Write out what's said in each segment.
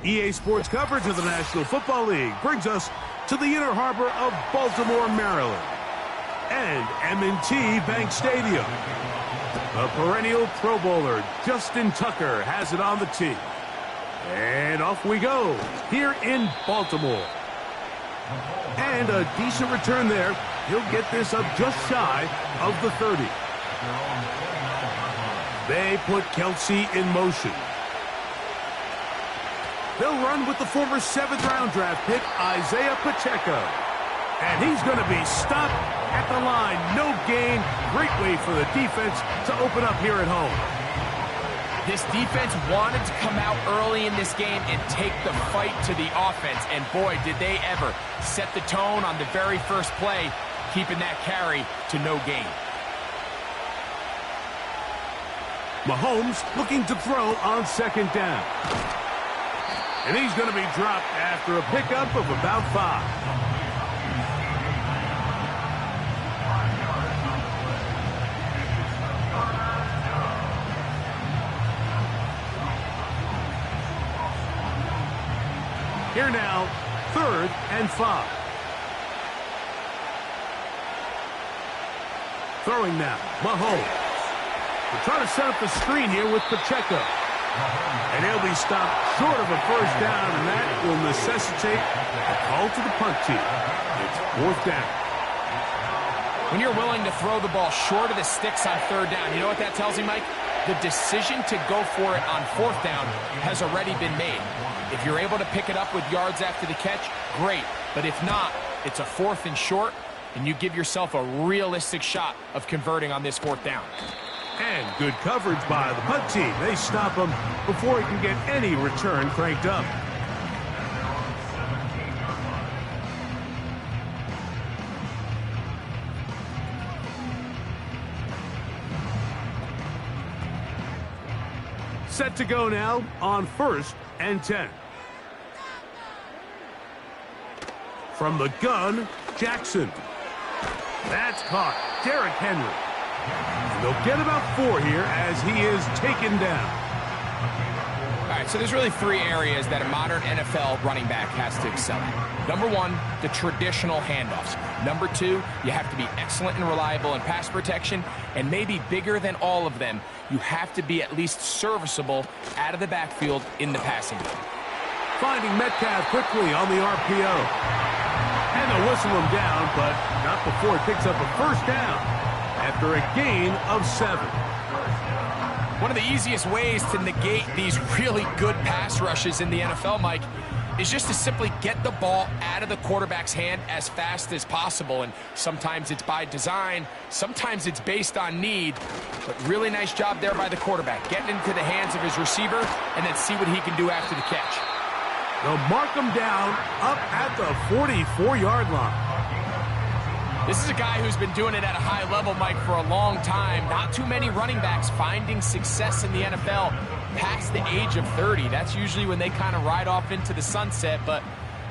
EA Sports coverage of the National Football League brings us to the Inner Harbor of Baltimore, Maryland, and M&T Bank Stadium. The perennial Pro Bowler, Justin Tucker, has it on the tee. And off we go, here in Baltimore. And a decent return there. He'll get this up just shy of the 30. They put Kelsey in motion. They'll run with the former 7th-round draft pick, Isaiah Pacheco. And he's going to be stopped at the line. No gain. Great way for the defense to open up here at home. This defense wanted to come out early in this game and take the fight to the offense. And boy, did they ever set the tone on the very first play, keeping that carry to no gain. Mahomes looking to throw on 2nd down. And he's going to be dropped after a pickup of about 5. Here now, 3rd and 5. Throwing now, Mahomes. We're trying to set up the screen here with Pacheco. And he'll be stopped short of a first down, and that will necessitate a call to the punt team. It's 4th down. When you're willing to throw the ball short of the sticks on 3rd down, you know what that tells me, Mike? The decision to go for it on 4th down has already been made. If you're able to pick it up with yards after the catch, great. But if not, it's a 4th and short, and you give yourself a realistic shot of converting on this 4th down. And good coverage by the punt team. They stop him before he can get any return cranked up. Set to go now on 1st and 10. From the gun, Jackson. That's caught. Derrick Henry. And they'll get about 4 here as he is taken down. All right, so there's really 3 areas that a modern NFL running back has to excel at. Number 1, the traditional handoffs. Number 2, you have to be excellent and reliable in pass protection. And maybe bigger than all of them, you have to be at least serviceable out of the backfield in the passing game. Finding Metcalf quickly on the RPO. And they'll whistle him down, but not before he picks up a first down after a gain of 7. One of the easiest ways to negate these really good pass rushes in the NFL, Mike, is just to simply get the ball out of the quarterback's hand as fast as possible. And sometimes it's by design, sometimes it's based on need. But really nice job there by the quarterback, getting into the hands of his receiver and then see what he can do after the catch. They'll mark him down up at the 44-yard line. This is a guy who's been doing it at a high level, Mike, for a long time. Not too many running backs finding success in the NFL past the age of 30. That's usually when they kind of ride off into the sunset. But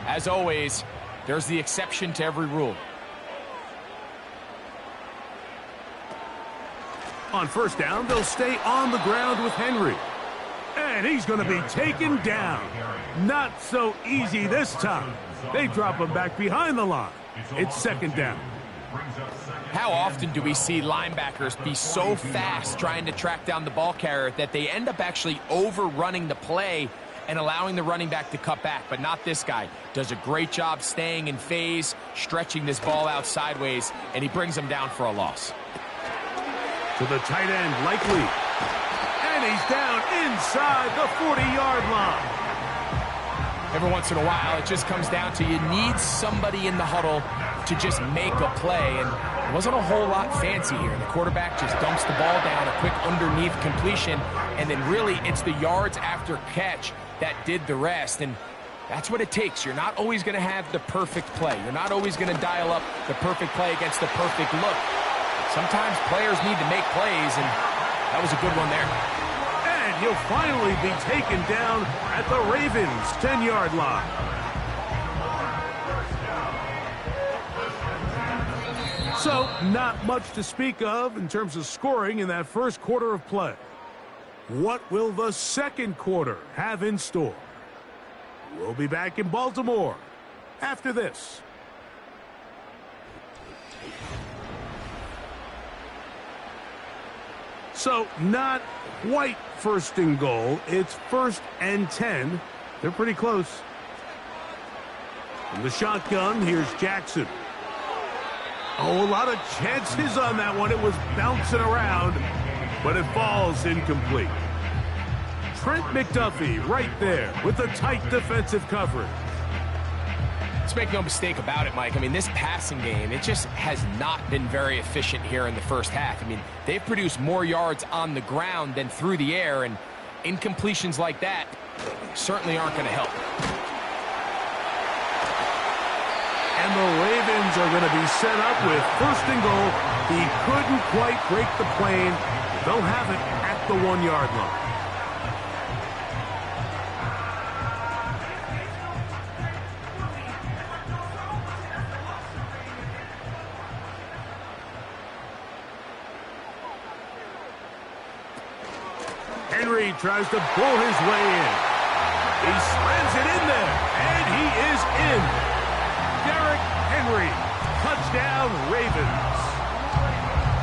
as always, there's the exception to every rule. On 1st down, they'll stay on the ground with Henry. And he's going to be taken down. Not so easy this time. They drop him back behind the line. It's 2nd down. How often do we see linebackers be so fast trying to track down the ball carrier that they end up actually overrunning the play and allowing the running back to cut back? But not this guy. Does a great job staying in phase, stretching this ball out sideways, and he brings him down for a loss. To the tight end, Likely. And he's down inside the 40-yard line. Every once in a while, it just comes down to you need somebody in the huddle to just make a play, and it wasn't a whole lot fancy here. The quarterback just dumps the ball down, a quick underneath completion, and then really it's the yards after catch that did the rest, and that's what it takes. You're not always going to have the perfect play. You're not always going to dial up the perfect play against the perfect look. Sometimes players need to make plays, and that was a good one there. And he'll finally be taken down at the Ravens' 10-yard line. So, not much to speak of in terms of scoring in that first quarter of play. What will the second quarter have in store? We'll be back in Baltimore after this. So, not quite first and goal. It's 1st and 10. They're pretty close. From the shotgun, here's Jackson. Oh, a lot of chances on that one. It was bouncing around, but it falls incomplete. Trent McDuffie right there with the tight defensive coverage. Let's make no mistake about it, Mike. I mean, this passing game, it just has not been very efficient here in the first half. I mean, they've produced more yards on the ground than through the air, and incompletions like that certainly aren't going to help. And the Ravens are going to be set up with 1st and goal. He couldn't quite break the plane. They'll have it at the 1-yard line. Henry tries to pull his way in. He slams it in there, and he is in. Derrick Henry, touchdown Ravens.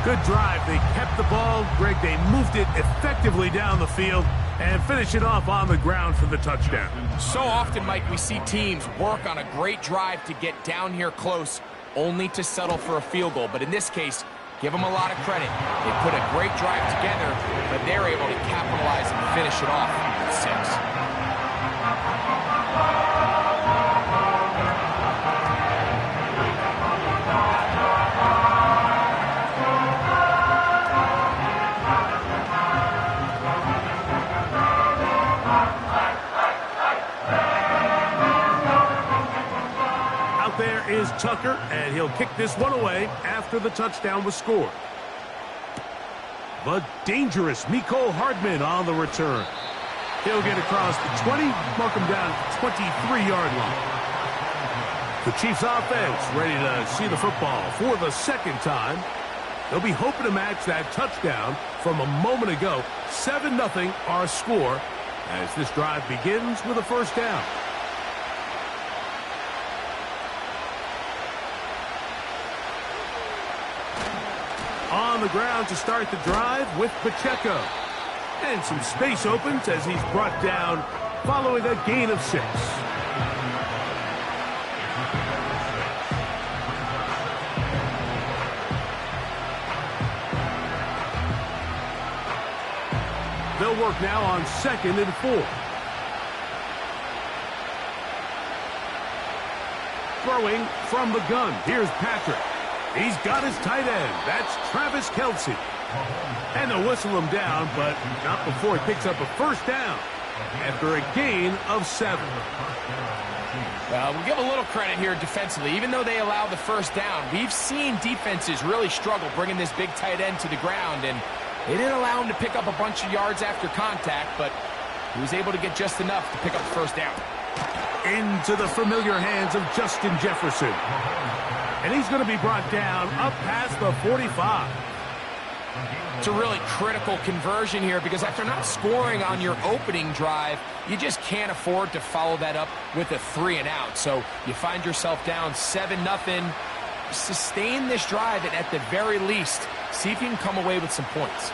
Good drive. They kept the ball. Greg, they moved it effectively down the field and finish it off on the ground for the touchdown. So often, Mike, we see teams work on a great drive to get down here close, only to settle for a field goal. But in this case, give them a lot of credit. They put a great drive together, but they're able to capitalize and finish it off with 6. Out there is Tucker, and he'll kick this one away after the touchdown was scored. But dangerous Mecole Hardman on the return. He'll get across the 20, mark him down at the 23-yard line. The Chiefs offense ready to see the football for the 2nd time. They'll be hoping to match that touchdown from a moment ago. 7-0 our score as this drive begins with a 1st down. On the ground to start the drive with Pacheco. And some space opens as he's brought down following a gain of 6. They'll work now on 2nd and 4. Throwing from the gun. Here's Patrick. He's got his tight end. That's Travis Kelce. And they'll whistle him down, but not before he picks up a 1st down after a gain of 7. We'll give a little credit here defensively. Even though they allow the 1st down, we've seen defenses really struggle bringing this big tight end to the ground, and they didn't allow him to pick up a bunch of yards after contact, but he was able to get just enough to pick up the 1st down. Into the familiar hands of Justin Jefferson. And he's going to be brought down up past the 45. It's a really critical conversion here because after not scoring on your opening drive, you just can't afford to follow that up with a 3-and-out. So you find yourself down 7-0. Sustain this drive and at the very least, see if you can come away with some points.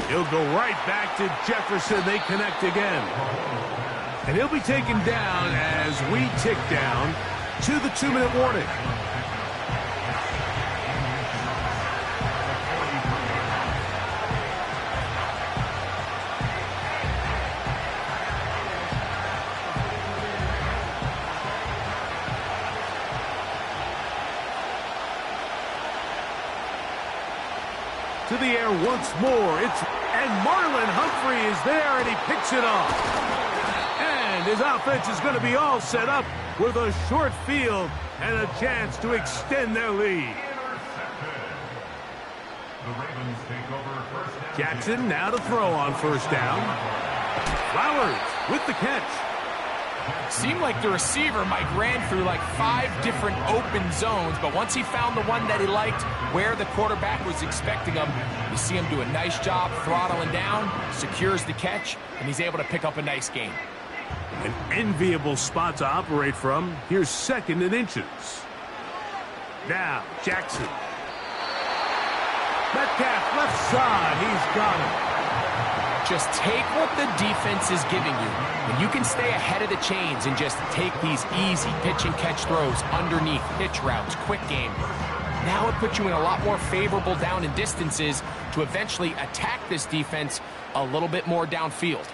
He'll go right back to Jefferson. They connect again. And he'll be taken down as we tick down to the 2-minute warning. To the air once more. And Marlon Humphrey is there, and he picks it off. And his offense is going to be all set up with a short field and a chance to extend their lead. Jackson now to throw on 1st down. Flowers with the catch. Seemed like the receiver, Mike, ran through like 5 different open zones, but once he found the one that he liked where the quarterback was expecting him, you see him do a nice job throttling down, secures the catch, and he's able to pick up a nice gain. An enviable spot to operate from. Here's 2nd and inches. Now, Jackson. Metcalf, left side. He's got him. Just take what the defense is giving you. When you can stay ahead of the chains and just take these easy pitch and catch throws underneath, pitch routes, quick game, now it puts you in a lot more favorable down and distances to eventually attack this defense a little bit more downfield.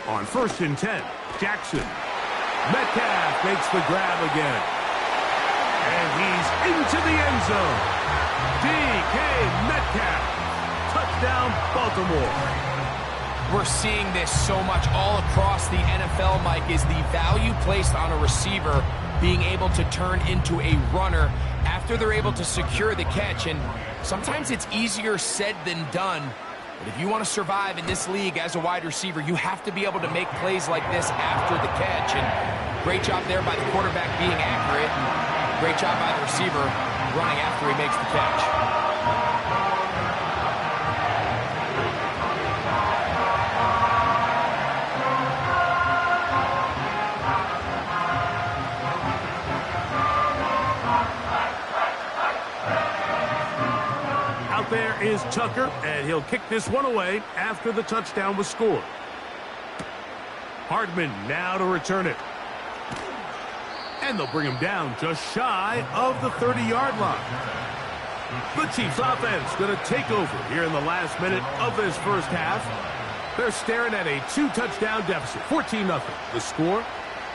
On 1st and 10, Jackson. Metcalf makes the grab again. And he's into the end zone. DK Metcalf. Touchdown, Baltimore. We're seeing this so much all across the NFL, Mike, is the value placed on a receiver being able to turn into a runner after they're able to secure the catch. And sometimes it's easier said than done. But if you want to survive in this league as a wide receiver, you have to be able to make plays like this after the catch. And great job there by the quarterback being accurate. And great job by the receiver running after he makes the catch. There is Tucker, and he'll kick this one away after the touchdown was scored. Hardman now to return it. And they'll bring him down just shy of the 30-yard line. The Chiefs offense going to take over here in the last minute of this first half. They're staring at a 2-touchdown deficit, 14-0. The score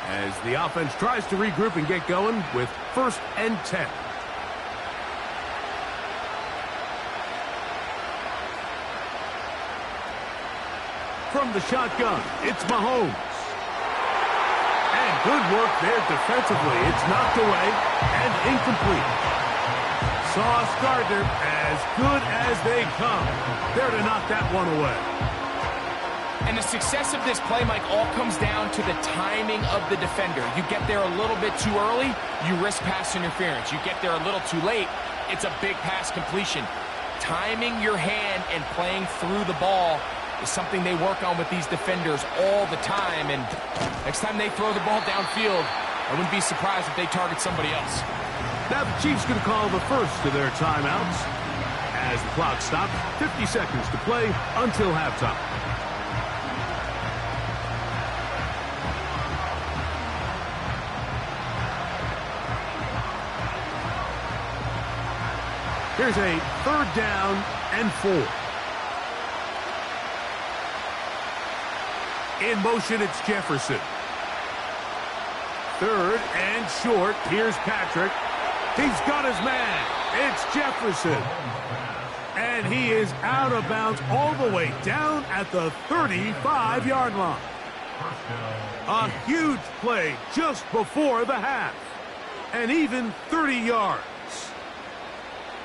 as the offense tries to regroup and get going with 1st and 10. From the shotgun, it's Mahomes. And good work there defensively. It's knocked away and incomplete. Sauce Gardner, as good as they come. There to knock that one away. And the success of this play, Mike, all comes down to the timing of the defender. You get there a little bit too early, you risk pass interference. You get there a little too late, it's a big pass completion. Timing your hand and playing through the ball is something they work on with these defenders all the time. And next time they throw the ball downfield, I wouldn't be surprised if they target somebody else. Now the Chiefs going to call the first of their timeouts. As the clock stops, 50 seconds to play until halftime. Here's a 3rd down and 4. In motion, it's Jefferson. 3rd and short. Here's Patrick. He's got his man. It's Jefferson. And he is out of bounds all the way down at the 35-yard line. A huge play just before the half. And even 30 yards.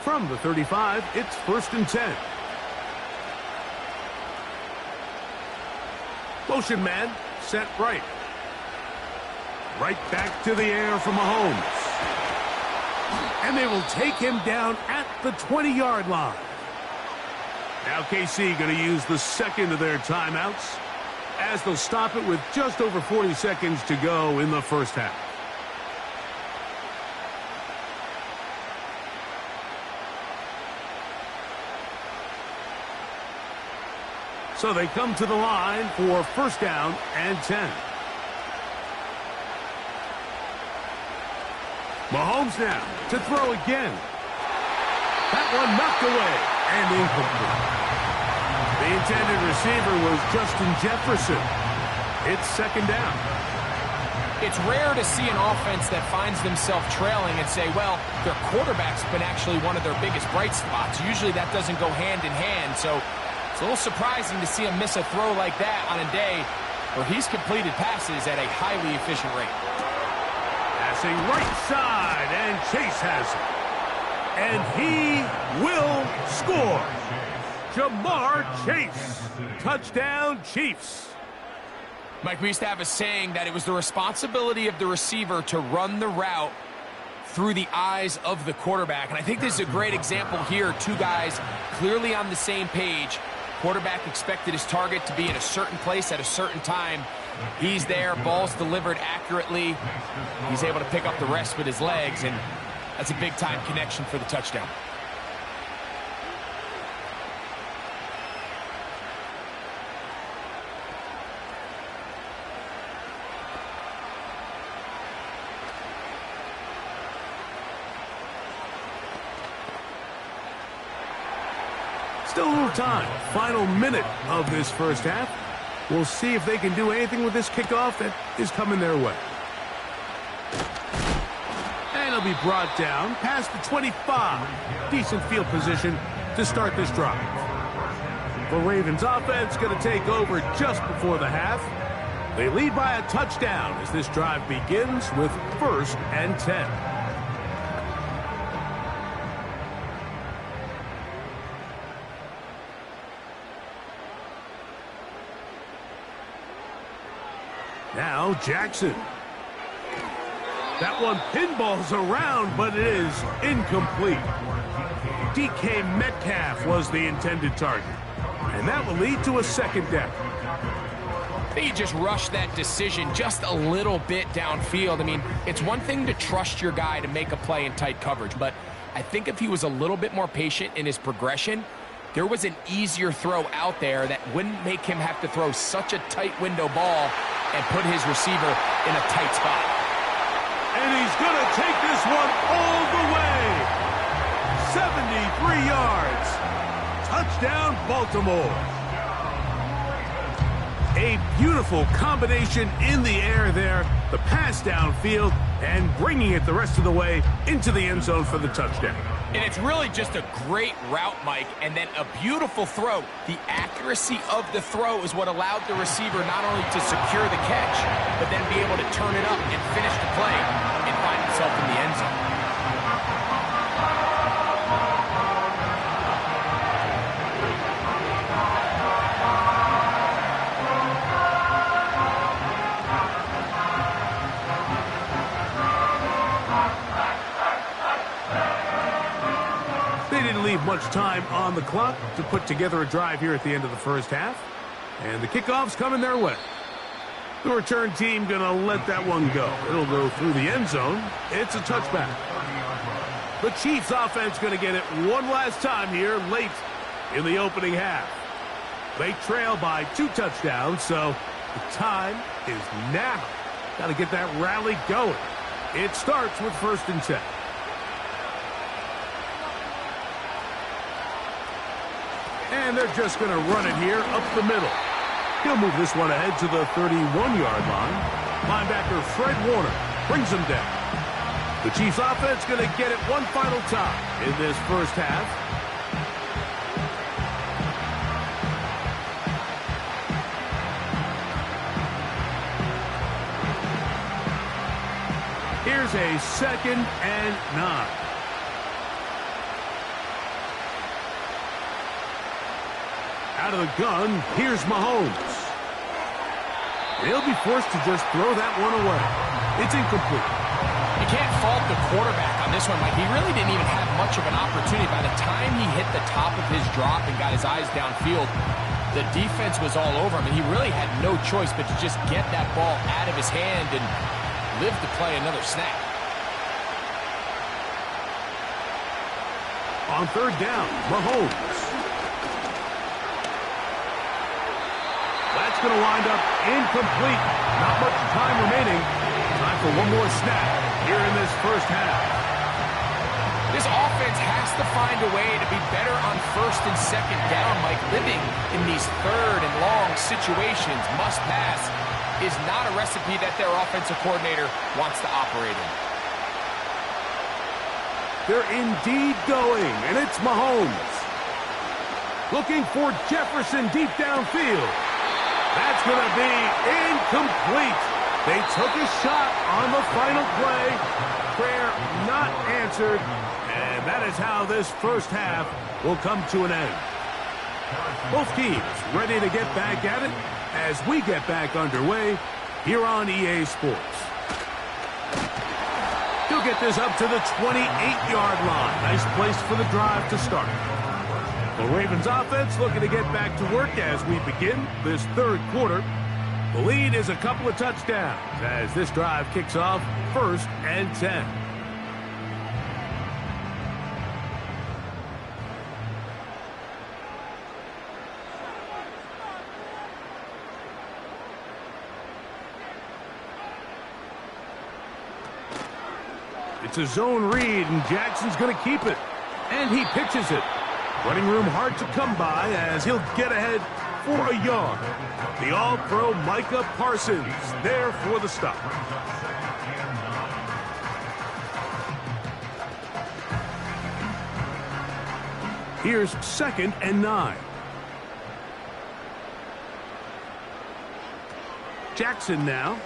From the 35, it's 1st and 10. Motion man, set right. Right back to the air from Mahomes. And they will take him down at the 20-yard line. Now KC going to use the 2nd of their timeouts as they'll stop it with just over 40 seconds to go in the first half. So they come to the line for 1st down and 10. Mahomes now to throw again. That one knocked away and incomplete. The intended receiver was Justin Jefferson. It's 2nd down. It's rare to see an offense that finds themselves trailing and say, well, their quarterback's been actually one of their biggest bright spots. Usually that doesn't go hand in hand, so it's a little surprising to see him miss a throw like that on a day where he's completed passes at a highly efficient rate. Passing right side, and Chase has it. And he will score. Jamar Chase. Touchdown, Chiefs. Mike, we used to have a saying that it was the responsibility of the receiver to run the route through the eyes of the quarterback. And I think this is a great example here. 2 guys clearly on the same page. Quarterback expected his target to be in a certain place at a certain time. He's there, ball's delivered accurately. He's able to pick up the rest with his legs, and that's a big-time connection for the touchdown. Still a little time. Final minute of this first half. We'll see if they can do anything with this kickoff that is coming their way. And it'll be brought down past the 25. Decent field position to start this drive. The Ravens offense going to take over just before the half. They lead by a touchdown as this drive begins with 1st and 10. Now Jackson. That one pinballs around, but it is incomplete. DK Metcalf was the intended target. And that will lead to a 2nd down. I think he just rushed that decision just a little bit downfield. I mean, it's one thing to trust your guy to make a play in tight coverage, but I think if he was a little bit more patient in his progression, there was an easier throw out there that wouldn't make him have to throw such a tight window ball and put his receiver in a tight spot. And he's going to take this one all the way. 73 yards. Touchdown, Baltimore. A beautiful combination in the air there. The pass downfield and bringing it the rest of the way into the end zone for the touchdown. And it's really just a great route, Mike, and then a beautiful throw. The accuracy of the throw is what allowed the receiver not only to secure the catch, but then be able to turn it up and finish the play and find himself in the end zone. Leave much time on the clock to put together a drive here at the end of the first half. And the kickoff's coming their way. The return team going to let that one go. It'll go through the end zone. It's a touchback. The Chiefs offense going to get it one last time here late in the opening half. They trail by 2 touchdowns, so the time is now. Got to get that rally going. It starts with 1st and 10. And they're just going to run it here up the middle. He'll move this one ahead to the 31-yard line. Linebacker Fred Warner brings him down. The Chiefs offense going to get it one final time in this first half. Here's a 2nd and 9. Out of the gun, here's Mahomes. He'll be forced to just throw that one away. It's incomplete. You can't fault the quarterback on this one, Mike. He really didn't even have much of an opportunity. By the time he hit the top of his drop and got his eyes downfield, the defense was all over him, and he really had no choice but to just get that ball out of his hand and live to play another snap. On 3rd down, Mahomes. That's going to wind up incomplete. Not much time remaining. Time for one more snap here in this first half. This offense has to find a way to be better on 1st and 2nd down, Mike. Living in these 3rd and long situations, must pass, is not a recipe that their offensive coordinator wants to operate in. They're indeed going, and it's Mahomes. Looking for Jefferson deep downfield. That's going to be incomplete. They took a shot on the final play. Prayer not answered. And that is how this first half will come to an end. Both teams ready to get back at it as we get back underway here on EA Sports. He'll get this up to the 28-yard line. Nice place for the drive to start. The Ravens offense looking to get back to work as we begin this 3rd quarter. The lead is a couple of touchdowns as this drive kicks off 1st and 10. It's a zone read, and Jackson's going to keep it. And he pitches it. Running room hard to come by as he'll get ahead for a yard. The All-Pro Micah Parsons there for the stop. Here's 2nd and 9. Jackson now.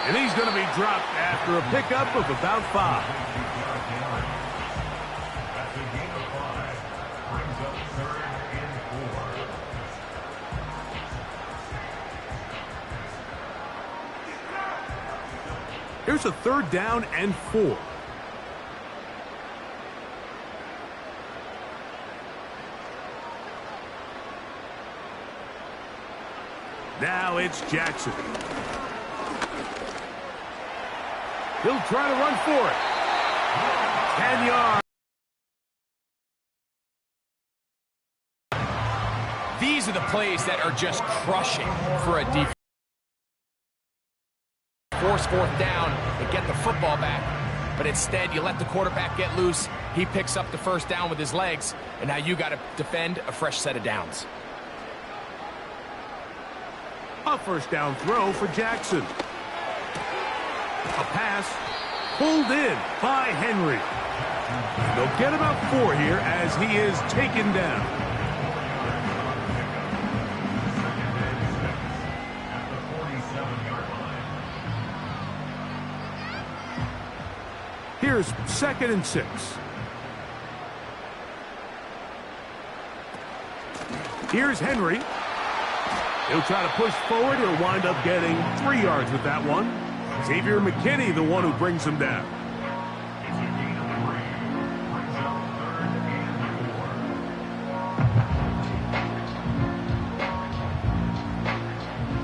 And he's going to be dropped after a pickup of about 5. Here's a 3rd down and 4. Now it's Jackson. He'll try to run for it. 10 yards. These are the plays that are just crushing for a defense. Force 4th down and get the football back, but instead you let the quarterback get loose. He picks up the 1st down with his legs, and now you got to defend a fresh set of downs. A 1st down throw for Jackson. A pass pulled in by Henry. They'll get about 4 here as he is taken down. Here's 2nd and 6. Here's Henry. He'll try to push forward. He'll wind up getting 3 yards with that one. Xavier McKinney, the one who brings him down.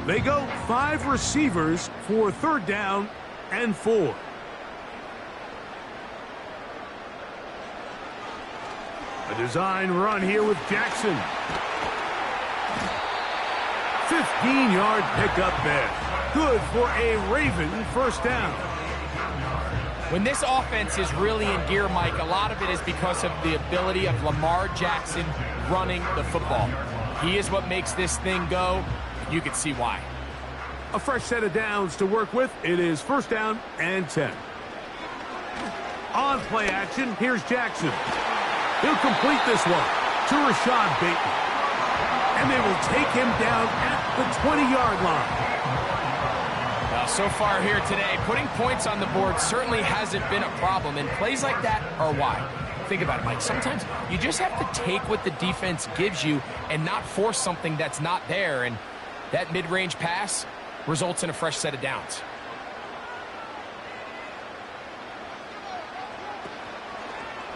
They go 5 receivers for 3rd down and 4. A design run here with Jackson. 15-yard pickup there. Good for a Raven 1st down. When this offense is really in gear, Mike, a lot of it is because of the ability of Lamar Jackson running the football. He is what makes this thing go. You can see why. A fresh set of downs to work with. It is 1st down and 10. On play action, here's Jackson. He'll complete this one to Rashad Bateman. And they will take him down at the 20-yard line. Well, so far here today, putting points on the board certainly hasn't been a problem, and plays like that are why. Think about it, Mike. Sometimes you just have to take what the defense gives you and not force something that's not there, and that mid-range pass results in a fresh set of downs.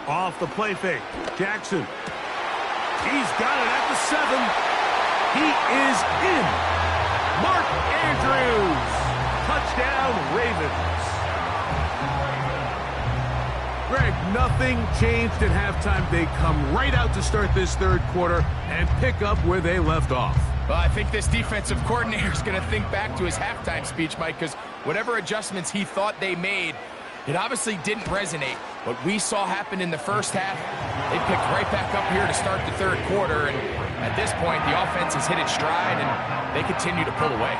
Off the play fake, Jackson. He's got it at the 7. He is in. Mark Andrews. Touchdown, Ravens. Greg, nothing changed at halftime. They come right out to start this 3rd quarter and pick up where they left off. Well, I think this defensive coordinator is going to think back to his halftime speech, Mike, because whatever adjustments he thought they made, it obviously didn't resonate. What we saw happen in the 1st half, they picked right back up here to start the 3rd quarter, and at this point, the offense has hit its stride, and they continue to pull away.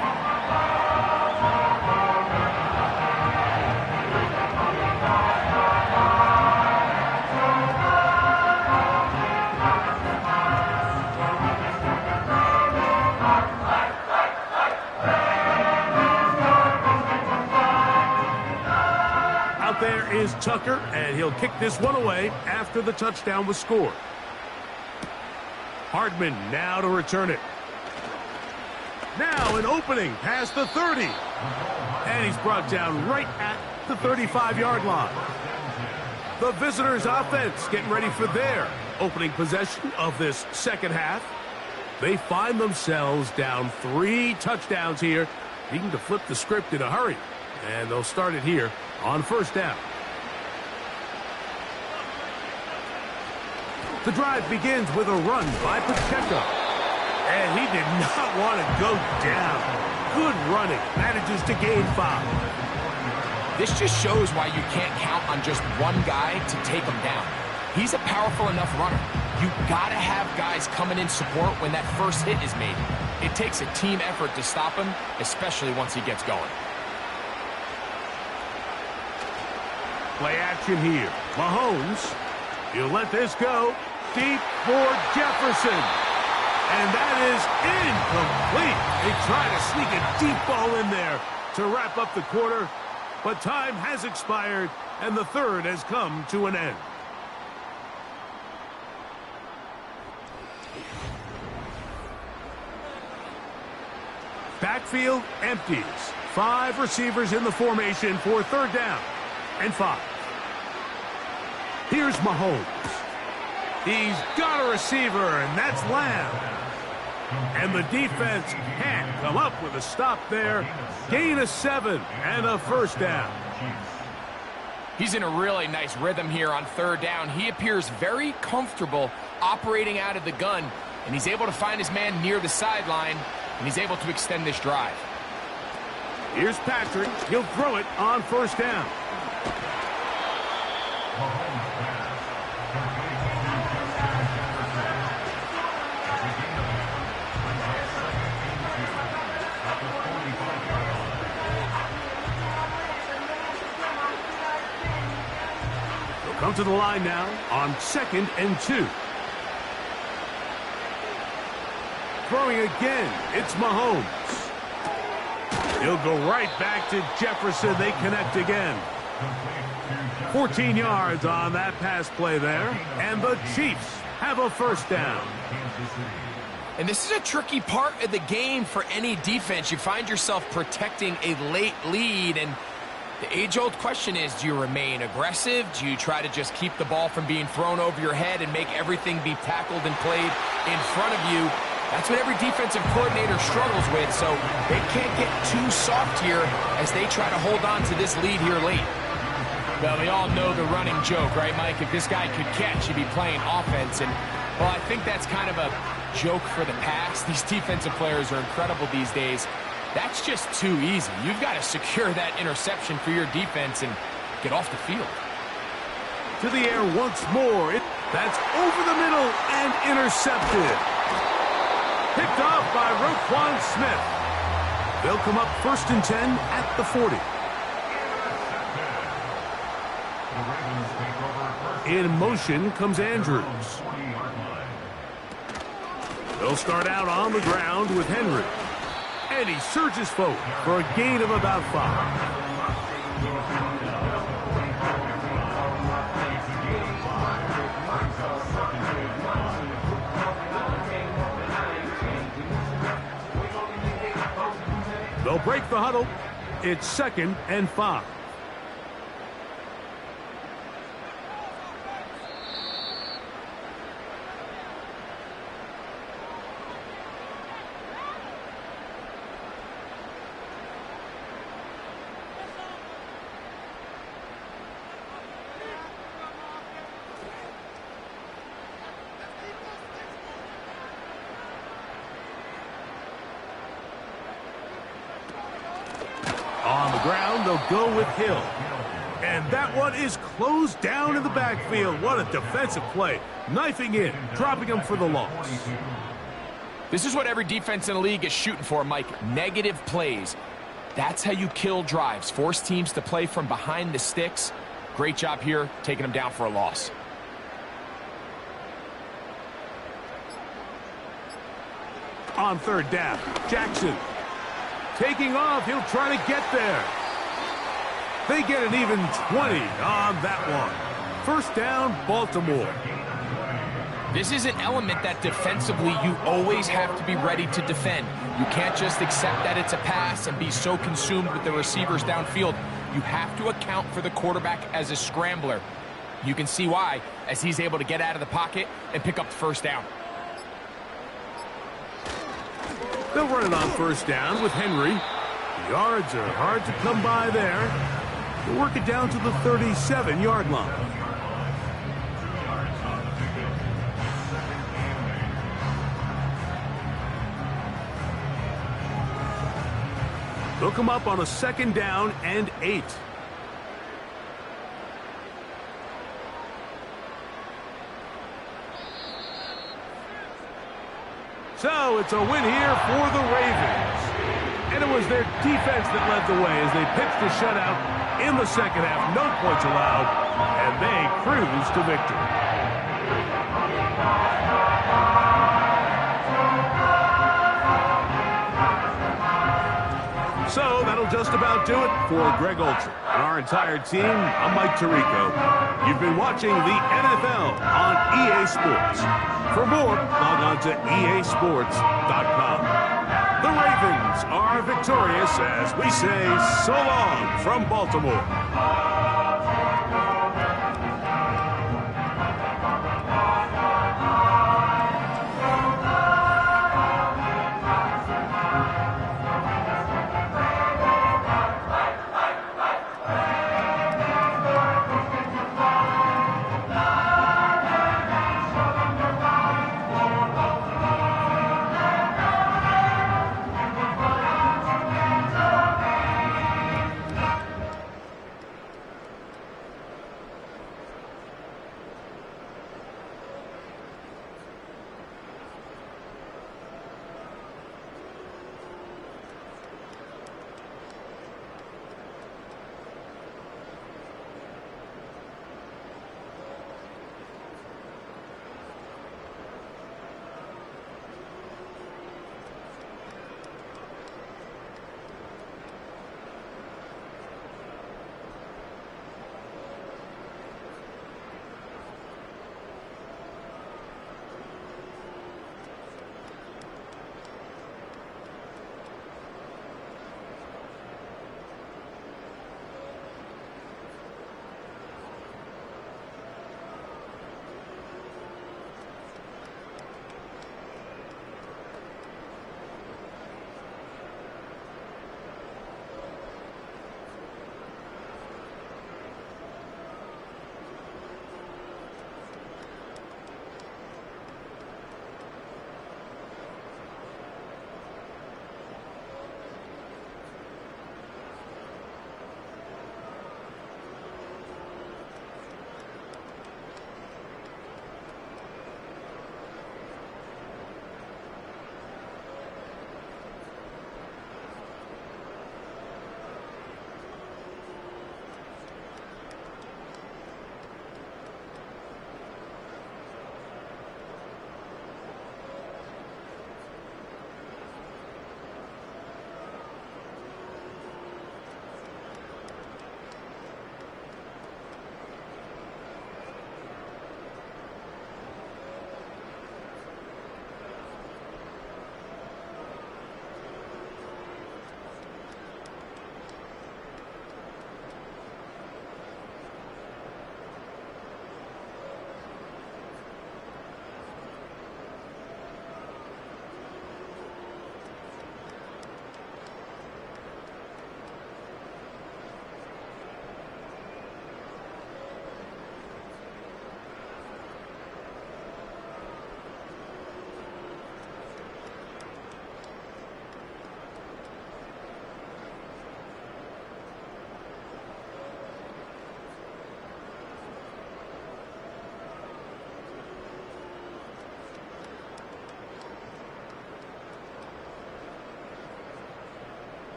There is Tucker, and he'll kick this one away after the touchdown was scored. Hardman now to return it. Now an opening past the 30. And he's brought down right at the 35-yard line. The visitors' offense getting ready for their opening possession of this 2nd half. They find themselves down 3 touchdowns here, needing to flip the script in a hurry. And they'll start it here on first down. The drive begins with a run by Pacheco. And he did not want to go down. Good running. Manages to gain 5. This just shows why you can't count on just one guy to take him down. He's a powerful enough runner. You got to have guys coming in support when that first hit is made. It takes a team effort to stop him, especially once he gets going. Play action here. Mahomes. He'll let this go. Deep for Jefferson. And that is incomplete. They try to sneak a deep ball in there to wrap up the quarter. But time has expired, and the third has come to an end. Backfield empties. 5 receivers in the formation for third down and 5. Here's Mahomes. He's got a receiver, and that's Lamb. And the defense can't come up with a stop there. Gain of 7 and a first down. He's in a really nice rhythm here on third down. He appears very comfortable operating out of the gun, and he's able to find his man near the sideline, and he's able to extend this drive. Here's Patrick. He'll throw it on first down. They'll come to the line now on 2nd and 2. Throwing again, it's Mahomes. He'll go right back to Jefferson. They connect again. 14 yards on that pass play there. And the Chiefs have a first down. And this is a tricky part of the game for any defense. You find yourself protecting a late lead, and the age-old question is, do you remain aggressive? Do you try to just keep the ball from being thrown over your head and make everything be tackled and played in front of you? That's what every defensive coordinator struggles with, so they can't get too soft here as they try to hold on to this lead here late. Well, we all know the running joke, right, Mike? If this guy could catch, he'd be playing offense, and, well, I think that's kind of a joke for the past. These defensive players are incredible these days. That's just too easy. You've got to secure that interception for your defense and get off the field. To the air once more. That's over the middle and intercepted. Picked off by Roquan Smith. They'll come up 1st and 10 at the 40. In motion comes Andrews. They'll start out on the ground with Henry. And he surges forward for a gain of about 5. They'll break the huddle. It's 2nd and 5. On the ground, they'll go with Hill. And that one is closed down in the backfield. What a defensive play. Knifing in, dropping him for the loss. This is what every defense in the league is shooting for, Mike. Negative plays. That's how you kill drives. Force teams to play from behind the sticks. Great job here, taking them down for a loss. On 3rd down, Jackson. Taking off, he'll try to get there. They get an even 20 on that one. 1st down, Baltimore. This is an element that defensively you always have to be ready to defend. You can't just accept that it's a pass and be so consumed with the receivers downfield. You have to account for the quarterback as a scrambler. You can see why as he's able to get out of the pocket and pick up the 1st down. They'll run it on first down with Henry. The yards are hard to come by there. They'll work it down to the 37-yard line. They'll come up on a 2nd down and 8. So it's a win here for the Ravens. And it was their defense that led the way as they pitched a shutout in the second half. No points allowed, and they cruised to victory. So that'll just about do it for Greg Olson and our entire team. I'm Mike Tirico. You've been watching the NFL on EA Sports. For more, log on to easports.com. The Ravens are victorious as we say so long from Baltimore.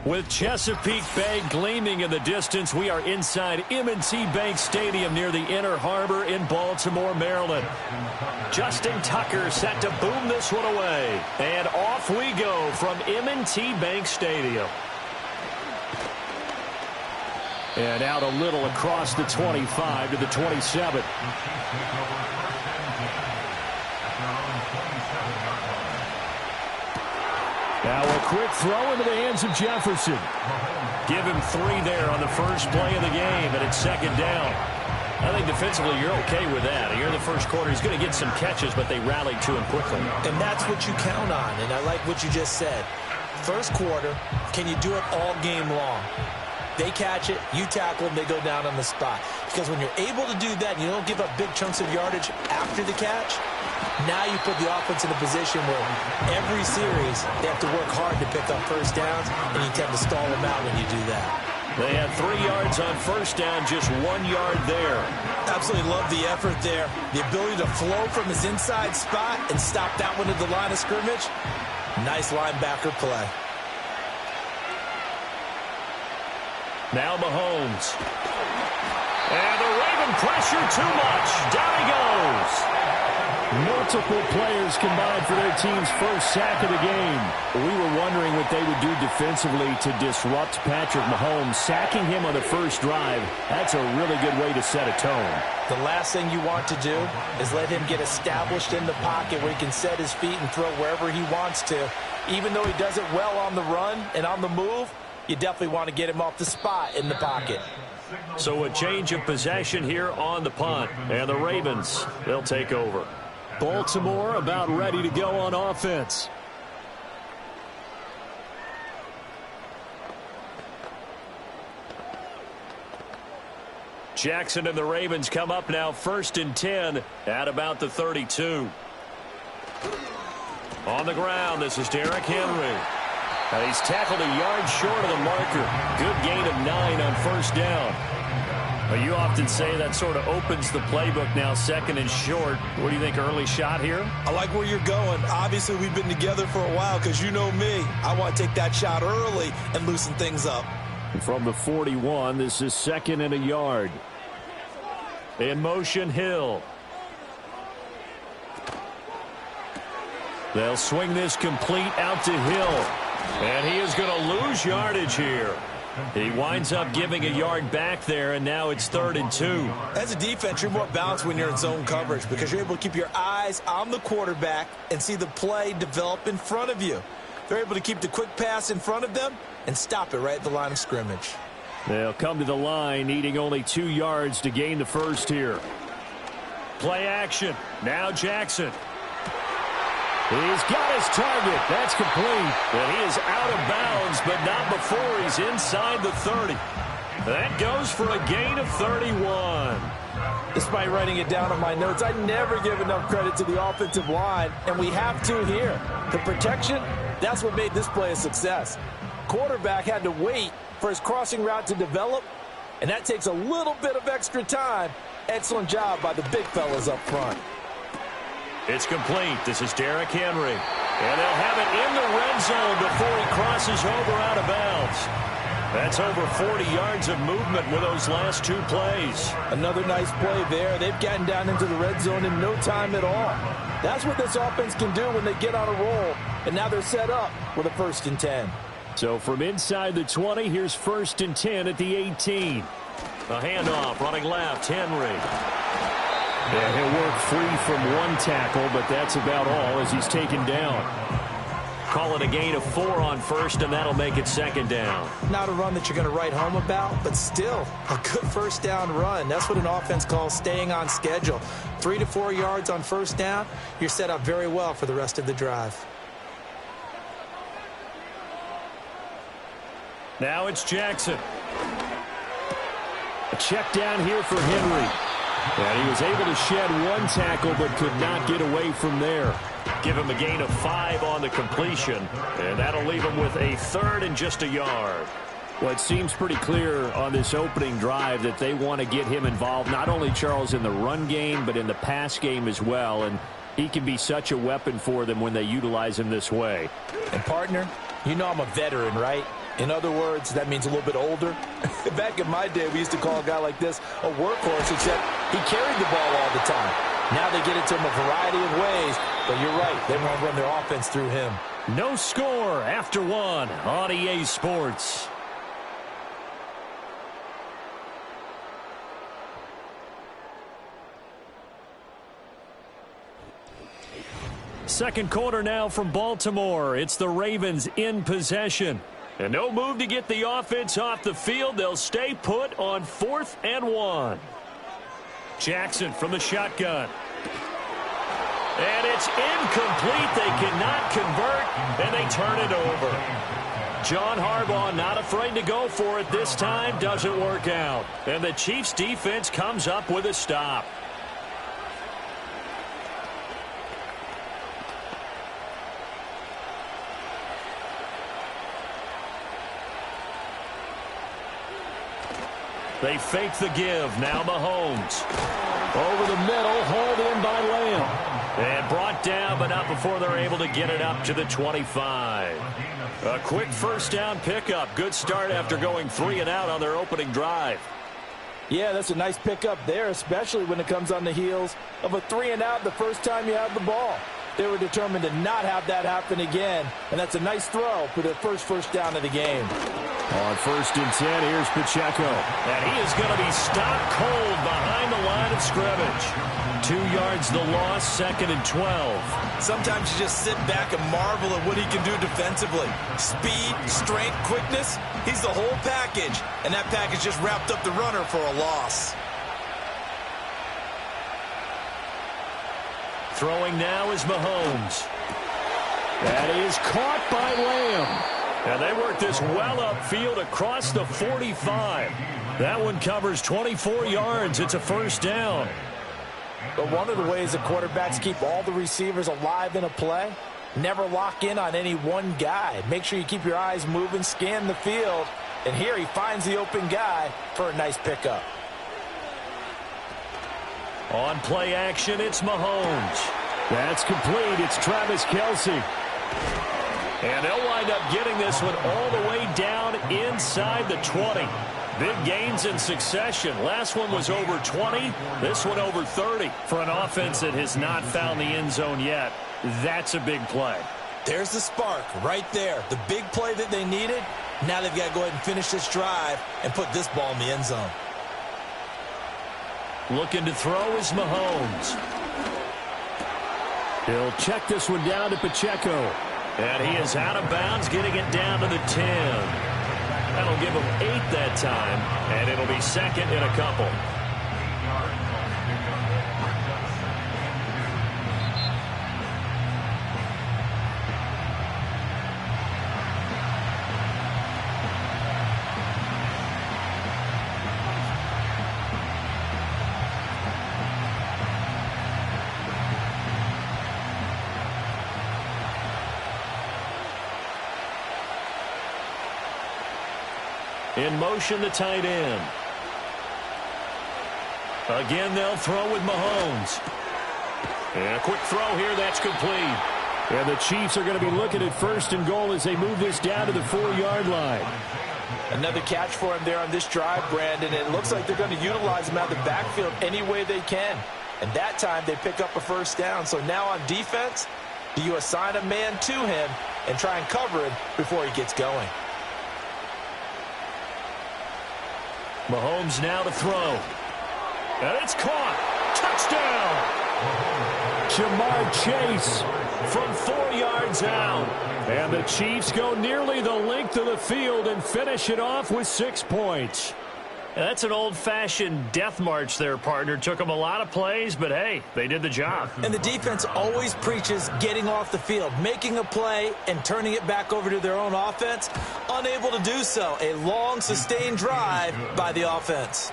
With Chesapeake Bay gleaming in the distance, we are inside M&T Bank Stadium near the Inner Harbor in Baltimore, Maryland. Justin Tucker set to boom this one away. And off we go from M&T Bank Stadium. And out a little across the 25 to the 27. Now a quick throw into the hands of Jefferson. Give him 3 there on the first play of the game, and it's second down. I think defensively you're okay with that. Here in the first quarter, he's going to get some catches, but they rallied to him quickly. And that's what you count on, and I like what you just said. First quarter, can you do it all game long? They catch it, you tackle them, they go down on the spot. Because when you're able to do that and you don't give up big chunks of yardage after the catch, now you put the offense in a position where every series they have to work hard to pick up first downs, and you tend to stall them out when you do that. They had 3 yards on first down, just 1 yard there. Absolutely love the effort there. The ability to flow from his inside spot and stop that one at the line of scrimmage. Nice linebacker play. Now Mahomes. And the Raven pressure too much. Down he goes. Multiple players combined for their team's first sack of the game. We were wondering what they would do defensively to disrupt Patrick Mahomes. Sacking him on the first drive, that's a really good way to set a tone. The last thing you want to do is let him get established in the pocket where he can set his feet and throw wherever he wants to. Even though he does it well on the run and on the move, you definitely want to get him off the spot in the pocket. So a change of possession here on the punt. And the Ravens, they'll take over. Baltimore about ready to go on offense. Jackson and the Ravens come up now 1st and 10 at about the 32. On the ground, this is Derrick Henry. He's tackled a yard short of the marker. Good gain of 9 on first down. You often say that sort of opens the playbook now, 2nd and short. What do you think, early shot here? I like where you're going. Obviously, we've been together for a while because you know me. I want to take that shot early and loosen things up. From the 41, this is 2nd and a yard. In motion, Hill. They'll swing this complete out to Hill. And he is going to lose yardage here. He winds up giving a yard back there, and now it's 3rd and 2. As a defense, you're more balanced when you're in zone coverage because you're able to keep your eyes on the quarterback and see the play develop in front of you. They're able to keep the quick pass in front of them and stop it right at the line of scrimmage. They'll come to the line, needing only 2 yards to gain the first here. Play action. Now Jackson. He's got his target. That's complete. And he is out of bounds, but not before he's inside the 30. That goes for a gain of 31. Despite writing it down on my notes, I never give enough credit to the offensive line, and we have to here. The protection, that's what made this play a success. Quarterback had to wait for his crossing route to develop, and that takes a little bit of extra time. Excellent job by the big fellas up front. It's complete. This is Derrick Henry. And they'll have it in the red zone before he crosses over out of bounds. That's over 40 yards of movement with those last 2 plays. Another nice play there. They've gotten down into the red zone in no time at all. That's what this offense can do when they get on a roll. And now they're set up with a 1st and 10. So from inside the 20, here's 1st and 10 at the 18. A handoff, running left, Henry. And he'll work free from 1 tackle, but that's about all as he's taken down. Call it a gain of 4 on first, and that'll make it 2nd down. Not a run that you're going to write home about, but still a good first down run. That's what an offense calls staying on schedule. 3 to 4 yards on first down, you're set up very well for the rest of the drive. Now it's Jackson. A check down here for Henry. And he was able to shed 1 tackle but could not get away from there. Give him a gain of 5 on the completion. And that'll leave him with a 3rd and just a yard. Well, it seems pretty clear on this opening drive that they want to get him involved, not only, Charles, in the run game, but in the pass game as well. And he can be such a weapon for them when they utilize him this way. And, partner, you know I'm a veteran, right? In other words, that means a little bit older. Back in my day, we used to call a guy like this a workhorse, except he carried the ball all the time. Now they get it to him a variety of ways, but you're right, they want to run their offense through him. No score after one on EA Sports. Second quarter now from Baltimore. It's the Ravens in possession. And no move to get the offense off the field. They'll stay put on 4th and 1. Jackson from the shotgun. And it's incomplete. They cannot convert, and they turn it over. John Harbaugh not afraid to go for it this time. Doesn't work out. And the Chiefs defense comes up with a stop. They fake the give. Now Mahomes. Over the middle, hauled in by Lamb. And brought down, but not before they're able to get it up to the 25. A quick first down pickup. Good start after going 3 and out on their opening drive. Yeah, that's a nice pickup there, especially when it comes on the heels of a 3 and out the first time you have the ball. They were determined to not have that happen again, and that's a nice throw for their first down of the game. On 1st and 10, here's Pacheco. And he is going to be stopped cold behind the line of scrimmage. 2 yards the loss, 2nd and 12. Sometimes you just sit back and marvel at what he can do defensively. Speed, strength, quickness, he's the whole package. And that package just wrapped up the runner for a loss. Throwing now is Mahomes. That is caught by Lamb. And they work this well upfield across the 45. That one covers 24 yards. It's a first down. But one of the ways that quarterbacks keep all the receivers alive in a play, never lock in on any one guy. Make sure you keep your eyes moving, scan the field. And here he finds the open guy for a nice pickup. On play action, it's Mahomes. That's complete. It's Travis Kelce. And they'll wind up getting this one all the way down inside the 20. Big gains in succession. Last one was over 20. This one over 30. For an offense that has not found the end zone yet, that's a big play. There's the spark right there. The big play that they needed. Now they've got to go ahead and finish this drive and put this ball in the end zone. Looking to throw is Mahomes. He'll check this one down to Pacheco. And he is out of bounds, getting it down to the 10. That'll give him 8 that time, and it'll be 2nd and a couple. In motion, the tight end. Again, they'll throw with Mahomes. And a quick throw here, that's complete. And the Chiefs are going to be looking at 1st and goal as they move this down to the 4-yard line. Another catch for him there on this drive, Brandon. It looks like they're going to utilize him out of the backfield any way they can. And that time, they pick up a first down. So now on defense, do you assign a man to him and try and cover him before he gets going? Mahomes now to throw. And it's caught. Touchdown. Jamar Chase from 4 yards out. And the Chiefs go nearly the length of the field and finish it off with 6 points. That's an old-fashioned death march there, partner. Took them a lot of plays, but hey, they did the job. And the defense always preaches getting off the field, making a play, and turning it back over to their own offense. Unable to do so. A long, sustained drive by the offense.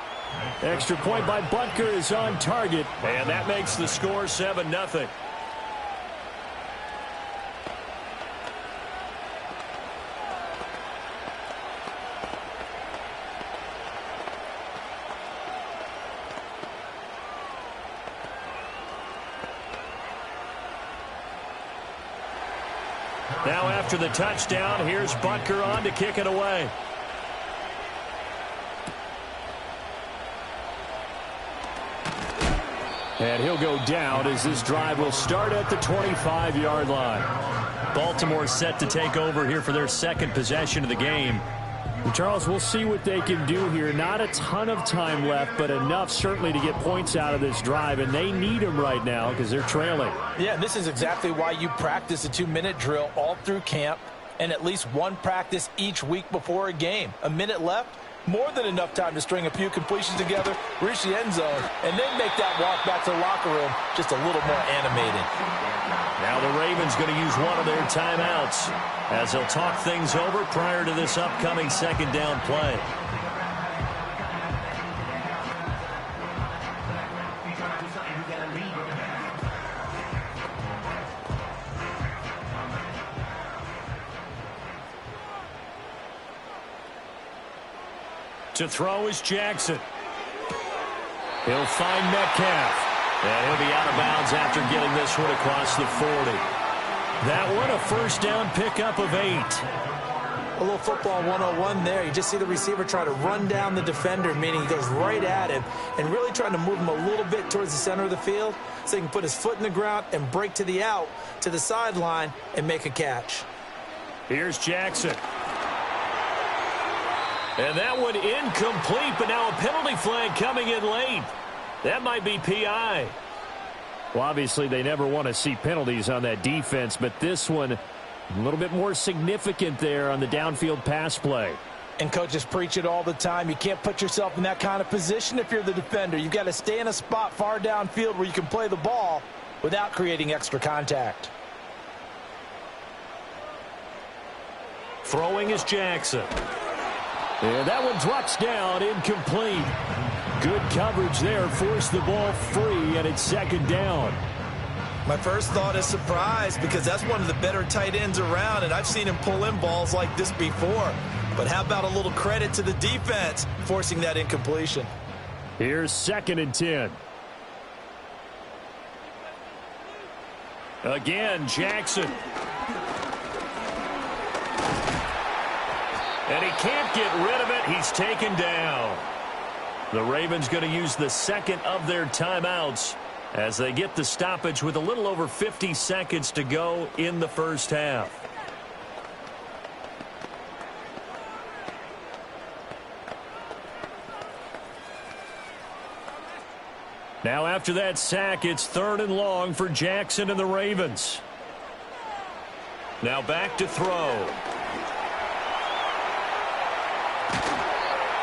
Extra point by Butker is on target, and that makes the score 7-0. Now after the touchdown, here's Butker on to kick it away. And he'll go down as this drive will start at the 25-yard line. Baltimore set to take over here for their second possession of the game. And Charles, we'll see what they can do here. Not a ton of time left, but enough certainly to get points out of this drive, and they need them right now because they're trailing. Yeah, this is exactly why you practice a 2-minute drill all through camp and at least one practice each week before a game. A minute left, more than enough time to string a few completions together, reach the end zone, and then make that walk back to the locker room just a little more animated. Now the Ravens going to use one of their timeouts as they'll talk things over prior to this upcoming second down play. To throw is Jackson. He'll find Metcalf. And he'll be out of bounds after getting this one across the 40. That one a first down pickup of 8. A little football 101 there. You just see the receiver try to run down the defender, meaning he goes right at him and really trying to move him a little bit towards the center of the field so he can put his foot in the ground and break to the out, to the sideline, and make a catch. Here's Jackson. And that one incomplete, but now a penalty flag coming in late. That might be PI. Well, obviously, they never want to see penalties on that defense, but this one a little bit more significant there on the downfield pass play. And coaches preach it all the time. You can't put yourself in that kind of position if you're the defender. You've got to stay in a spot far downfield where you can play the ball without creating extra contact. Throwing is Jackson. And that one drops down, incomplete. Good coverage there, forced the ball free, and it's second down. My first thought is surprise because that's one of the better tight ends around, and I've seen him pull in balls like this before. But how about a little credit to the defense forcing that incompletion? Here's 2nd and 10. Again, Jackson. And he can't get rid of it. He's taken down. The Ravens going to use the second of their timeouts as they get the stoppage with a little over 50 seconds to go in the first half. Now after that sack, it's 3rd and long for Jackson and the Ravens. Now back to throw.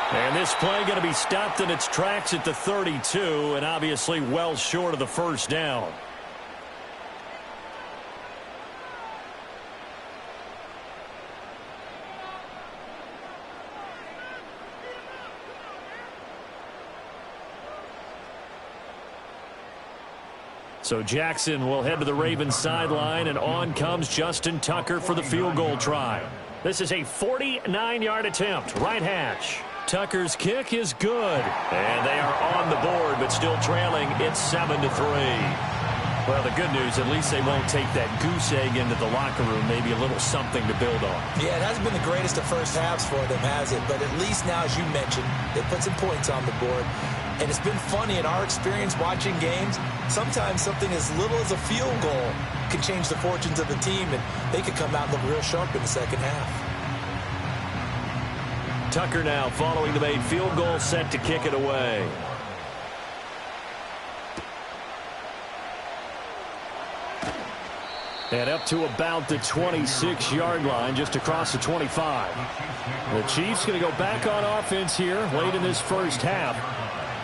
And this play going to be stopped in its tracks at the 32, and obviously well short of the first down. So Jackson will head to the Ravens sideline, and on comes Justin Tucker for the field goal try. This is a 49-yard attempt, right hash. Tucker's kick is good. And they are on the board, but still trailing. It's 7-3. Well, the good news, at least they won't take that goose egg into the locker room. Maybe a little something to build on. Yeah, it hasn't been the greatest of first halves for them, has it? But at least now, as you mentioned, they put some points on the board. And it's been funny in our experience watching games. Sometimes something as little as a field goal can change the fortunes of the team, and they could come out and look real sharp in the second half. Tucker now following the made field goal, set to kick it away. And up to about the 26-yard line, just across the 25. The Chiefs going to go back on offense here late in this first half.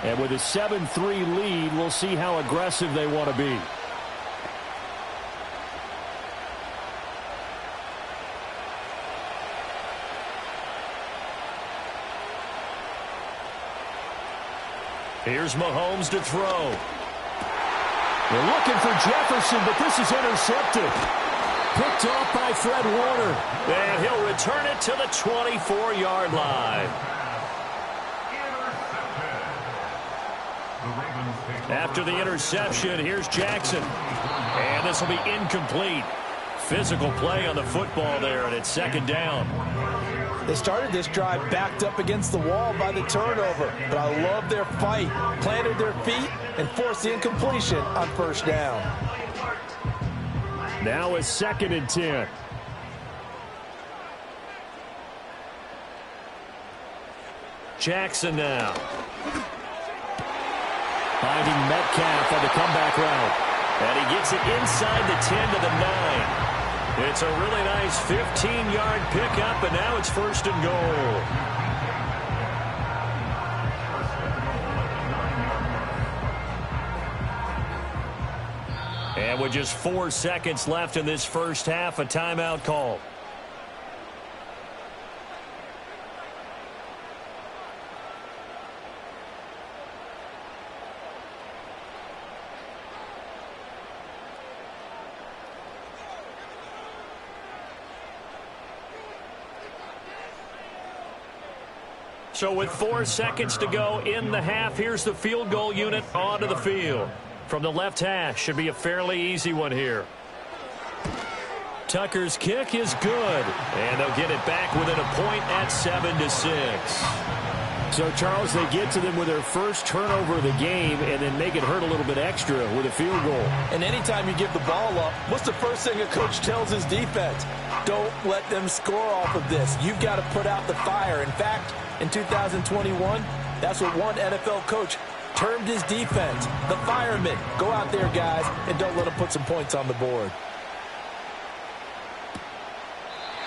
And with a 7-3 lead, we'll see how aggressive they want to be. Here's Mahomes to throw. They're looking for Jefferson, but this is intercepted. Picked off by Fred Warner. And he'll return it to the 24-yard line. After the interception, here's Jackson. And this will be incomplete. Physical play on the football there, and it's second down. They started this drive backed up against the wall by the turnover, but I love their fight. Planted their feet and forced the incompletion on first down. Now a 2nd and 10. Jackson now. Finding Metcalf on the comeback route. And he gets it inside the 10 to the 9. It's a really nice 15-yard pickup, and now it's 1st and goal. And with just 4 seconds left in this first half, a timeout call. So with 4 seconds to go in the half, here's the field goal unit onto the field. From the left hash, should be a fairly easy one here. Tucker's kick is good, and they'll get it back within a point at 7-6. So, Charles, they get to them with their first turnover of the game and then make it hurt a little bit extra with a field goal. And anytime you give the ball up, what's the first thing a coach tells his defense? Don't let them score off of this. You've got to put out the fire. In fact, in 2021, that's what one NFL coach termed his defense, the firemen. Go out there, guys, and don't let them put some points on the board.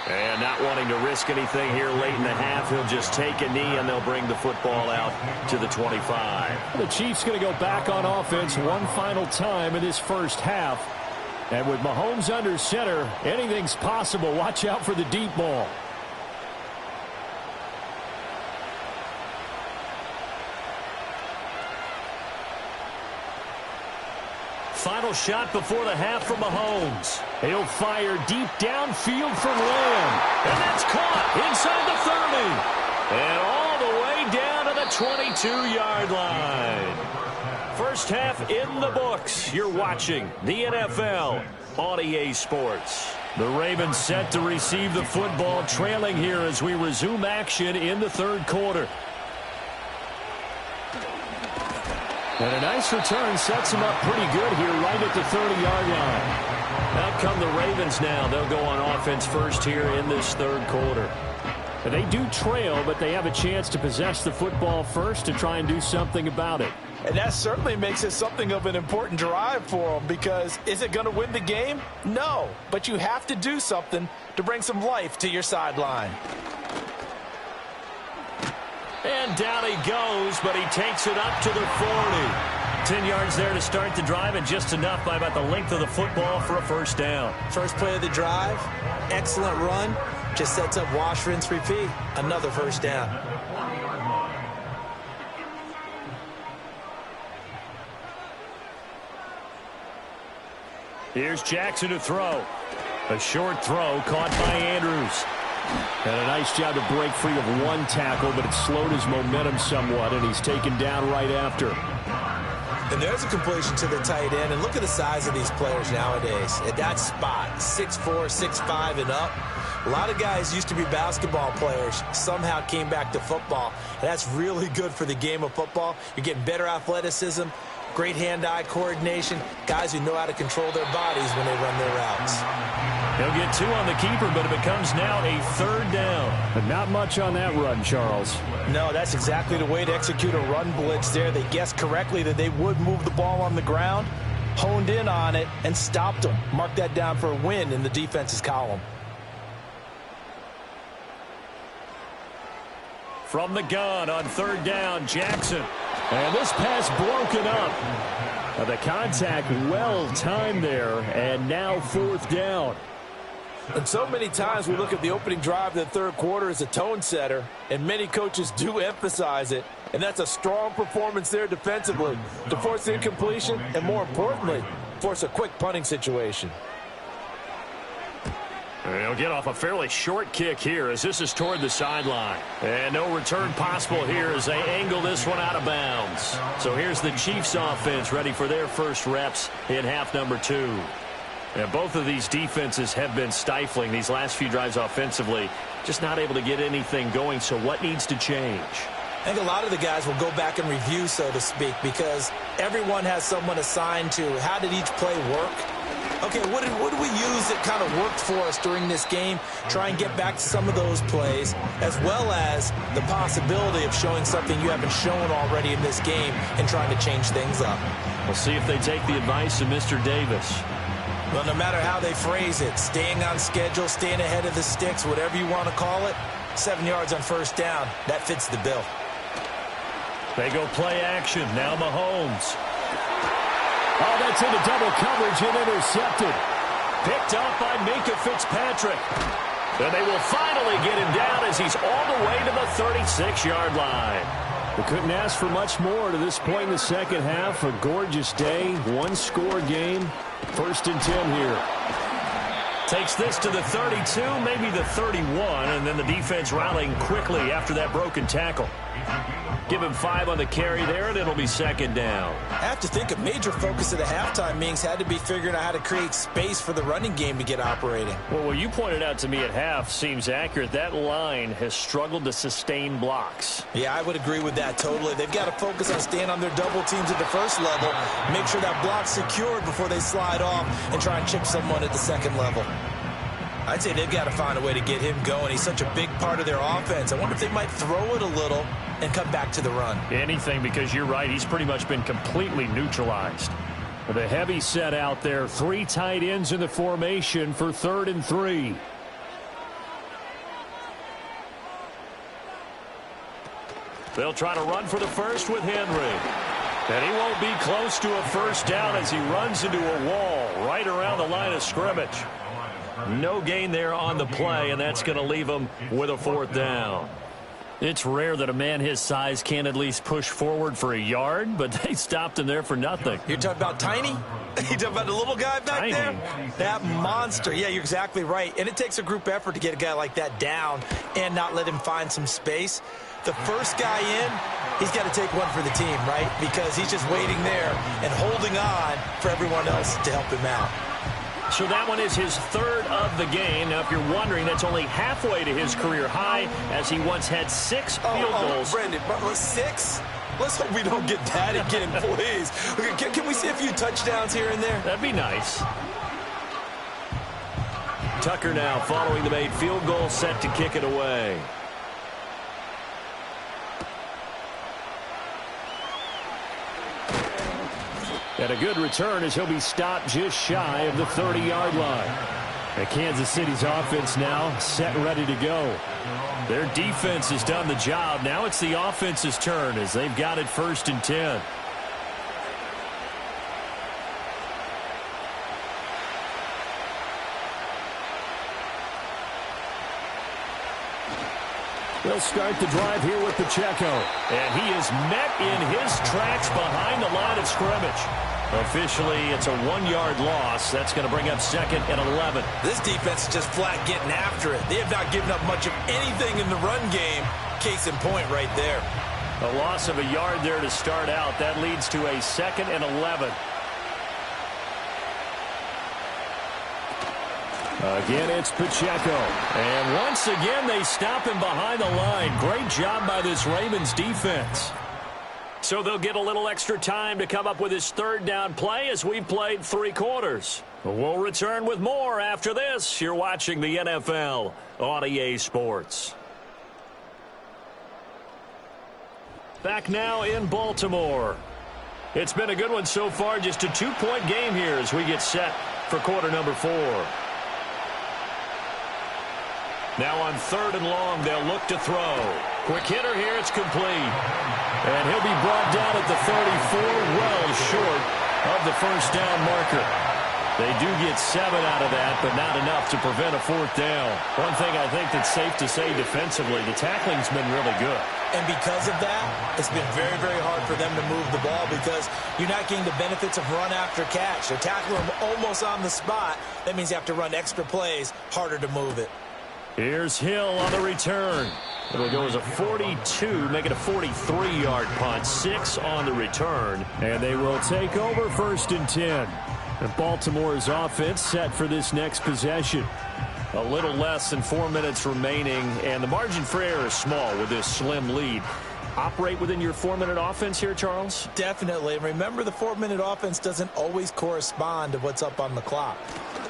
And not wanting to risk anything here late in the half, he'll just take a knee, and they'll bring the football out to the 25. The Chiefs going to go back on offense one final time in this first half. And with Mahomes under center, anything's possible. Watch out for the deep ball. Final shot before the half from Mahomes. He'll fire deep downfield for Lamb. And that's caught inside the 30. And all the way down to the 22-yard line. First half in the books. You're watching the NFL on EA Sports. The Ravens set to receive the football, trailing here as we resume action in the third quarter. And a nice return sets him up pretty good here right at the 30-yard line. Out come the Ravens now. They'll go on offense first here in this third quarter. And they do trail, but they have a chance to possess the football first to try and do something about it. And that certainly makes it something of an important drive for them, because is it going to win the game? No, but you have to do something to bring some life to your sideline. And down he goes, but he takes it up to the 40. 10 yards there to start the drive, and just enough by about the length of the football for a first down. First play of the drive, excellent run, just sets up wash, rinse, repeat. Another first down. Here's Jackson to throw. A short throw caught by Andrews. And a nice job to break free of one tackle, but it slowed his momentum somewhat, and he's taken down right after. And there's a completion to the tight end, and look at the size of these players nowadays. At that spot, 6'4", 6'5", and up. A lot of guys used to be basketball players, somehow came back to football. And that's really good for the game of football. You're getting better athleticism, great hand-eye coordination, guys who know how to control their bodies when they run their routes. He'll get 2 on the keeper, but it becomes now a third down. But not much on that run, Charles. No, that's exactly the way to execute a run blitz there. They guessed correctly that they would move the ball on the ground, honed in on it, and stopped them. Mark that down for a win in the defense's column. From the gun on third down, Jackson. And this pass broken up. The contact well timed there, and now fourth down. And so many times we look at the opening drive of the third quarter as a tone setter, and many coaches do emphasize it. And that's a strong performance there defensively to force incompletion and, more importantly, force a quick punting situation. They'll get off a fairly short kick here as this is toward the sideline. And no return possible here as they angle this one out of bounds. So here's the Chiefs offense ready for their first reps in half number 2. And both of these defenses have been stifling these last few drives offensively. Just not able to get anything going, so what needs to change? I think a lot of the guys will go back and review, so to speak, because everyone has someone assigned to how did each play work. Okay, what did we use that kind of worked for us during this game? Try and get back to some of those plays, as well as the possibility of showing something you haven't shown already in this game and trying to change things up. We'll see if they take the advice of Mr. Davis. Well, no matter how they phrase it, staying on schedule, staying ahead of the sticks, whatever you want to call it, 7 yards on first down, that fits the bill. They go play action. Now Mahomes. Oh, that's into double coverage and intercepted. Picked up by Minka Fitzpatrick. And they will finally get him down as he's all the way to the 36-yard line. We couldn't ask for much more to this point in the second half. A gorgeous day, one-score game. 1st and 10 here. Takes this to the 32, maybe the 31, and then the defense rallying quickly after that broken tackle. Give him 5 on the carry there, and it'll be 2nd down. I have to think a major focus of the halftime meetings had to be figuring out how to create space for the running game to get operating. Well, what you pointed out to me at half seems accurate. That line has struggled to sustain blocks. Yeah, I would agree with that totally. They've got to focus on staying on their double teams at the first level, make sure that block's secured before they slide off and try and chip someone at the second level. I'd say they've got to find a way to get him going. He's such a big part of their offense. I wonder if they might throw it a little and come back to the run. Anything, because you're right. He's pretty much been completely neutralized. With a heavy set out there, 3 tight ends in the formation for 3rd and 3. They'll try to run for the first with Henry. And he won't be close to a first down as he runs into a wall right around the line of scrimmage. No gain there on the play, and that's going to leave him with a 4th down. It's rare that a man his size can't at least push forward for a yard, but they stopped him there for nothing. You're talking about Tiny? You're talking about the little guy back there? That monster. Yeah, you're exactly right. And it takes a group effort to get a guy like that down and not let him find some space. The first guy in, he's got to take one for the team, right? Because he's just waiting there and holding on for everyone else to help him out. So that one is his 3rd of the game. Now, if you're wondering, that's only halfway to his career high, as he once had 6 field goals. Brendan, 6? Let's hope we don't get that again, please. Can we see a few touchdowns here and there? That'd be nice. Tucker now following the made field goal, set to kick it away. And a good return as he'll be stopped just shy of the 30-yard line. And Kansas City's offense now set and ready to go. Their defense has done the job. Now it's the offense's turn as they've got it 1st and 10. They'll start the drive here with Pacheco. And he is met in his tracks behind the line of scrimmage. Officially, it's a 1-yard loss. That's going to bring up 2nd and 11. This defense is just flat getting after it. They have not given up much of anything in the run game. Case in point right there. A loss of a yard there to start out. That leads to a 2nd and 11. Again, it's Pacheco. And once again, they stop him behind the line. Great job by this Ravens defense. So they'll get a little extra time to come up with his 3rd down play as we played 3 quarters. We'll return with more after this. You're watching the NFL on EA Sports. Back now in Baltimore. It's been a good one so far. Just a 2-point game here as we get set for quarter number 4. Now on 3rd and long, they'll look to throw. Quick hitter here, it's complete. And he'll be brought down at the 34, well short of the first down marker. They do get 7 out of that, but not enough to prevent a 4th down. One thing I think that's safe to say defensively, the tackling's been really good. And because of that, it's been very, very hard for them to move the ball because you're not getting the benefits of run after catch. They're tackling them almost on the spot. That means you have to run extra plays, harder to move it. Here's Hill on the return. It'll go as a 42, make it a 43-yard punt. 6 on the return. And they will take over 1st and 10. And Baltimore's offense set for this next possession. A little less than 4 minutes remaining, and the margin for error is small with this slim lead. Operate within your 4-minute offense here, Charles? Definitely. Remember, the 4-minute offense doesn't always correspond to what's up on the clock.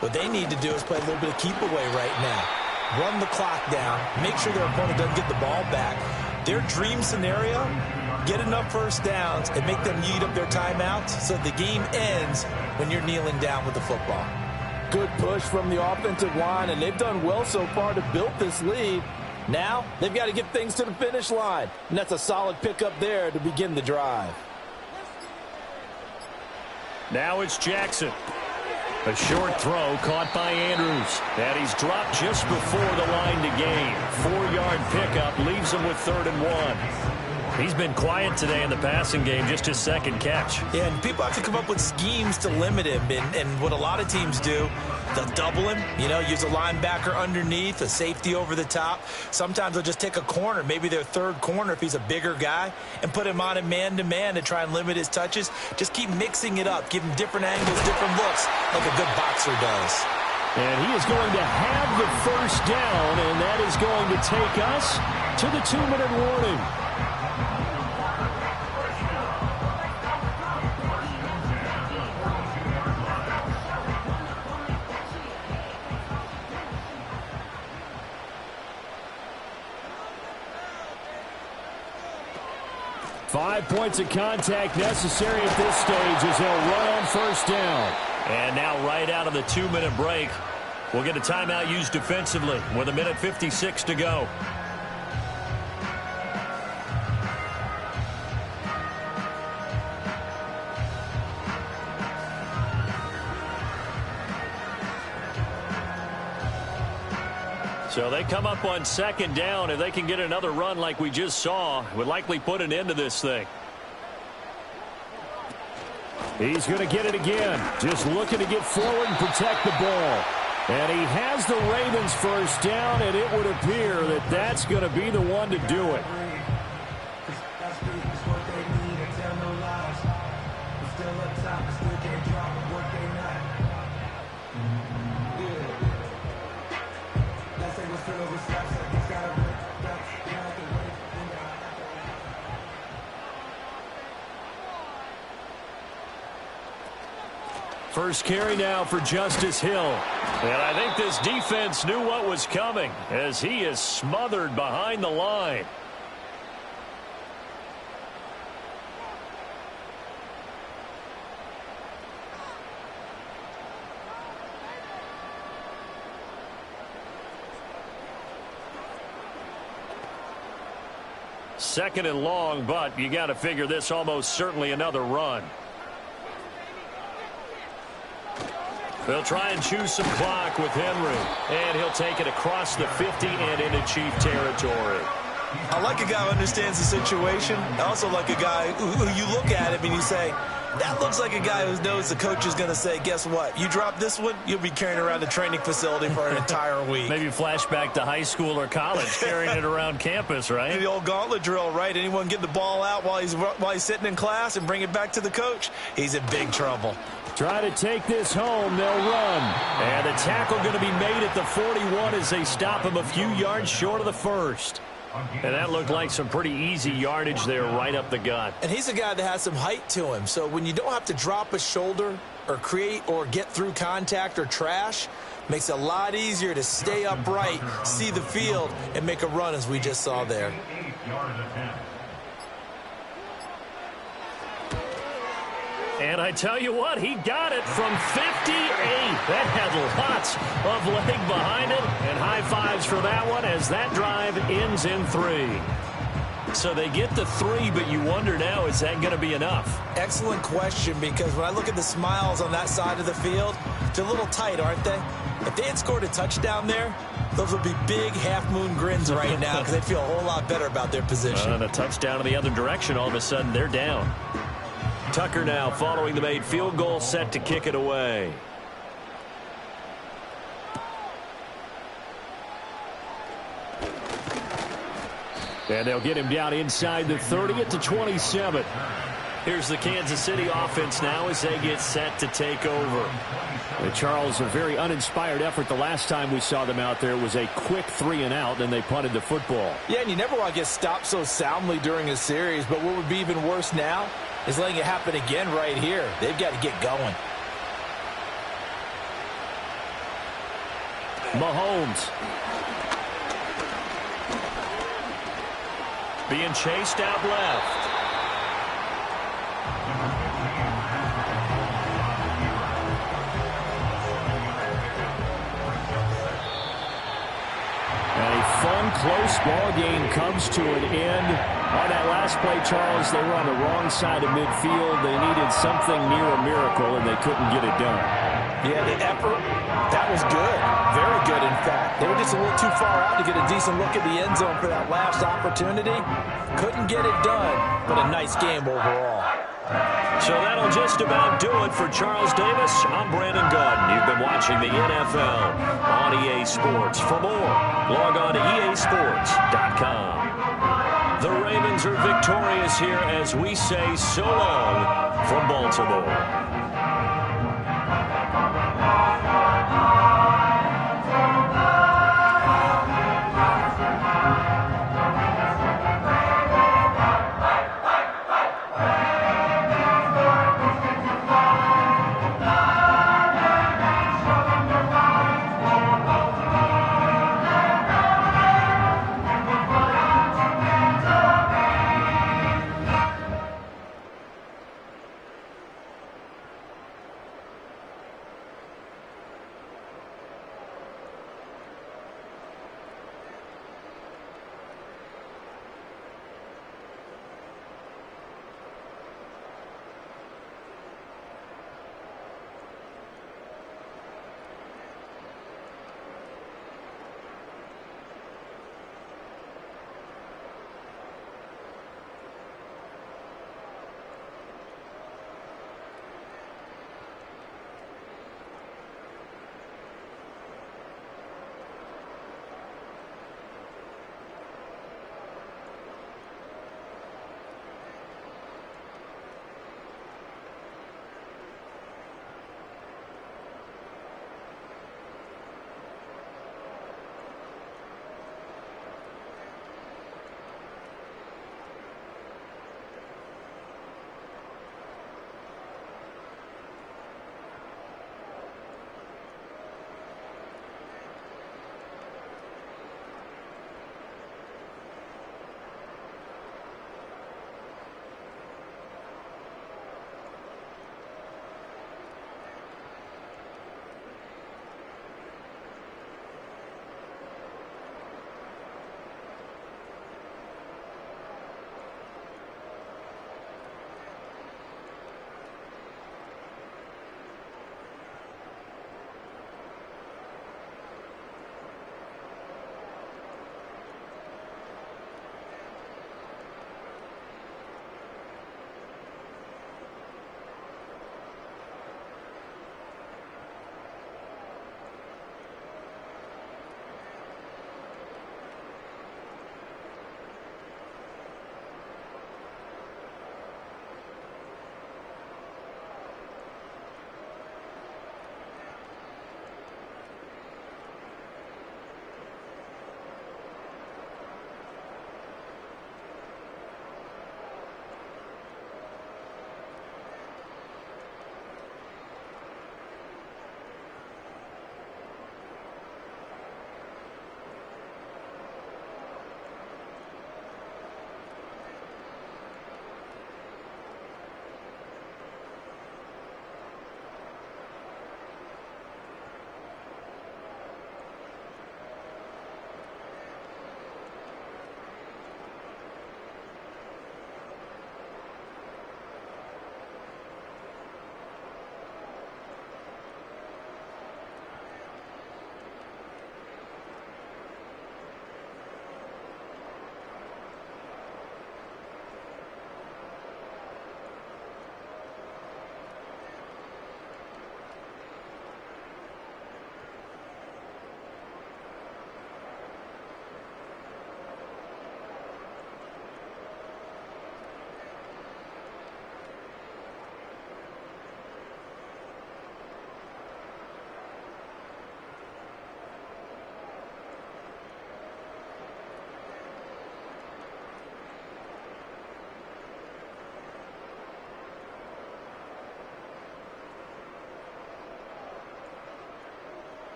What they need to do is play a little bit of keep away right now. Run the clock down. Make sure their opponent doesn't get the ball back. Their dream scenario, get enough first downs and make them eat up their timeouts so the game ends when you're kneeling down with the football. Good push from the offensive line, and they've done well so far to build this lead. Now, they've got to get things to the finish line, and that's a solid pickup there to begin the drive. Now it's Jackson. A short throw caught by Andrews. And he's dropped just before the line to gain. 4-yard pickup leaves him with 3rd and 1. He's been quiet today in the passing game, just his second catch. Yeah, and people have to come up with schemes to limit him. And what a lot of teams do, they'll double him, use a linebacker underneath, a safety over the top. Sometimes they'll just take a corner, maybe their third corner if he's a bigger guy, and put him on a man-to-man to try and limit his touches. Just keep mixing it up, give him different angles, different looks, like a good boxer does. And he is going to have the first down, and that is going to take us to the 2-minute warning. 5 points of contact necessary at this stage as they'll run on first down. And now right out of the 2-minute break, we'll get a timeout used defensively with 1:56 to go. So they come up on 2nd down. If they can get another run like we just saw, would likely put an end to this thing. He's going to get it again. Just looking to get forward and protect the ball. And he has the Ravens first down, and it would appear that that's going to be the one to do it. First carry now for Justice Hill. And I think this defense knew what was coming as he is smothered behind the line. Second and long, but you got to figure this almost certainly another run. They'll try and choose some clock with Henry. And he'll take it across the 50 and into Chief territory. I like a guy who understands the situation. I also like a guy who you look at him and you say, that looks like a guy who knows the coach is going to say, guess what? You drop this one, you'll be carrying around the training facility for an entire week. Maybe flashback to high school or college, carrying it around campus, right? The old gauntlet drill, right? Anyone get the ball out while he's sitting in class and bring it back to the coach? He's in big trouble. Try to take this home. They'll run. And the tackle going to be made at the 41 as they stop him a few yards short of the first. And that looked like some pretty easy yardage there right up the gut. And he's a guy that has some height to him. So when you don't have to drop a shoulder or create or get through contact or trash, makes it a lot easier to stay upright, see the field, and make a run as we just saw there. And I tell you what, he got it from 58. That had lots of leg behind it. And high fives for that one as that drive ends in 3. So they get the 3, but you wonder now, is that going to be enough? Excellent question, because when I look at the smiles on that side of the field, they're a little tight, aren't they? If they had scored a touchdown there, those would be big half-moon grins right now because they'd feel a whole lot better about their position. And a touchdown in the other direction, all of a sudden they're down. Tucker now following the made field goal, set to kick it away. And they'll get him down inside the 30 at the 27. Here's the Kansas City offense now as they get set to take over. Charles, a very uninspired effort. The last time we saw them out there was a quick 3-and-out, and they punted the football. Yeah, and you never want to get stopped so soundly during a series, but what would be even worse now is letting it happen again right here. They've got to get going. Mahomes. Being chased out left. Fun, close ball game comes to an end. On that last play, Charles, they were on the wrong side of midfield. They needed something near a miracle, and they couldn't get it done. Yeah, the effort, that was good. Very good, in fact. They were just a little too far out to get a decent look at the end zone for that last opportunity. Couldn't get it done, but a nice game overall. So that'll just about do it for Charles Davis. I'm Brandon Gunn. You've been watching the NFL on EA Sports. For more, log on to easports.com. The Ravens are victorious here as we say so long from Baltimore.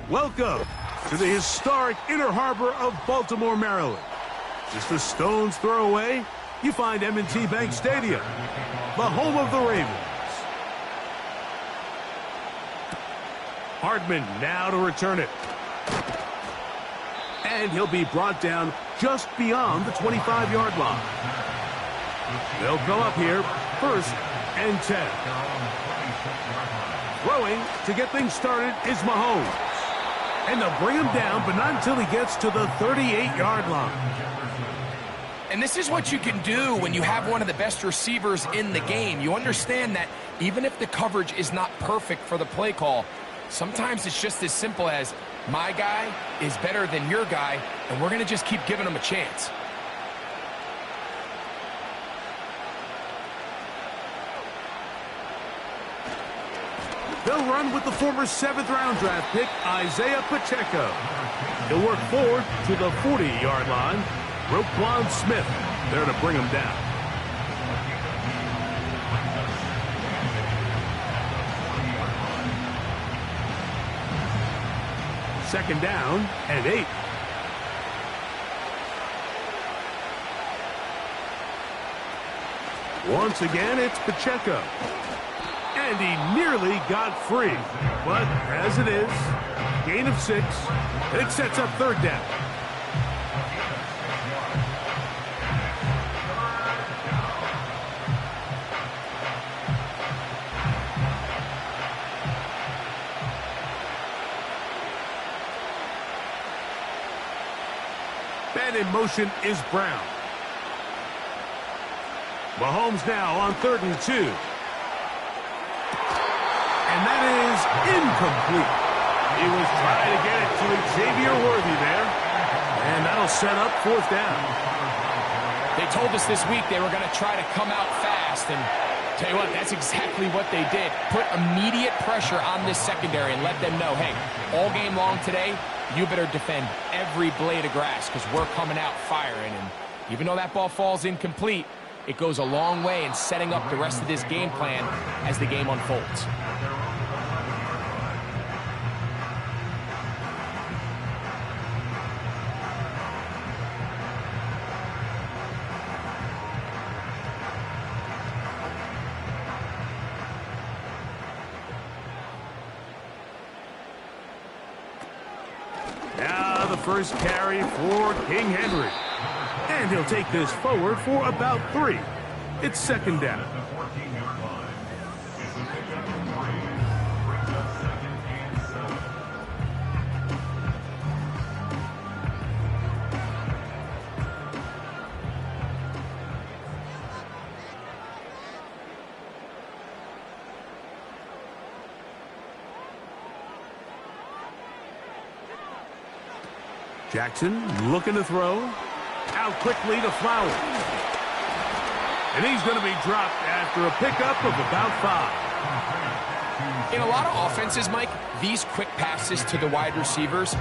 Welcome to the historic Inner Harbor of Baltimore, Maryland. Just a stone's throw away, you find M&T Bank Stadium, the home of the Ravens. Hardman now to return it. And he'll be brought down just beyond the 25-yard line. They'll come up here, 1st and 10. Throwing to get things started is Mahomes. And they'll bring him down, but not until he gets to the 38-yard line. And this is what you can do when you have one of the best receivers in the game. You understand that even if the coverage is not perfect for the play call, sometimes it's just as simple as, my guy is better than your guy, and we're going to just keep giving him a chance. They'll run with the former 7th-round draft pick, Isaiah Pacheco. He'll work forward to the 40-yard line. Roquan Smith there to bring him down. Second down and 8. Once again, it's Pacheco. And he nearly got free. But as it is, gain of 6. It sets up 3rd down. Man in motion is Brown. Mahomes now on 3rd and 2. And that is incomplete. He was trying to get it to Xavier Worthy there. And that'll set up 4th down. They told us this week they were going to try to come out fast. And tell you what, that's exactly what they did. Put immediate pressure on this secondary and let them know, hey, all game long today, you better defend every blade of grass because we're coming out firing. And even though that ball falls incomplete, it goes a long way in setting up the rest of this game plan as the game unfolds. Now the first carry for King Henry. And he'll take this forward for about 3. It's second down. Jackson looking to throw. Out quickly to Flowers. And he's going to be dropped after a pickup of about 5. In a lot of offenses, Mike, these quick passes to the wide receivers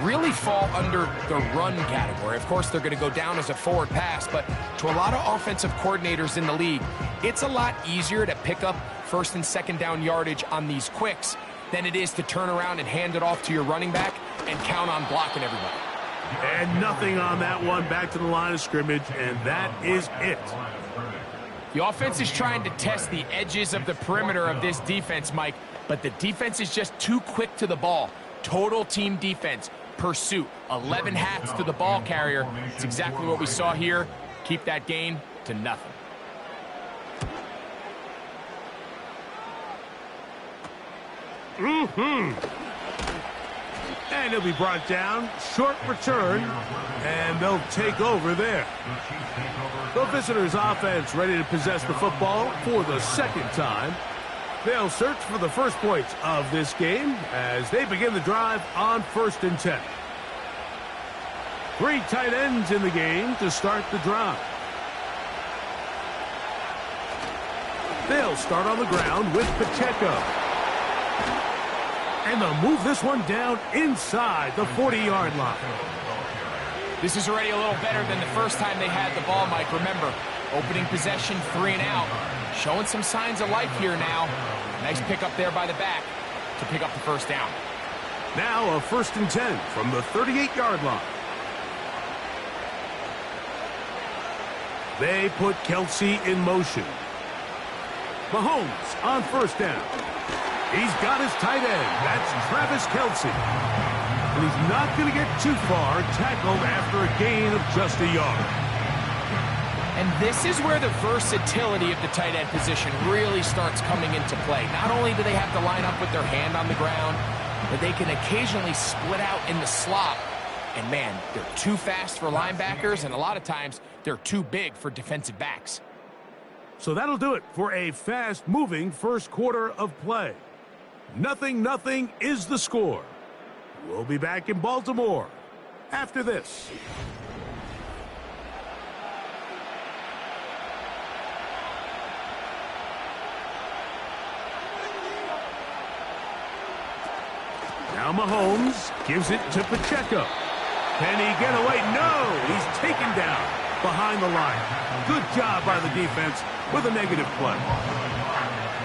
really fall under the run category. Of course, they're going to go down as a forward pass, but to a lot of offensive coordinators in the league, it's a lot easier to pick up first and second down yardage on these quicks than it is to turn around and hand it off to your running back and count on blocking everybody. And nothing on that one, back to the line of scrimmage, and that is it. The offense is trying to test the edges of the perimeter of this defense, Mike, but the defense is just too quick to the ball. Total team defense, pursuit, 11 hats to the ball carrier. It's exactly what we saw here. Keep that gain to nothing. And he'll be brought down. Short return. And they'll take over there. The visitors' offense ready to possess the football for the second time. They'll search for the first points of this game as they begin the drive on 1st and 10. 3 tight ends in the game to start the drive. They'll start on the ground with Pacheco. And they'll move this one down inside the 40-yard line. This is already a little better than the first time they had the ball, Mike. Remember, opening possession, 3 and out. Showing some signs of life here now. Nice pickup there by the back to pick up the first down. Now a 1st and 10 from the 38-yard line. They put Kelsey in motion. Mahomes on 1st down. He's got his tight end. That's Travis Kelsey. And he's not going to get too far, tackled after a gain of just a yard. And this is where the versatility of the tight end position really starts coming into play. Not only do they have to line up with their hand on the ground, but they can occasionally split out in the slot. And man, they're too fast for linebackers, and a lot of times they're too big for defensive backs. So that'll do it for a fast-moving first quarter of play. 0-0 is the score. We'll be back in Baltimore after this. Now Mahomes gives it to Pacheco. Can he get away? No! He's taken down behind the line. Good job by the defense with a negative play.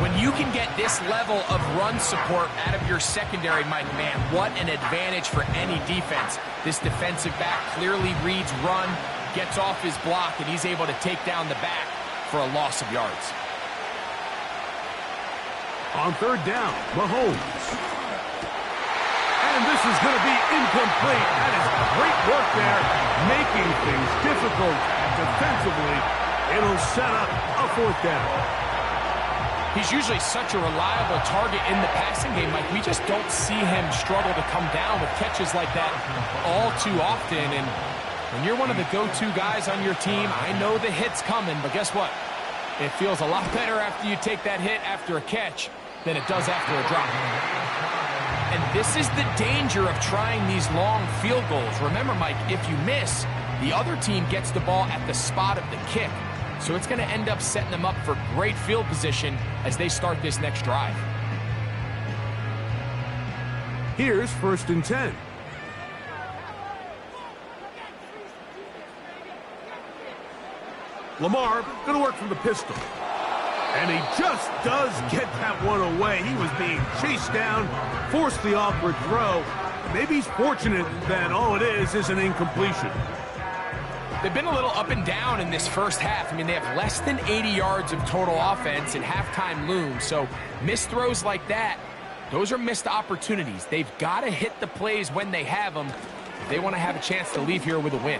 When you can get this level of run support out of your secondary, Mike, man, what an advantage for any defense. This defensive back clearly reads run, gets off his block, and he's able to take down the back for a loss of yards. On 3rd down, Mahomes. And this is going to be incomplete. That is great work there, making things difficult defensively. It'll set up a 4th down. He's usually such a reliable target in the passing game. Like, we just don't see him struggle to come down with catches like that all too often. And when you're one of the go-to guys on your team, I know the hit's coming, but guess what? It feels a lot better after you take that hit after a catch than it does after a drop. And this is the danger of trying these long field goals. Remember, Mike, if you miss, the other team gets the ball at the spot of the kick. So it's going to end up setting them up for great field position as they start this next drive. Here's 1st and 10. Lamar going to work from the pistol. And he just does get that one away. He was being chased down, forced the awkward throw. Maybe he's fortunate that all it is an incompletion. They've been a little up and down in this first half. I mean, they have less than 80 yards of total offense, and halftime looms. So missed throws like that, those are missed opportunities. They've got to hit the plays when they have them if they want to have a chance to leave here with a win.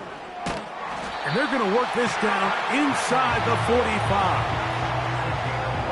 And they're going to work this down inside the 45.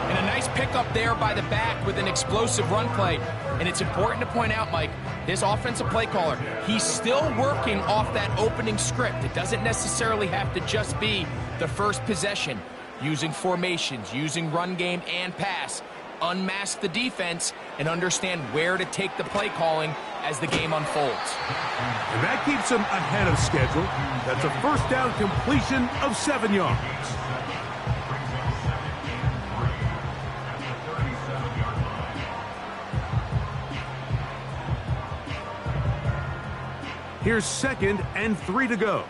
And a nice pickup there by the back with an explosive run play. And it's important to point out, Mike, this offensive play caller, he's still working off that opening script. It doesn't necessarily have to just be the first possession. Using formations, using run game and pass. Unmask the defense and understand where to take the play calling as the game unfolds. And that keeps him ahead of schedule. That's a first down completion of 7 yards. Here's 2nd and 3 to go.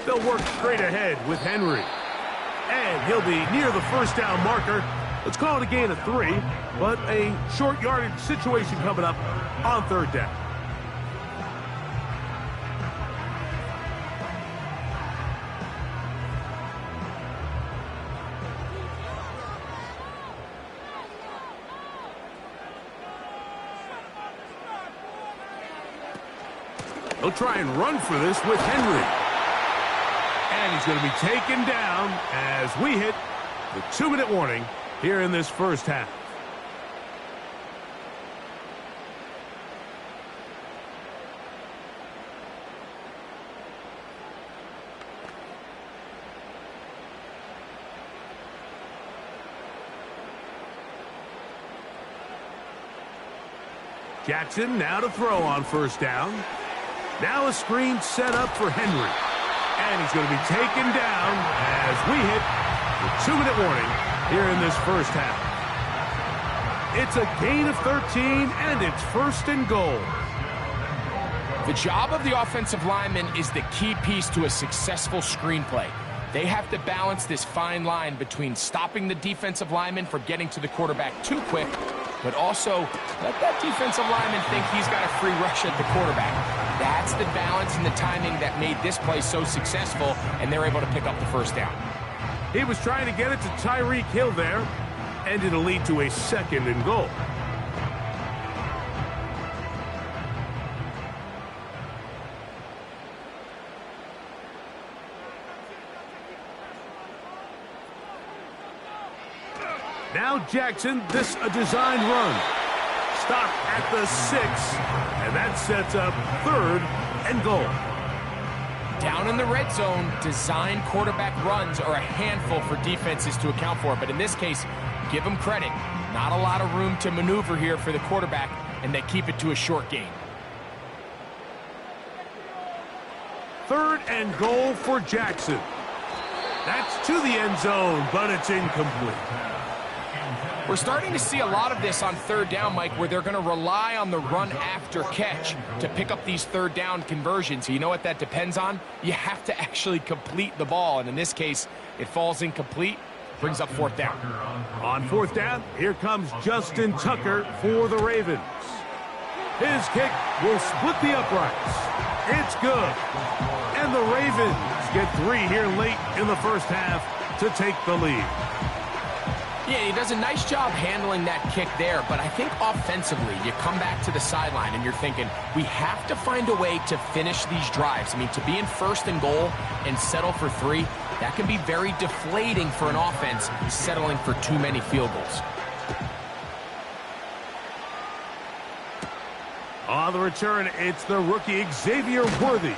They'll work straight ahead with Henry. And he'll be near the first down marker. Let's call it a gain of 3, but a short yardage situation coming up on 3rd down. He'll try and run for this with Henry. And he's going to be taken down as we hit the 2-minute warning here in this first half. Jackson now to throw on first down. Now a screen set up for Henry. And he's going to be taken down as we hit the 2-minute warning here in this first half. It's a gain of 13, and it's 1st and goal. The job of the offensive lineman is the key piece to a successful screenplay. They have to balance this fine line between stopping the defensive lineman from getting to the quarterback too quick, but also let that defensive lineman think he's got a free rush at the quarterback. That's the balance and the timing that made this play so successful, and they're able to pick up the first down. He was trying to get it to Tyreek Hill there, and it'll lead to a 2nd and goal. Now Jackson, this a designed run. Stop at the 6, and that sets up 3rd and goal. Down in the red zone, designed quarterback runs are a handful for defenses to account for. But in this case, give them credit. Not a lot of room to maneuver here for the quarterback, and they keep it to a short gain. 3rd and goal for Jackson. That's to the end zone, but it's incomplete. We're starting to see a lot of this on 3rd down, Mike, where they're going to rely on the run after catch to pick up these 3rd down conversions. You know what that depends on? You have to actually complete the ball, and in this case, it falls incomplete, brings up 4th down. On 4th down, here comes Justin Tucker for the Ravens. His kick will split the uprights. It's good. And the Ravens get 3 here late in the first half to take the lead. Yeah, he does a nice job handling that kick there, but I think offensively, you come back to the sideline and you're thinking, we have to find a way to finish these drives. I mean, to be in 1st and goal and settle for 3, that can be very deflating for an offense settling for too many field goals. On the return, it's the rookie Xavier Worthy.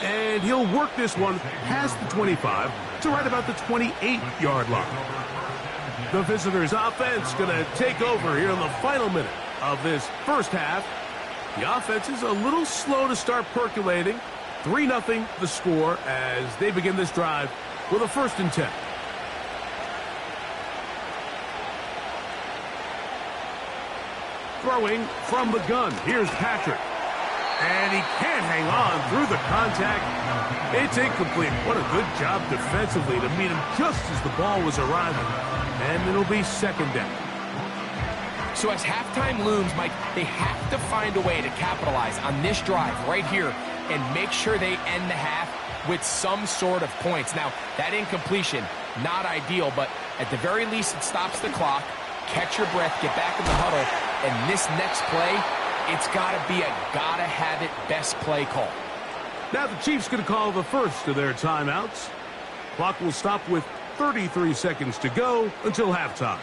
And he'll work this one past the 25 to right about the 28-yard line. The visitors' offense going to take over here in the final minute of this first half. The offense is a little slow to start percolating. 3-0 the score as they begin this drive with a 1st and 10. Throwing from the gun. Here's Patrick. And he can't hang on through the contact. It's incomplete. What a good job defensively to meet him just as the ball was arriving. And it'll be second down. So as halftime looms, Mike, they have to find a way to capitalize on this drive right here and make sure they end the half with some sort of points. Now, that incompletion, not ideal, but at the very least it stops the clock. Catch your breath, get back in the huddle, and this next play, it's got to be a gotta-have-it best play call. Now the Chiefs going to call the first of their timeouts. Clock will stop with 33 seconds to go until halftime.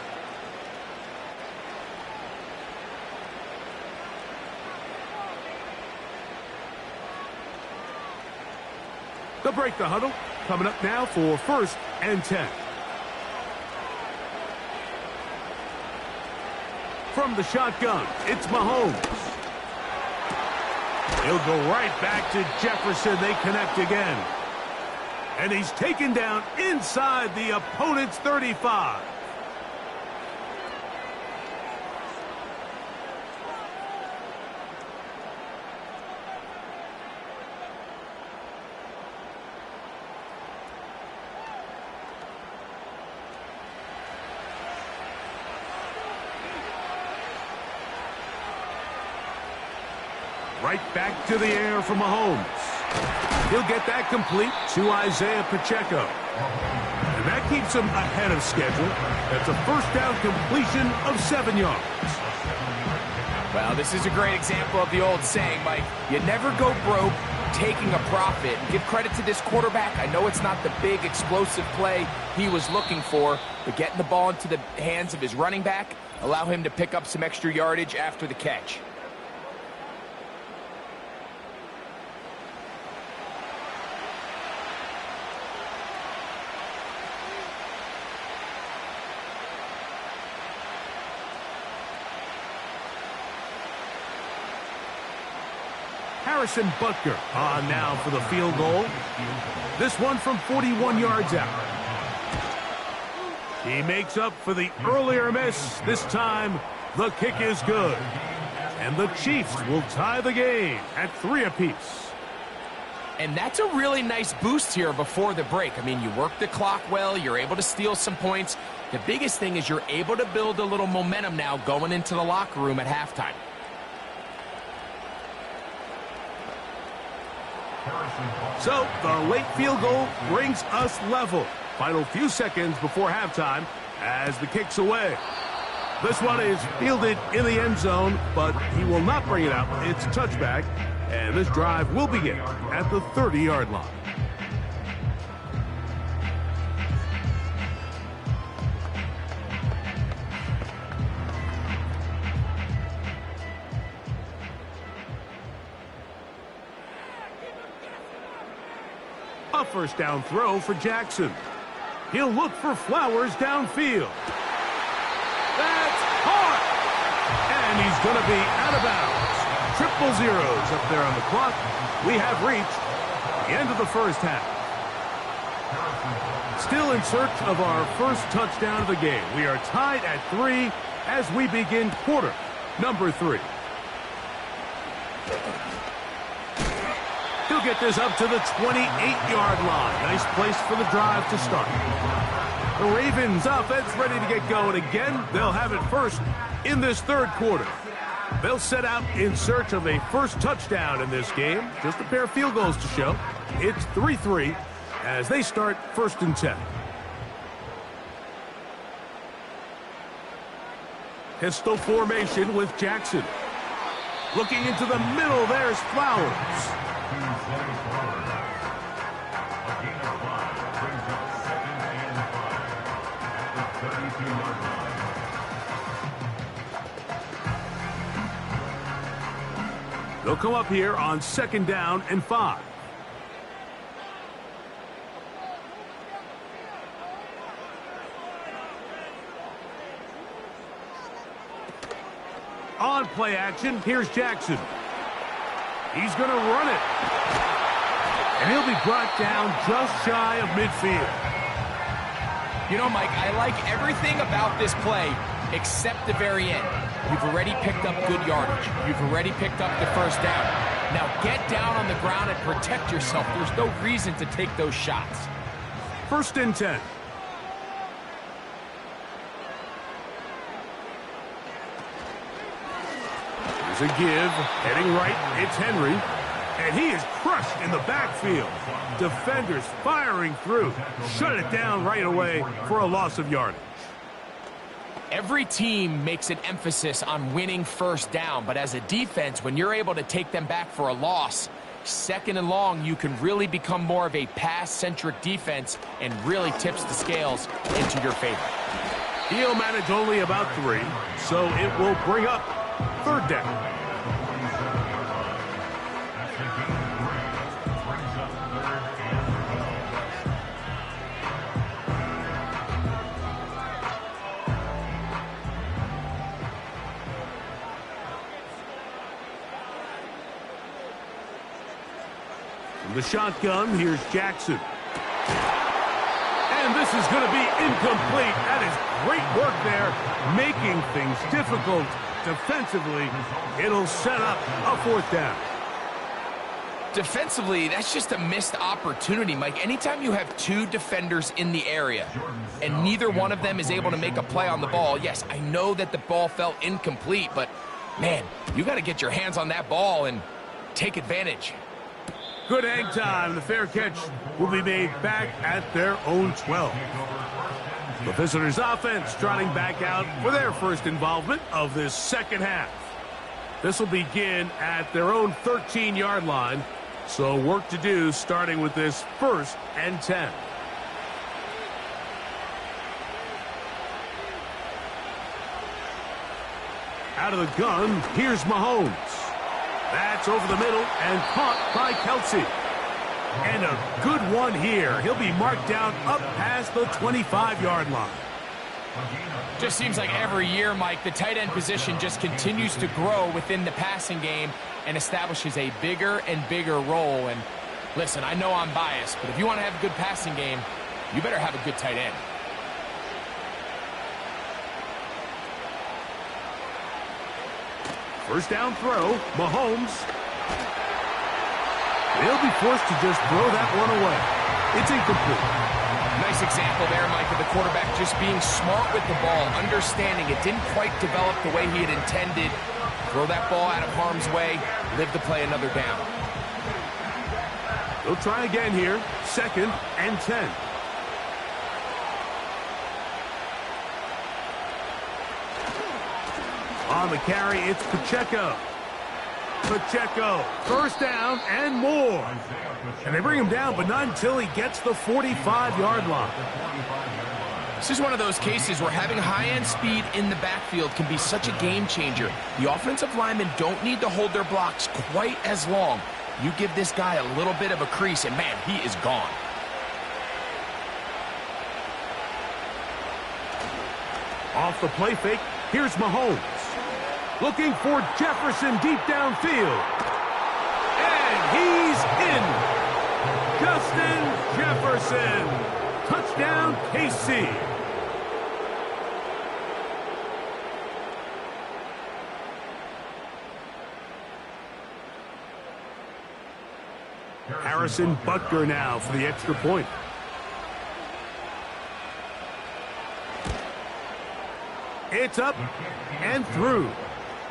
They'll break the huddle. Coming up now for 1st and 10. From the shotgun, it's Mahomes. He'll go right back to Jefferson. They connect again. And he's taken down inside the opponent's 35. Right back to the air for Mahomes. He'll get that complete to Isaiah Pacheco. And that keeps him ahead of schedule. That's a first down completion of 7 yards. Well, this is a great example of the old saying, Mike. You never go broke taking a profit. And give credit to this quarterback. I know it's not the big explosive play he was looking for, but getting the ball into the hands of his running back, allow him to pick up some extra yardage after the catch. Harrison Butker on now for the field goal. This one from 41 yards out. He makes up for the earlier miss. This time, the kick is good. And the Chiefs will tie the game at 3 apiece. And that's a really nice boost here before the break. I mean, you work the clock well. You're able to steal some points. The biggest thing is you're able to build a little momentum now going into the locker room at halftime. So, the late field goal brings us level. Final few seconds before halftime as the kick's away. This one is fielded in the end zone, but he will not bring it out. It's a touchback, and this drive will begin at the 30-yard line. A first down throw for Jackson. He'll look for Flowers downfield. That's hard! And he's going to be out of bounds. Triple zeros up there on the clock. We have reached the end of the first half. Still in search of our first touchdown of the game. We are tied at 3 as we begin quarter number 3. He'll get this up to the 28-yard line. Nice place for the drive to start. The Ravens offense ready to get going again. They'll have it first in this third quarter. They'll set out in search of a first touchdown in this game. Just a pair of field goals to show. It's 3-3 as they start 1st and 10. Pistol formation with Jackson. Looking into the middle, there's Flowers. They'll come up here on 2nd down and 5. On play action, here's Jackson. He's going to run it. And he'll be brought down just shy of midfield. You know, Mike, I like everything about this play except the very end. You've already picked up good yardage. You've already picked up the first down. Now get down on the ground and protect yourself. There's no reason to take those shots. 1st and 10. Here's a give. Heading right, it's Henry. And he is crushed in the backfield. Defenders firing through. Shut it down right away for a loss of yardage. Every team makes an emphasis on winning 1st down, but as a defense, when you're able to take them back for a loss, 2nd and long, you can really become more of a pass-centric defense and really tips the scales into your favor. He'll manage only about 3, so it will bring up 3rd down. The shotgun, here's Jackson. And this is going to be incomplete. That is great work there, making things difficult defensively. It'll set up a 4th down. Defensively, that's just a missed opportunity, Mike. Anytime you have 2 defenders in the area and neither one of them is able to make a play on the ball, yes, I know that the ball felt incomplete, but, man, you got to get your hands on that ball and take advantage. Good hang time. The fair catch will be made back at their own 12. The visitors' offense trotting back out for their first involvement of this 2nd half. This will begin at their own 13-yard line, so work to do starting with this 1st and 10. Out of the gun, here's Mahomes. That's over the middle and caught by Kelsey. And a good one here. He'll be marked down up past the 25-yard line. Just seems like every year, Mike, the tight end position just continues to grow within the passing game and establishes a bigger and bigger role. And listen, I know I'm biased, but if you want to have a good passing game, you better have a good tight end. First down throw, Mahomes. They'll be forced to just throw that one away. It's incomplete. Nice example there, Mike, of the quarterback just being smart with the ball, understanding it didn't quite develop the way he had intended. Throw that ball out of harm's way, live to play another down. They'll try again here, 2nd and 10. On the carry, it's Pacheco. Pacheco, 1st down and more. And they bring him down, but not until he gets the 45-yard line. This is one of those cases where having high-end speed in the backfield can be such a game changer. The offensive linemen don't need to hold their blocks quite as long. You give this guy a little bit of a crease, and man, he is gone. Off the play fake, here's Mahomes. Looking for Jefferson deep downfield. And he's in. Justin Jefferson. Touchdown, KC. Harrison Butker now for the extra point. It's up and through.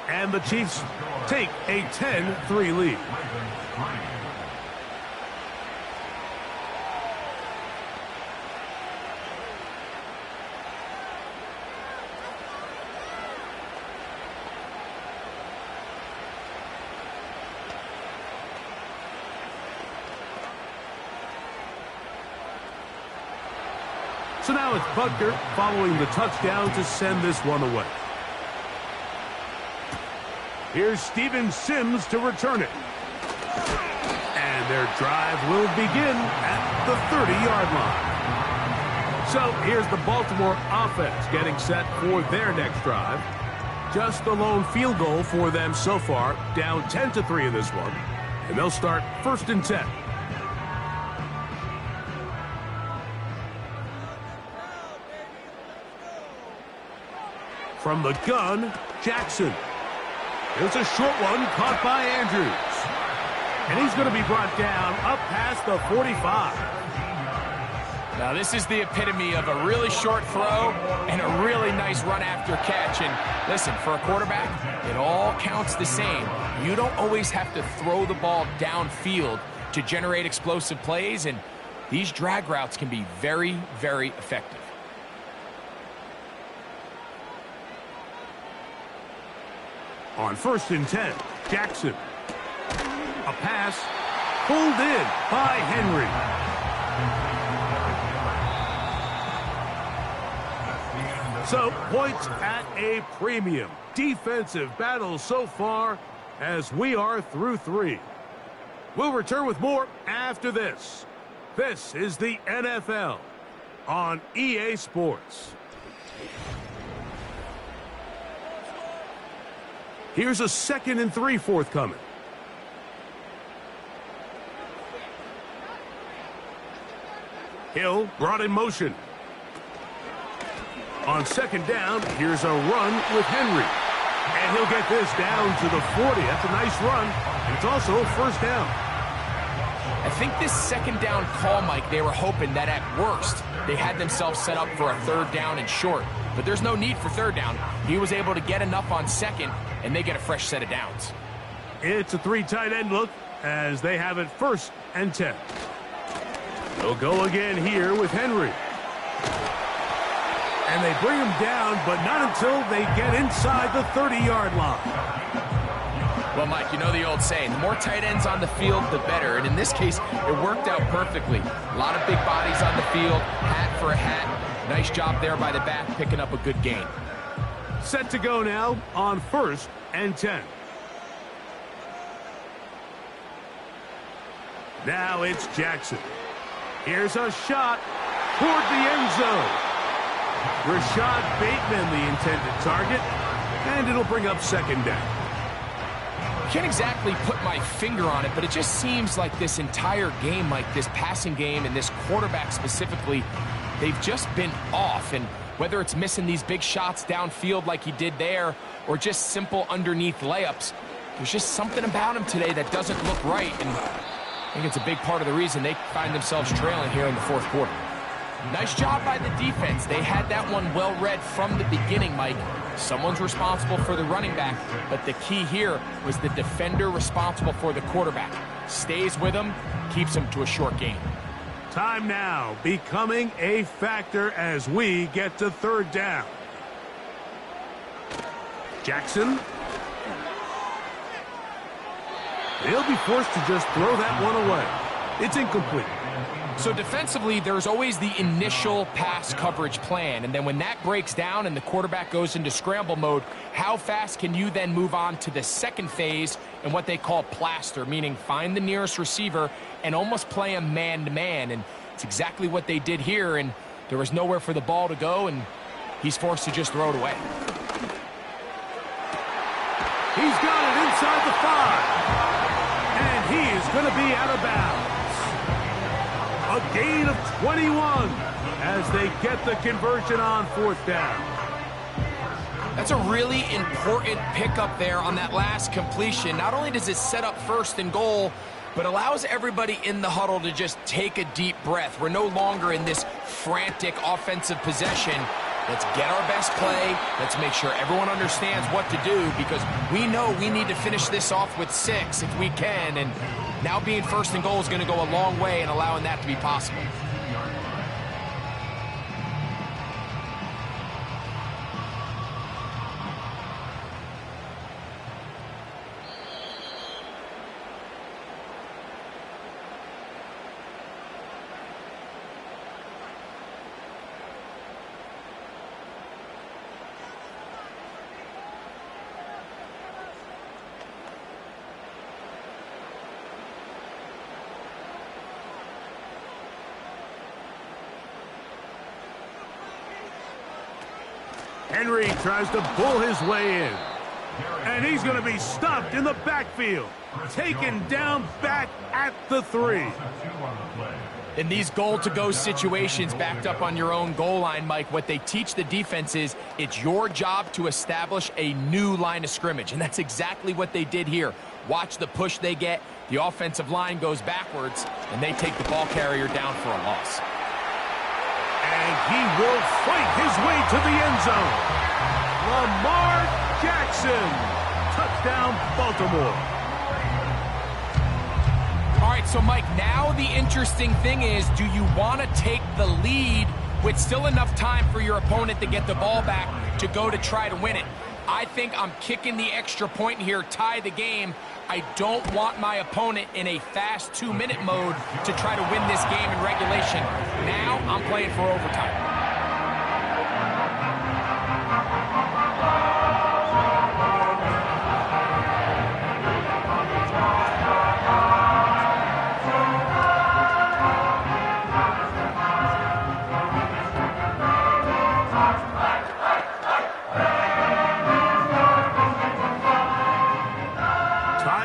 And the Chiefs take a 10-3 lead. So now it's Butker following the touchdown to send this one away. Here's Steven Sims to return it. And their drive will begin at the 30-yard line. So here's the Baltimore offense getting set for their next drive. Just the lone field goal for them so far, down 10-3 in this one. And they'll start 1st and 10. From the gun, Jackson. There's a short one caught by Andrews. And he's going to be brought down up past the 45. Now, this is the epitome of a really short throw and a really nice run after catch. And listen, for a quarterback, it all counts the same. You don't always have to throw the ball downfield to generate explosive plays, and these drag routes can be very, very effective. On 1st and 10, Jackson. A pass pulled in by Henry. So, points at a premium. Defensive battle so far as we are through 3. We'll return with more after this. This is the NFL on EA Sports. Here's a 2nd and 3 forthcoming. Hill brought in motion. On 2nd down, here's a run with Henry. And he'll get this down to the 40. That's a nice run. And it's also 1st down. I think this 2nd down call, Mike, they were hoping that at worst they had themselves set up for a 3rd down and short. But there's no need for 3rd down. He was able to get enough on 2nd, and they get a fresh set of downs. It's a 3 tight end look as they have it 1st and 10. They'll go again here with Henry. And they bring him down, but not until they get inside the 30-yard line. Well, Mike, you know the old saying, the more tight ends on the field, the better. And in this case, it worked out perfectly. A lot of big bodies on the field, hat for a hat. Nice job there by the back, picking up a good gain. Set to go now on 1st and 10. Now it's Jackson. Here's a shot toward the end zone. Rashad Bateman, the intended target, and it'll bring up 2nd down. Can't exactly put my finger on it, but it just seems like this entire game, like this passing game and this quarterback specifically, they've just been off. And whether it's missing these big shots downfield like he did there or just simple underneath layups, there's just something about him today that doesn't look right. And I think it's a big part of the reason they find themselves trailing here in the 4th quarter. Nice job by the defense. They had that one well read from the beginning, Mike. Someone's responsible for the running back, but the key here was the defender responsible for the quarterback. Stays with him, keeps him to a short gain. Time now becoming a factor as we get to 3rd down. Jackson. They'll be forced to just throw that one away. It's incomplete. So defensively, there's always the initial pass coverage plan, and then when that breaks down and the quarterback goes into scramble mode, how fast can you then move on to the 2nd phase and what they call plaster, meaning find the nearest receiver and almost play him man-to-man, and it's exactly what they did here, and there was nowhere for the ball to go, and he's forced to just throw it away. He's got it inside the 5, and he is going to be out of bounds. A gain of 21 as they get the conversion on 4th down. That's a really important pickup there on that last completion. Not only does it set up 1st and goal, but allows everybody in the huddle to just take a deep breath. We're no longer in this frantic offensive possession. Let's get our best play. Let's make sure everyone understands what to do because we know we need to finish this off with 6 if we can. And now being 1st and goal is going to go a long way in allowing that to be possible. Henry tries to bull his way in. And he's going to be stopped in the backfield. Taken down back at the 3. In these goal-to-go situations backed up on your own goal line, Mike, what they teach the defense is it's your job to establish a new line of scrimmage, and that's exactly what they did here. Watch the push they get. The offensive line goes backwards, and they take the ball carrier down for a loss. And he will fight his way to the end zone. Lamar Jackson. Touchdown, Baltimore. All right, so Mike, now the interesting thing is, do you want to take the lead with still enough time for your opponent to get the ball back to go to try to win it? I think I'm kicking the extra point here, tie the game. I don't want my opponent in a fast 2-minute mode to try to win this game in regulation. Now I'm playing for overtime.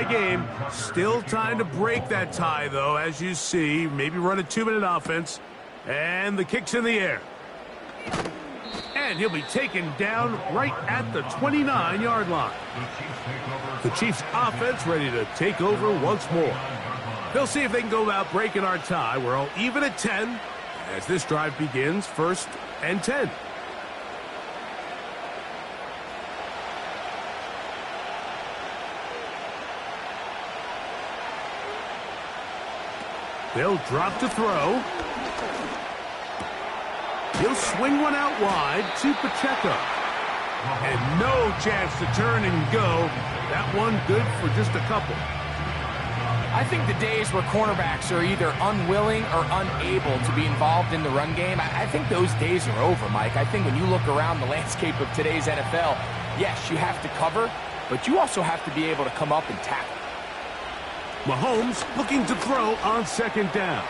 Game. Still time to break that tie, though, as you see. Maybe run a 2-minute offense. And the kick's in the air. And he'll be taken down right at the 29-yard line. The Chiefs' offense ready to take over once more. They'll see if they can go about breaking our tie. We're all even at 10 as this drive begins, 1st and 10. They'll drop to throw. He'll swing one out wide to Pacheco. And no chance to turn and go. That one good for just a couple. I think the days where cornerbacks are either unwilling or unable to be involved in the run game, I think those days are over, Mike. I think when you look around the landscape of today's NFL, yes, you have to cover, but you also have to be able to come up and tackle. Mahomes looking to throw on 2nd down.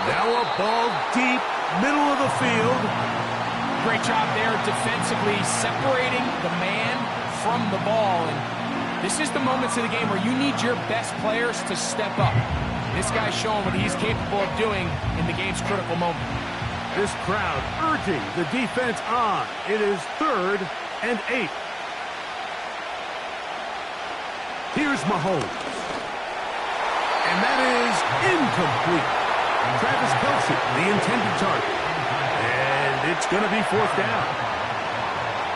Now a ball deep, middle of the field. Great job there defensively separating the man from the ball. And this is the moments of the game where you need your best players to step up. This guy's showing what he's capable of doing in the game's critical moment. This crowd urging the defense on. It is 3rd and 8. Here's Mahomes. And that is incomplete. Travis Kelce, the intended target. And it's going to be 4th down.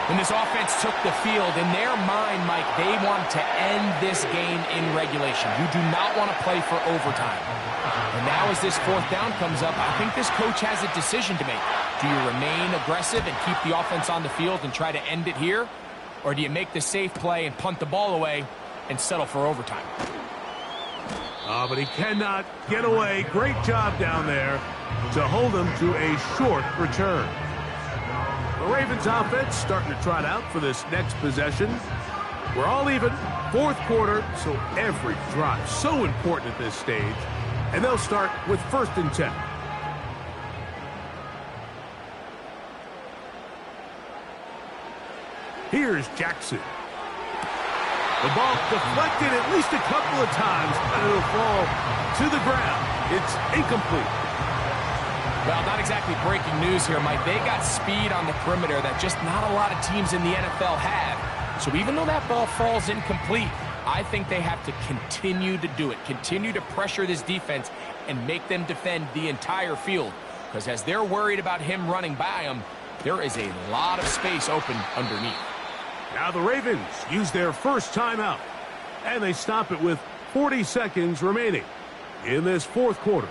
When this offense took the field, in their mind, Mike, they want to end this game in regulation. You do not want to play for overtime. And now as this 4th down comes up, I think this coach has a decision to make. Do you remain aggressive and keep the offense on the field and try to end it here? Or do you make the safe play and punt the ball away and settle for overtime? Oh, but he cannot get away. Great job down there to hold him to a short return. The Ravens offense starting to trot out for this next possession. We're all even. 4th quarter, so every drive so important at this stage. And they'll start with 1st and 10. Here's Jackson. The ball deflected at least a couple of times, and it'll fall to the ground. It's incomplete. Well, not exactly breaking news here, Mike. They got speed on the perimeter that just not a lot of teams in the NFL have. So even though that ball falls incomplete, I think they have to continue to do it. Continue to pressure this defense and make them defend the entire field. Because as they're worried about him running by them, there is a lot of space open underneath. Now the Ravens use their first timeout, and they stop it with 40 seconds remaining in this 4th quarter.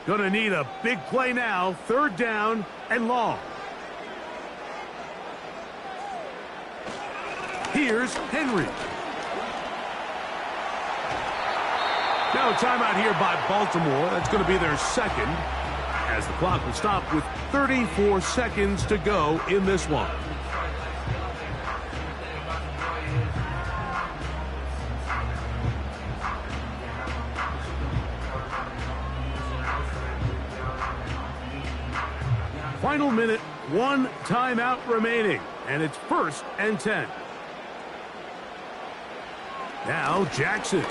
Gonna need a big play now, 3rd down and long. Here's Henry. Now a timeout here by Baltimore. That's going to be their 2nd, as the clock will stop with 34 seconds to go in this one. final minute, 1 timeout remaining, and it's 1st and 10. Now Jackson.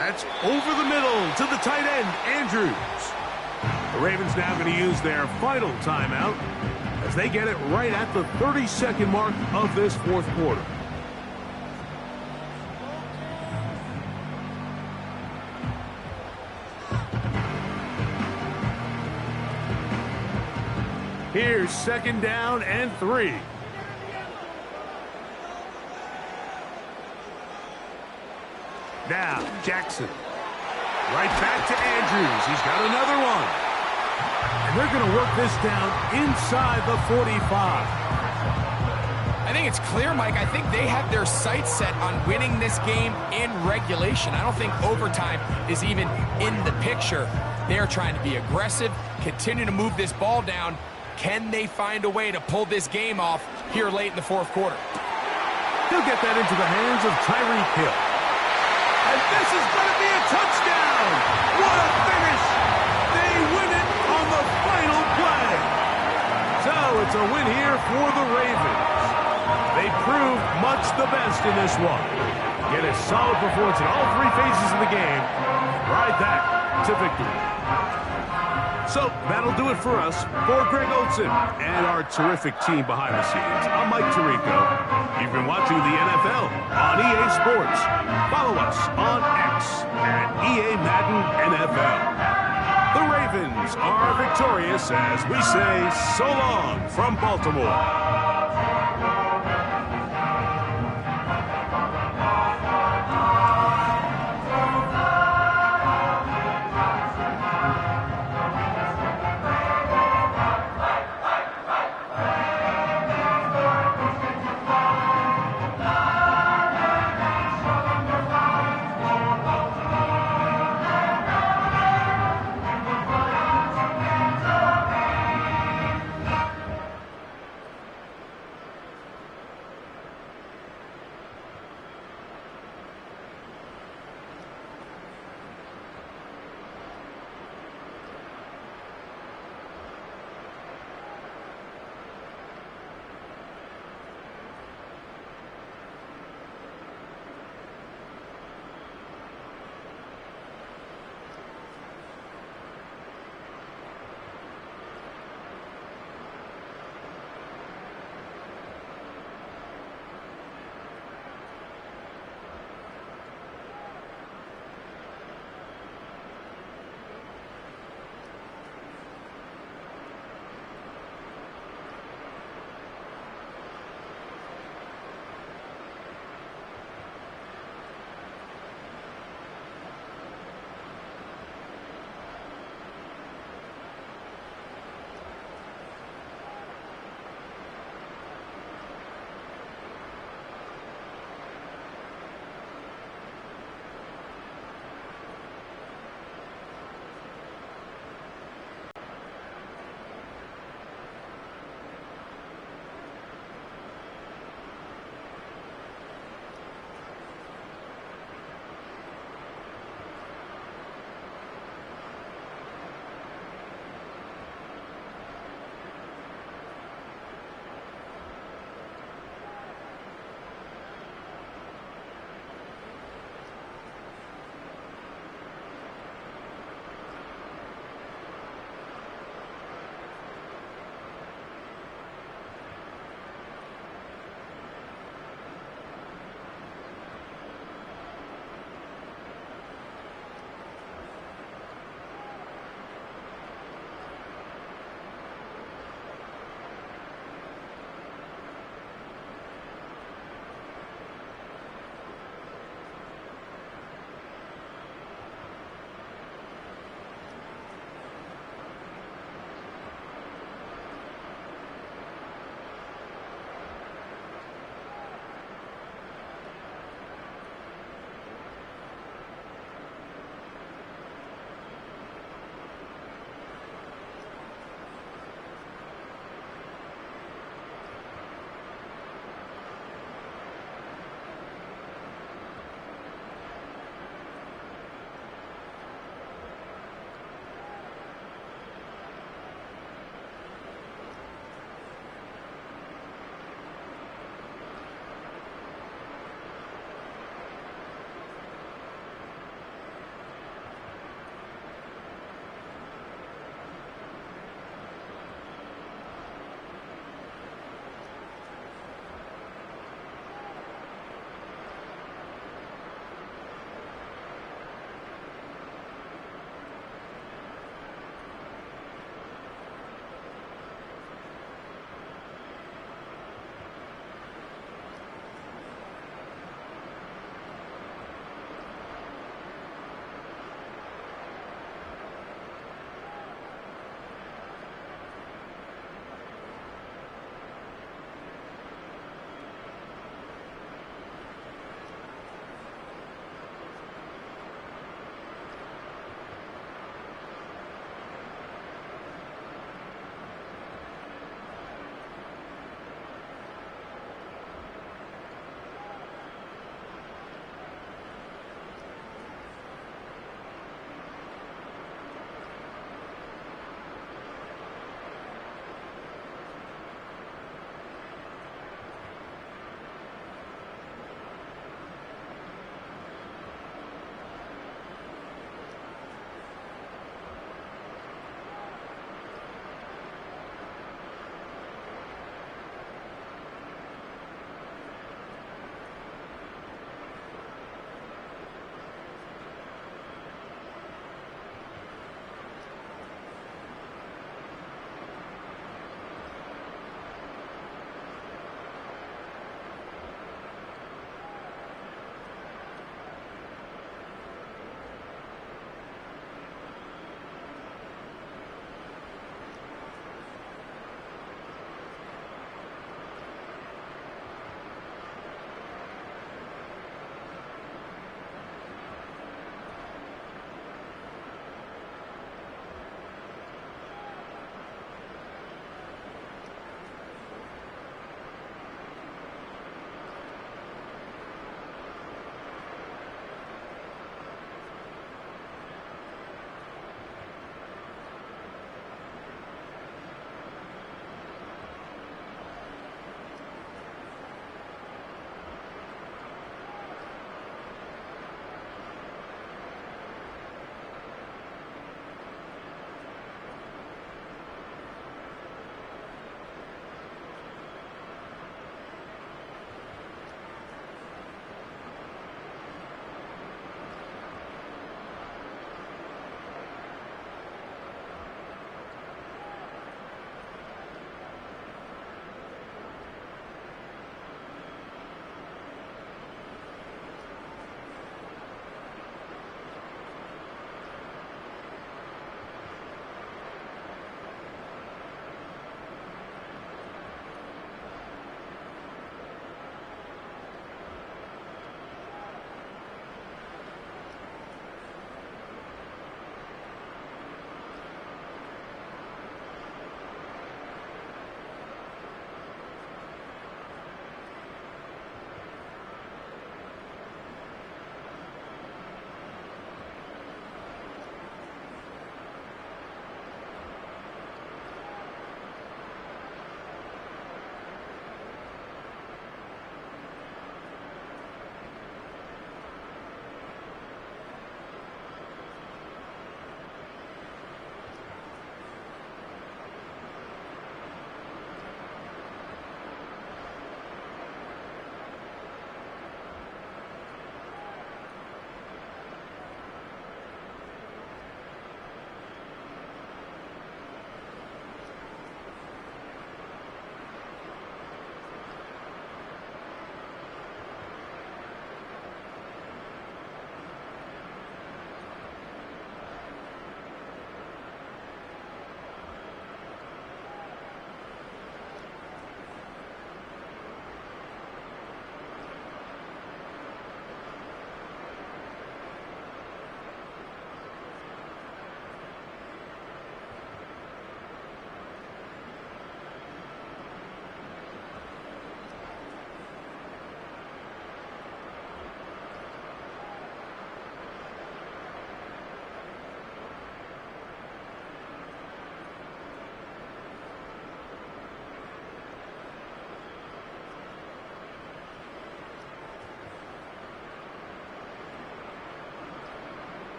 That's over the middle to the tight end, Andrews. The Ravens now going to use their final timeout as they get it right at the 30-second mark of this 4th quarter. Here's 2nd down and 3. Now, Jackson. Right back to Andrews. He's got another one. And they're going to work this down inside the 45. I think it's clear, Mike. I think they have their sights set on winning this game in regulation. I don't think overtime is even in the picture. They're trying to be aggressive, continue to move this ball down. Can they find a way to pull this game off here late in the 4th quarter? He'll get that into the hands of Tyreek Hill. And this is going to be a touchdown. What a finish. They win it on the final play. So it's a win here for the Ravens. They proved much the best in this one. Get a solid performance in all 3 phases of the game. Ride that to victory. So that'll do it for us. For Greg Olson and our terrific team behind the scenes, I'm Mike Tirico. You've been watching the NFL on EA Sports. Follow us on X at EA Madden NFL. The Ravens are victorious as we say so long from Baltimore.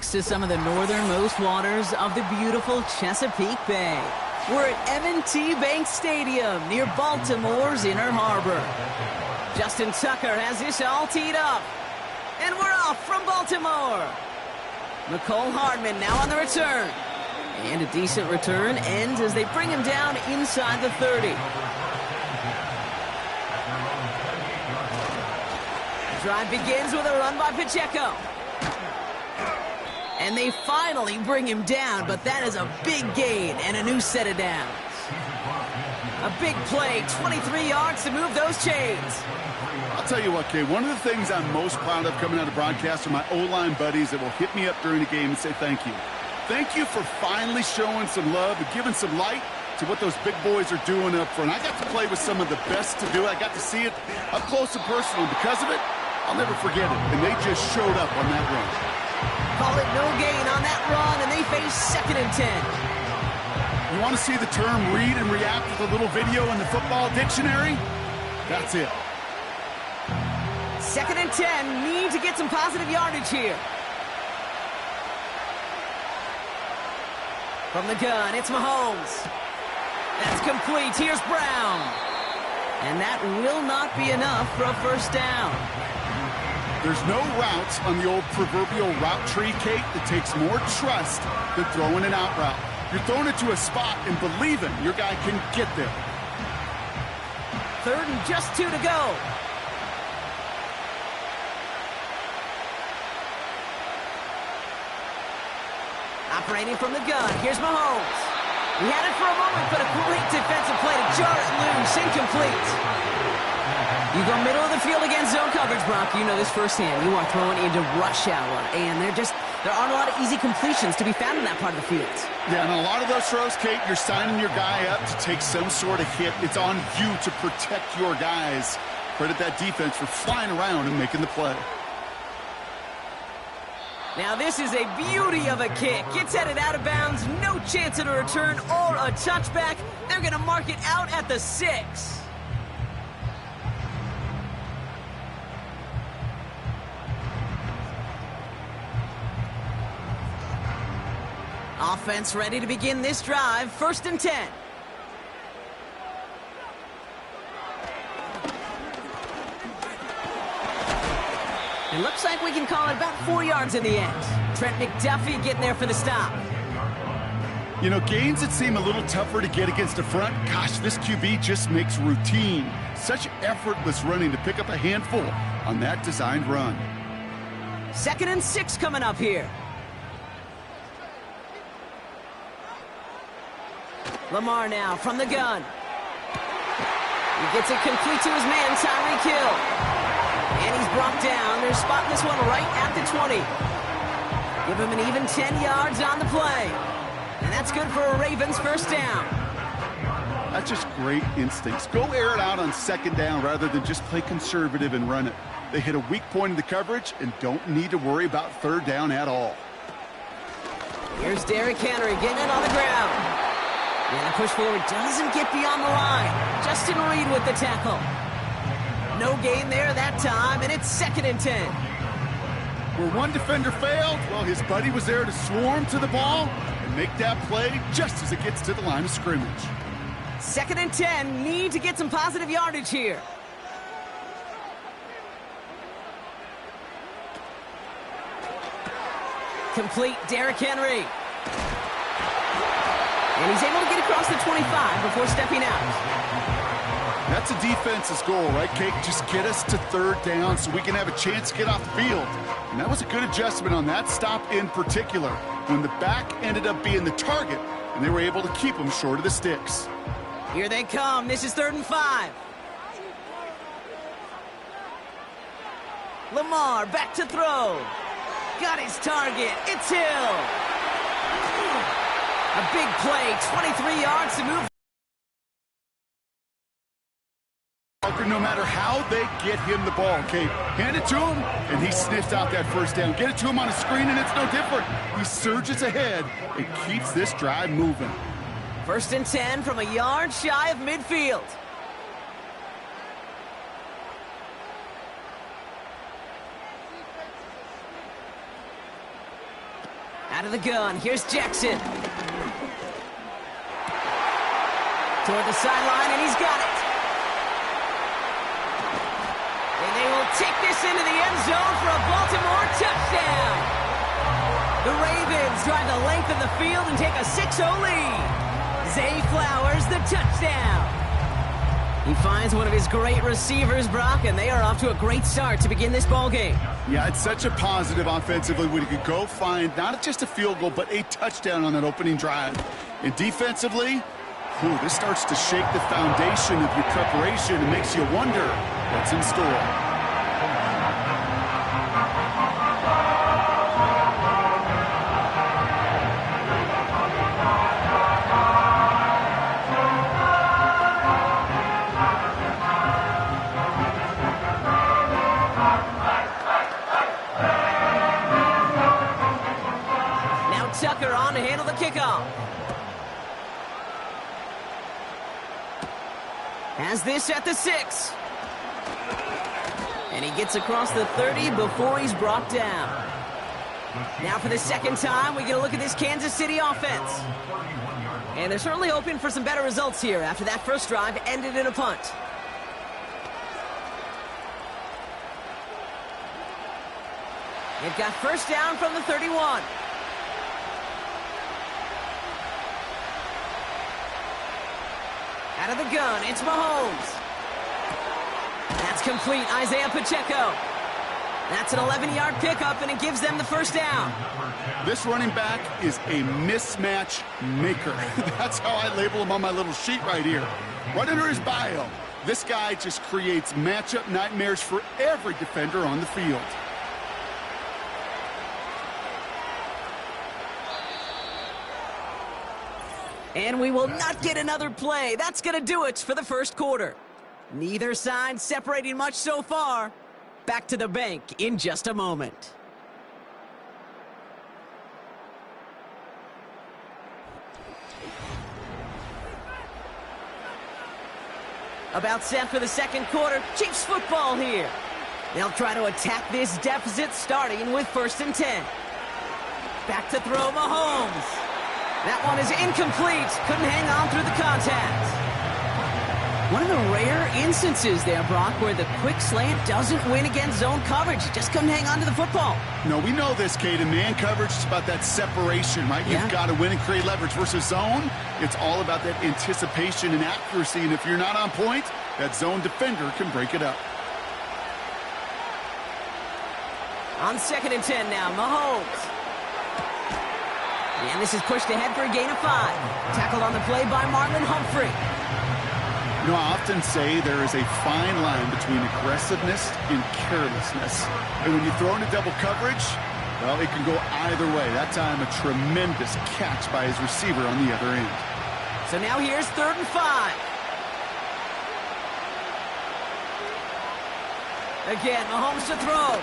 next to some of the northernmost waters of the beautiful Chesapeake Bay. We're at M&T Bank Stadium near Baltimore's Inner Harbor. Justin Tucker has this all teed up. And we're off from Baltimore. Mecole Hardman now on the return. And a decent return ends as they bring him down inside the 30. The drive begins with a run by Pacheco. And they finally bring him down, but that is a big gain and a new set of downs. A big play, 23 yards to move those chains. I'll tell you what, Kay, one of the things I'm most proud of coming out of broadcast are my O-line buddies that will hit me up during the game and say thank you. Thank you for finally showing some love and giving some light to what those big boys are doing up front. I got to play with some of the best to do it. I got to see it up close and personal. And because of it, I'll never forget it. And they just showed up on that run. Call it no gain on that run, and they face 2nd and 10. You want to see the term read and react with a little video in the football dictionary? That's it. 2nd and 10, need to get some positive yardage here. From the gun, it's Mahomes. That's complete. Here's Brown. And that will not be enough for a first down. There's no routes on the old proverbial route tree, Kate, that takes more trust than throwing an out route. You're throwing it to a spot and believing your guy can get there. 3rd and just 2 to go. Operating from the gun, here's Mahomes. He had it for a moment, but a great defensive play to jar it loose, incomplete. You go middle of the field against zone coverage, Brock. You know this firsthand. You are throwing into rush hour, and there aren't a lot of easy completions to be found in that part of the field. Yeah, and a lot of those throws, Kate, you're signing your guy up to take some sort of hit. It's on you to protect your guys. Credit that defense for flying around and making the play. Now this is a beauty of a kick. Gets headed out of bounds. No chance at a return or a touchback. They're going to mark it out at the 6. Offense ready to begin this drive. 1st and 10. It looks like we can call it about 4 yards in the end. Trent McDuffie getting there for the stop. You know, gains that seem a little tougher to get against the front, gosh, this QB just makes routine. Such effortless running to pick up a handful on that designed run. 2nd and 6 coming up here. Lamar now from the gun. He gets it complete to his man, Tyreek Hill. And he's brought down. They're spotting this one right at the 20. Give him an even 10 yards on the play. And that's good for a Ravens first down. That's just great instincts. Go air it out on 2nd down rather than just play conservative and run it. They hit a weak point in the coverage and don't need to worry about 3rd down at all. Here's Derrick Henry getting it on the ground. And the push forward doesn't get beyond the line. Justin Reed with the tackle. No gain there that time, and it's 2nd and 10. Where one defender failed, well, his buddy was there to swarm to the ball and make that play just as it gets to the line of scrimmage. 2nd and 10, need to get some positive yardage here. Complete, Derrick Henry. And he's able to get across the 25 before stepping out. That's a defense's goal, right, Kate? Just get us to 3rd down so we can have a chance to get off the field. And that was a good adjustment on that stop in particular, when the back ended up being the target, and they were able to keep him short of the sticks. Here they come. This is 3rd and 5. Lamar back to throw. Got his target. It's Hill. A big play, 23 yards to move. No matter how they get him the ball, okay? Hand it to him, and he sniffs out that first down. Get it to him on a screen, and it's no different. He surges ahead and keeps this drive moving. 1st and 10 from a yard shy of midfield. Out of the gun, here's Jackson. Toward the sideline, and he's got it. And they will take this into the end zone for a Baltimore touchdown. The Ravens drive the length of the field and take a 6-0 lead. Zay Flowers, the touchdown. He finds one of his great receivers, Brock, and they are off to a great start to begin this ballgame. Yeah, it's such a positive offensively when he could go find not just a field goal, but a touchdown on that opening drive. And defensively, this starts to shake the foundation of your preparation and makes you wonder what's in store. Tucker on to handle the kickoff. Has this at the 6. And he gets across the 30 before he's brought down. Now for the second time, we get a look at this Kansas City offense. And they're certainly hoping for some better results here after that first drive ended in a punt. They've got first down from the 31. Out of the gun, it's Mahomes. That's complete, Isaiah Pacheco. That's an 11-yard pickup, and it gives them the first down. This running back is a mismatch maker. That's how I label him on my little sheet right here. Right under his bio, this guy just creates matchup nightmares for every defender on the field. And we will not get another play. That's going to do it for the first quarter. Neither side separating much so far. Back to the bank in just a moment. About set for the second quarter. Chiefs football here. They'll try to attack this deficit starting with 1st and 10. Back to throw Mahomes. That one is incomplete. Couldn't hang on through the contact. One of the rare instances there, Brock, where the quick slant doesn't win against zone coverage. You just couldn't hang on to the football. No, we know this, Kate. In man coverage, it's about that separation, right? Yeah. You've got to win and create leverage versus zone. It's all about that anticipation and accuracy. And if you're not on point, that zone defender can break it up. On 2nd and 10 now, Mahomes. And this is pushed ahead for a gain of 5. Tackled on the play by Marlon Humphrey. You know, I often say there is a fine line between aggressiveness and carelessness. And when you throw into double coverage, well, it can go either way. That time, a tremendous catch by his receiver on the other end. So now here's 3rd and 5. Again, Mahomes to throw.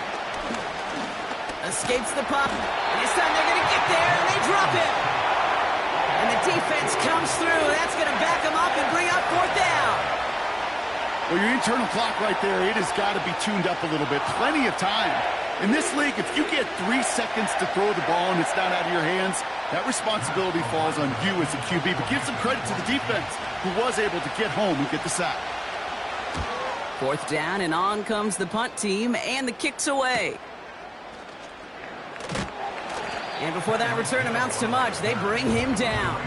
Escapes the puck. And this time they're going to get there, and they drop it. And the defense comes through. That's going to back them up and bring up 4th down. Well, your internal clock right there, it has got to be tuned up a little bit. Plenty of time. In this league, if you get 3 seconds to throw the ball and it's not out of your hands, that responsibility falls on you as a QB. But give some credit to the defense, who was able to get home and get the sack. 4th down, and on comes the punt team, and the kick's away. And before that return amounts to much, they bring him down.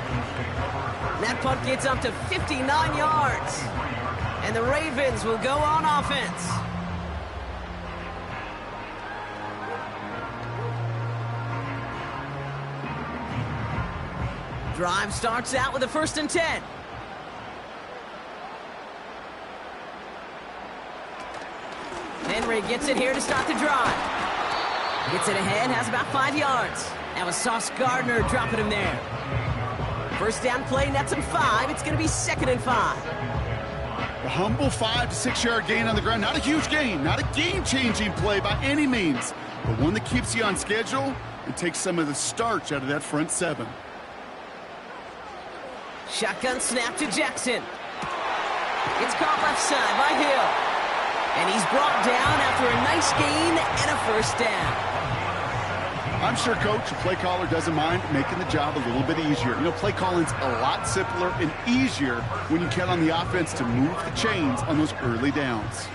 That punt gets up to 59 yards. And the Ravens will go on offense. Drive starts out with a 1st and 10. Henry gets it here to start the drive. Gets it ahead, has about 5 yards. That was Sauce Gardner dropping him there. First down play, nets him 5. It's going to be 2nd and 5. The humble 5 to 6 yard gain on the ground. Not a huge gain, not a game-changing play by any means, but one that keeps you on schedule and takes some of the starch out of that front 7. Shotgun snap to Jackson. It's caught left side by Hill. And he's brought down after a nice gain and a 1st down. I'm sure coach or play caller doesn't mind making the job a little bit easier. You know, play calling's a lot simpler and easier when you count on the offense to move the chains on those early downs.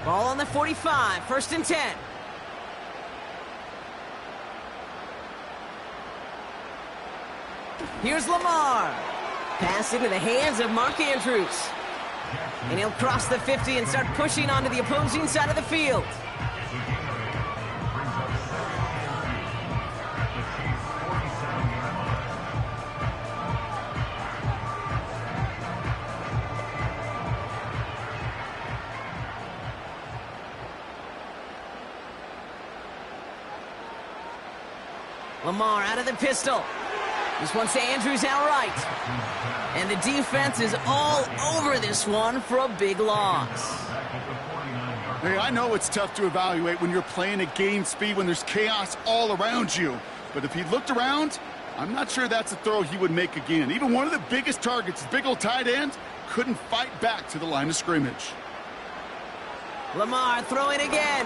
Ball on the 45, 1st and 10. Here's Lamar. Pass into the hands of Mark Andrews. And he'll cross the 50 and start pushing onto the opposing side of the field. Lamar out of the pistol. This one's to Andrews outright. And the defense is all over this one for a big loss. Hey, I know it's tough to evaluate when you're playing at game speed when there's chaos all around you. But if he looked around, I'm not sure that's a throw he would make again. Even one of the biggest targets, big old tight end, couldn't fight back to the line of scrimmage. Lamar throwing again.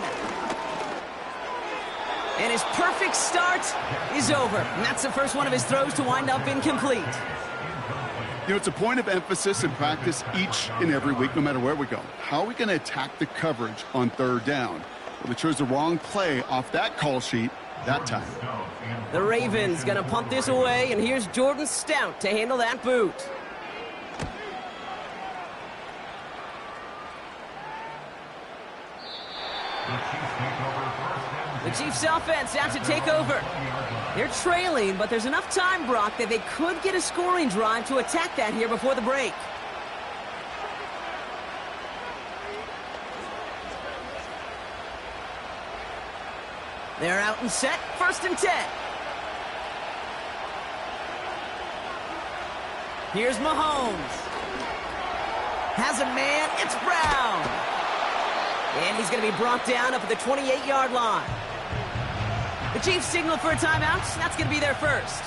And his perfect start is over. And that's the first one of his throws to wind up incomplete. You know, it's a point of emphasis in practice each and every week, no matter where we go. How are we going to attack the coverage on 3rd down? Well, they chose the wrong play off that call sheet that time. The Ravens going to punt this away, and here's Jordan Stout to handle that boot. The Chiefs offense out to take over. They're trailing, but there's enough time, Brock, that they could get a scoring drive to attack that here before the break. They're out and set, 1st and 10. Here's Mahomes. Has a man, it's Brown. And he's going to be brought down up at the 28-yard line. The Chiefs signal for a timeout. That's going to be their first,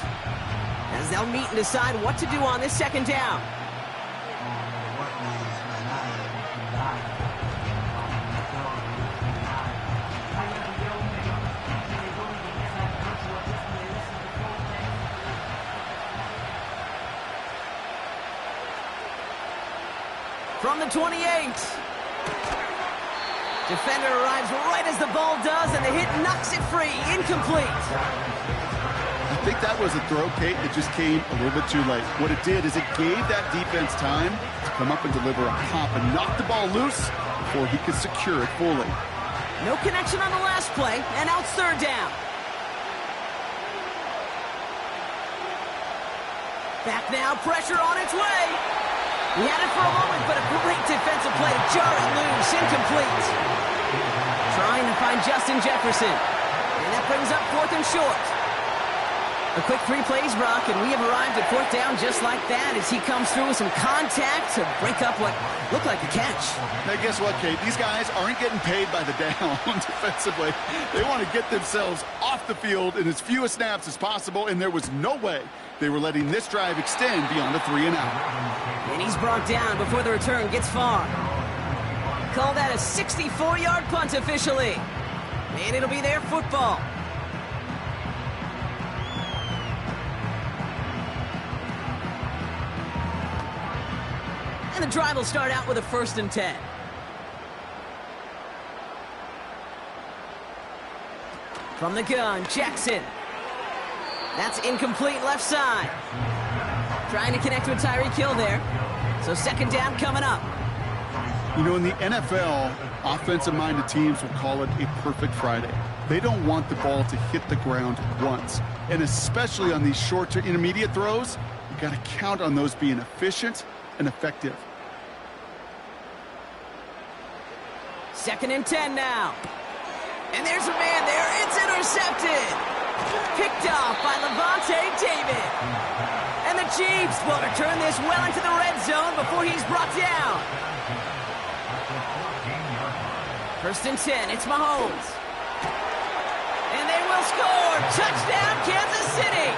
as they'll meet and decide what to do on this 2nd down. From the 28. Defender arrives right as the ball does, and the hit knocks it free. Incomplete. I think that was a throw, Kate, that just came a little bit too late. What it did is it gave that defense time to come up and deliver a pop and knock the ball loose before he could secure it fully. No connection on the last play, and out 3rd down. Back now, pressure on its way. He had it for a moment, but a great defensive play to jar it loose. Incomplete. Trying to find Justin Jefferson. And that brings up 4th and short. A quick 3 plays, Brock, and we have arrived at 4th down just like that as he comes through with some contact to break up what looked like a catch. Hey, guess what, Kate? These guys aren't getting paid by the down defensively. They want to get themselves off the field in as few snaps as possible, and there was no way they were letting this drive extend beyond a 3 and out. And he's brought down before the return gets far. Call that a 64-yard punt officially. And it'll be their football. And the drive will start out with a 1st and 10. From the gun, Jackson. That's incomplete left side. Trying to connect with Tyreek Hill there. So 2nd down coming up. You know, in the NFL, offensive-minded teams will call it a perfect Friday. They don't want the ball to hit the ground once. And especially on these short to intermediate throws, you got to count on those being efficient and effective. 2nd and 10 now. And there's a man there. It's intercepted. Picked off by Levante David. And the Chiefs will return this well into the red zone before he's brought down. 1st and 10, it's Mahomes. And they will score. Touchdown, Kansas City.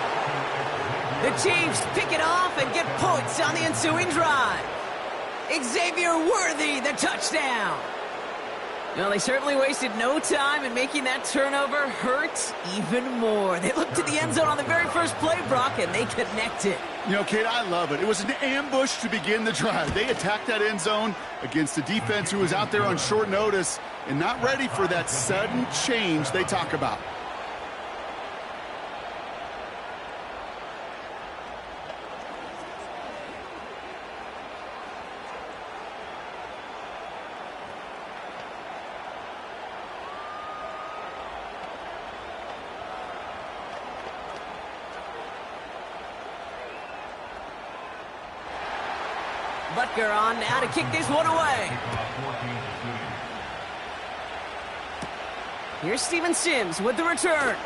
The Chiefs pick it off and get points on the ensuing drive. Xavier Worthy, the touchdown. Well, they certainly wasted no time in making that turnover hurt even more. They looked to the end zone on the very first play, Brock, and they connected. You know, Kate, I love it. It was an ambush to begin the drive. They attacked that end zone against a defense who was out there on short notice and not ready for that sudden change they talk about. Butker on now to kick this one away. Here's Steven Sims with the return.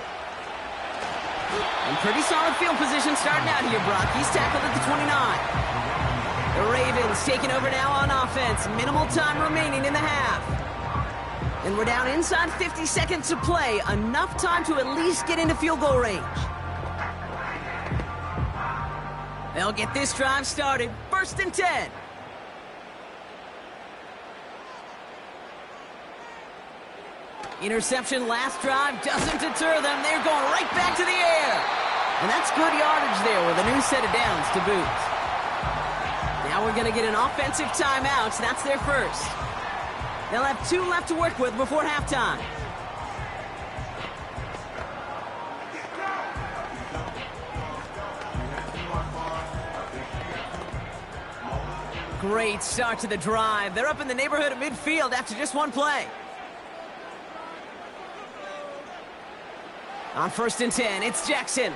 And pretty solid field position starting out here, Brock. He's tackled at the 29. The Ravens taking over now on offense. Minimal time remaining in the half. And we're down inside 50 seconds to play. Enough time to at least get into field goal range. They'll get this drive started. 1st and 10. Interception last drive doesn't deter them. They're going right back to the air. And that's good yardage there with a new set of downs to boot. Now we're going to get an offensive timeout. That's their first. They'll have 2 left to work with before halftime. Great start to the drive. They're up in the neighborhood of midfield after just one play. On 1st and 10, it's Jackson.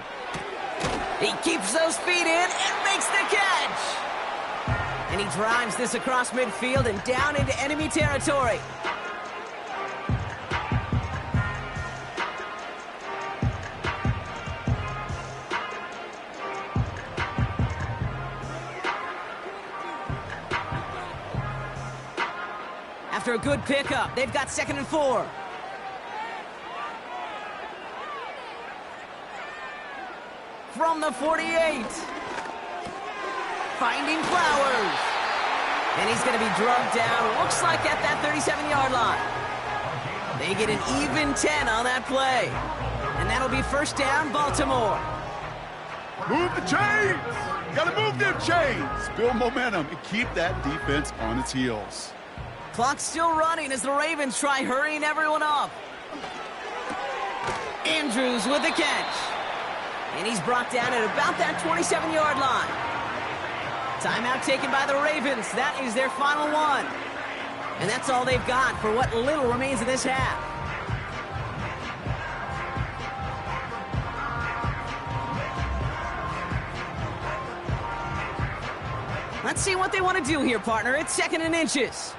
He keeps those feet in and makes the catch. And he drives this across midfield and down into enemy territory. After a good pickup, they've got 2nd and 4. From the 48. Finding Flowers. And he's going to be drugged down, looks like at that 37-yard line. They get an even 10 on that play. And that'll be 1st down, Baltimore. Move the chains. Got to move them chains. Build momentum and keep that defense on its heels. Clock's still running as the Ravens try hurrying everyone up. Andrews with the catch. And he's brought down at about that 27-yard line. Timeout taken by the Ravens. That is their final one. And that's all they've got for what little remains of this half. Let's see what they want to do here, partner. It's 2nd and inches.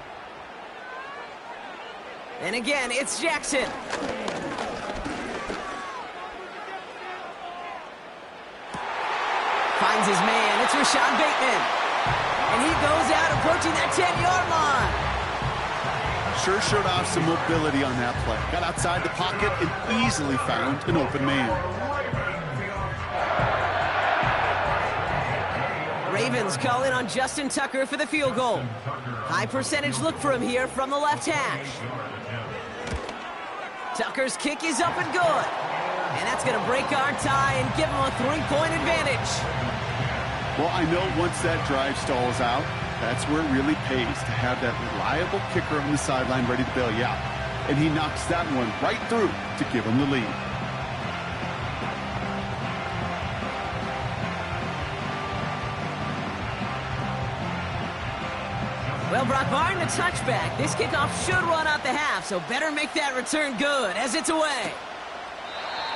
And again, it's Jackson. Finds his man. It's Rashad Bateman. And he goes out approaching that 10-yard line. Sure showed off some mobility on that play. Got outside the pocket and easily found an open man. Ravens call in on Justin Tucker for the field goal. High percentage look for him here from the left hash. Tucker's kick is up and good. And that's going to break our tie and give him a 3-point advantage. Well, I know once that drive stalls out, that's where it really pays to have that reliable kicker on the sideline ready to bail you out. And he knocks that one right through to give him the lead. Well, Brock, barring the touchback, this kickoff should run out the half, so better make that return good as it's away.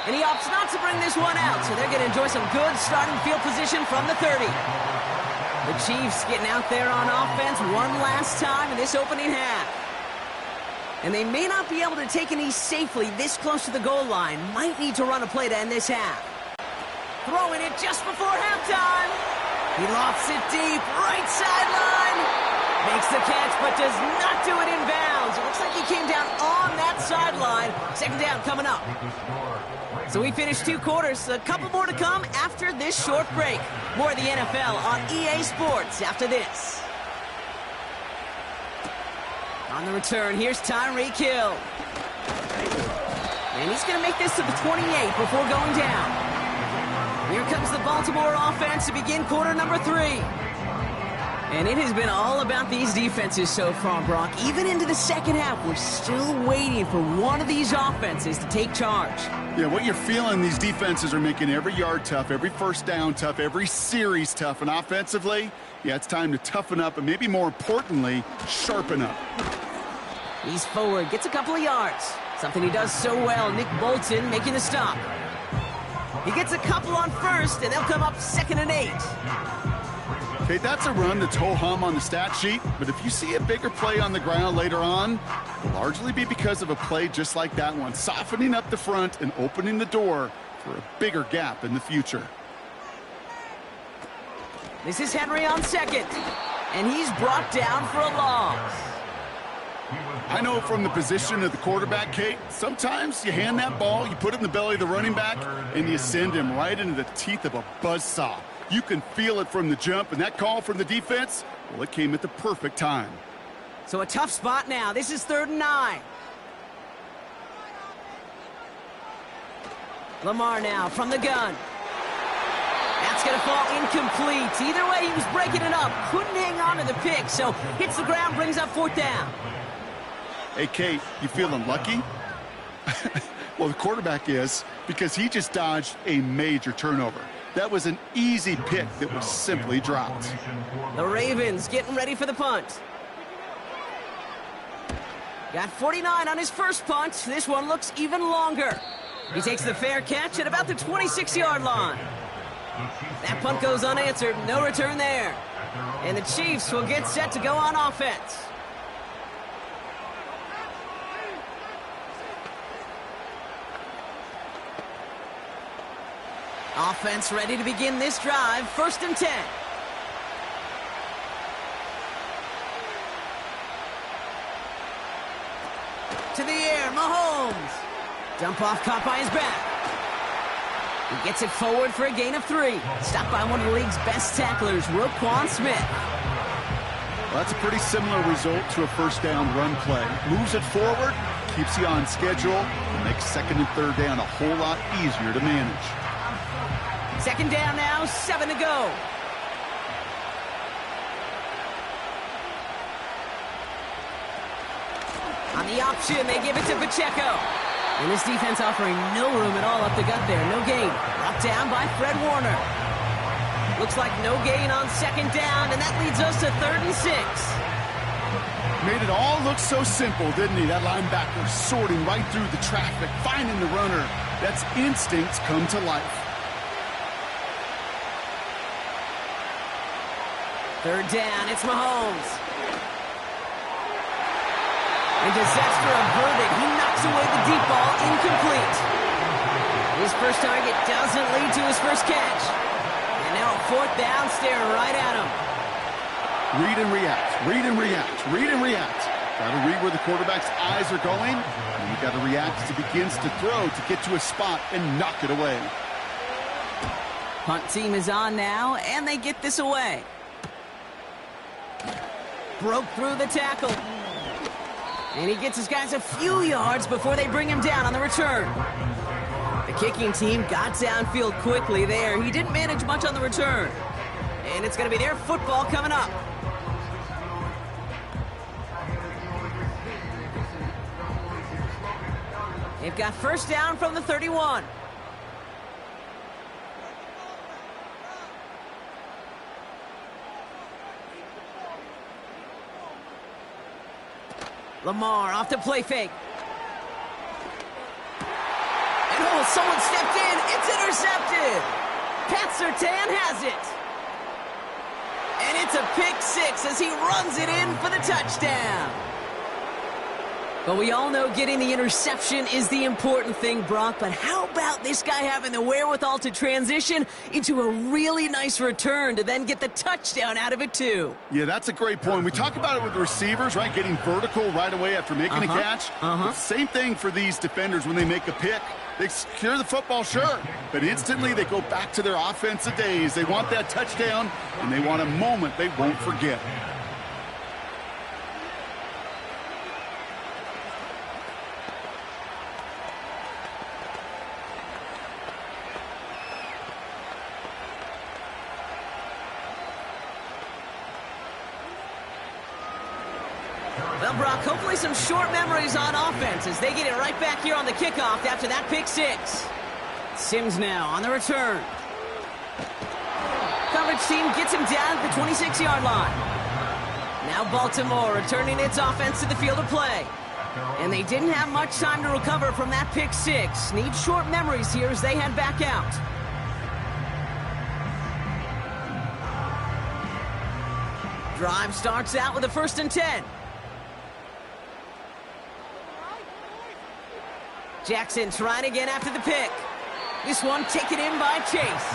And he opts not to bring this one out, so they're going to enjoy some good starting field position from the 30. The Chiefs getting out there on offense one last time in this opening half. And they may not be able to take any safely this close to the goal line. Might need to run a play to end this half. Throwing it just before halftime. He lofts it deep, right sideline. Makes the catch, but does not do it in bounds. It looks like he came down on that sideline. 2nd down coming up. So we finished 2 quarters. A couple more to come after this short break. More of the NFL on EA Sports after this. On the return, here's Tyreek Hill. And he's going to make this to the 28 before going down. Here comes the Baltimore offense to begin quarter number 3. And it has been all about these defenses so far, Brock. Even into the second half, we're still waiting for one of these offenses to take charge. Yeah, what you're feeling, these defenses are making every yard tough, every first down tough, every series tough. And offensively, yeah, it's time to toughen up and maybe more importantly, sharpen up. He's forward, gets a couple of yards. Something he does so well. Nick Bolton making the stop. He gets a couple on first, and they'll come up 2nd and 8. Okay, that's a run that's ho-hum on the stat sheet, but if you see a bigger play on the ground later on, it'll largely be because of a play just like that one, softening up the front and opening the door for a bigger gap in the future. This is Henry on second, and he's brought down for a loss. I know from the position of the quarterback, Kate, sometimes you hand that ball, you put it in the belly of the running back, and you send him right into the teeth of a buzzsaw. You can feel it from the jump, and that call from the defense, well, it came at the perfect time. So a tough spot now. This is 3rd and 9. Lamar now from the gun. That's going to fall incomplete. Either way, he was breaking it up. Couldn't hang on to the pick, so hits the ground, brings up 4th down. Hey, Kate, you feeling lucky? Well, the quarterback is, because he just dodged a major turnover. That was an easy pick that was simply dropped. The Ravens getting ready for the punt. Got 49 on his first punt. This one looks even longer. He takes the fair catch at about the 26-yard line. That punt goes unanswered. No return there. And the Chiefs will get set to go on offense. Offense ready to begin this drive. 1st and 10. To the air, Mahomes. Dump off caught by his back. He gets it forward for a gain of 3. Stopped by one of the league's best tacklers, Roquan Smith. Well, that's a pretty similar result to a first down run play. Moves it forward, keeps you on schedule, and makes 2nd and 3rd down a whole lot easier to manage. 2nd down now, 7 to go. On the option, they give it to Pacheco. And this defense offering no room at all up the gut there. No gain. Brought down by Fred Warner. Looks like no gain on 2nd down, and that leads us to 3rd and 6. Made it all look so simple, didn't he? That linebacker sorting right through the traffic, finding the runner. That's instincts come to life. 3rd down, it's Mahomes. And disaster averted. He knocks away the deep ball, incomplete. His first target doesn't lead to his first catch. And now a 4th down, staring right at him. Read and react, read and react, read and react. Got to read where the quarterback's eyes are going, and you got to react as he begins to throw to get to a spot and knock it away. Punt team is on now, and they get this away. Broke through the tackle. And he gets his guys a few yards before they bring him down on the return. The kicking team got downfield quickly there. He didn't manage much on the return. And it's going to be their football coming up. They've got 1st down from the 31. Lamar off the play fake. And oh, someone stepped in. It's intercepted. Pat Surtain has it. And it's a pick 6 as he runs it in for the touchdown. But we all know getting the interception is the important thing, Brock. But how about this guy having the wherewithal to transition into a really nice return to then get the touchdown out of it, too? Yeah, that's a great point. We talk about it with the receivers, right? Getting vertical right away after making a catch. Same thing for these defenders when they make a pick. They secure the football, sure, but instantly they go back to their offensive days. They want that touchdown, and they want a moment they won't forget. Well, Brock, hopefully some short memories on offense as they get it right back here on the kickoff after that pick six. Sims now on the return. Coverage team gets him down at the 26-yard line. Now Baltimore returning its offense to the field of play. And they didn't have much time to recover from that pick six. Need short memories here as they head back out. Drive starts out with a 1st and 10. Jackson trying again after the pick. This one taken in by Chase.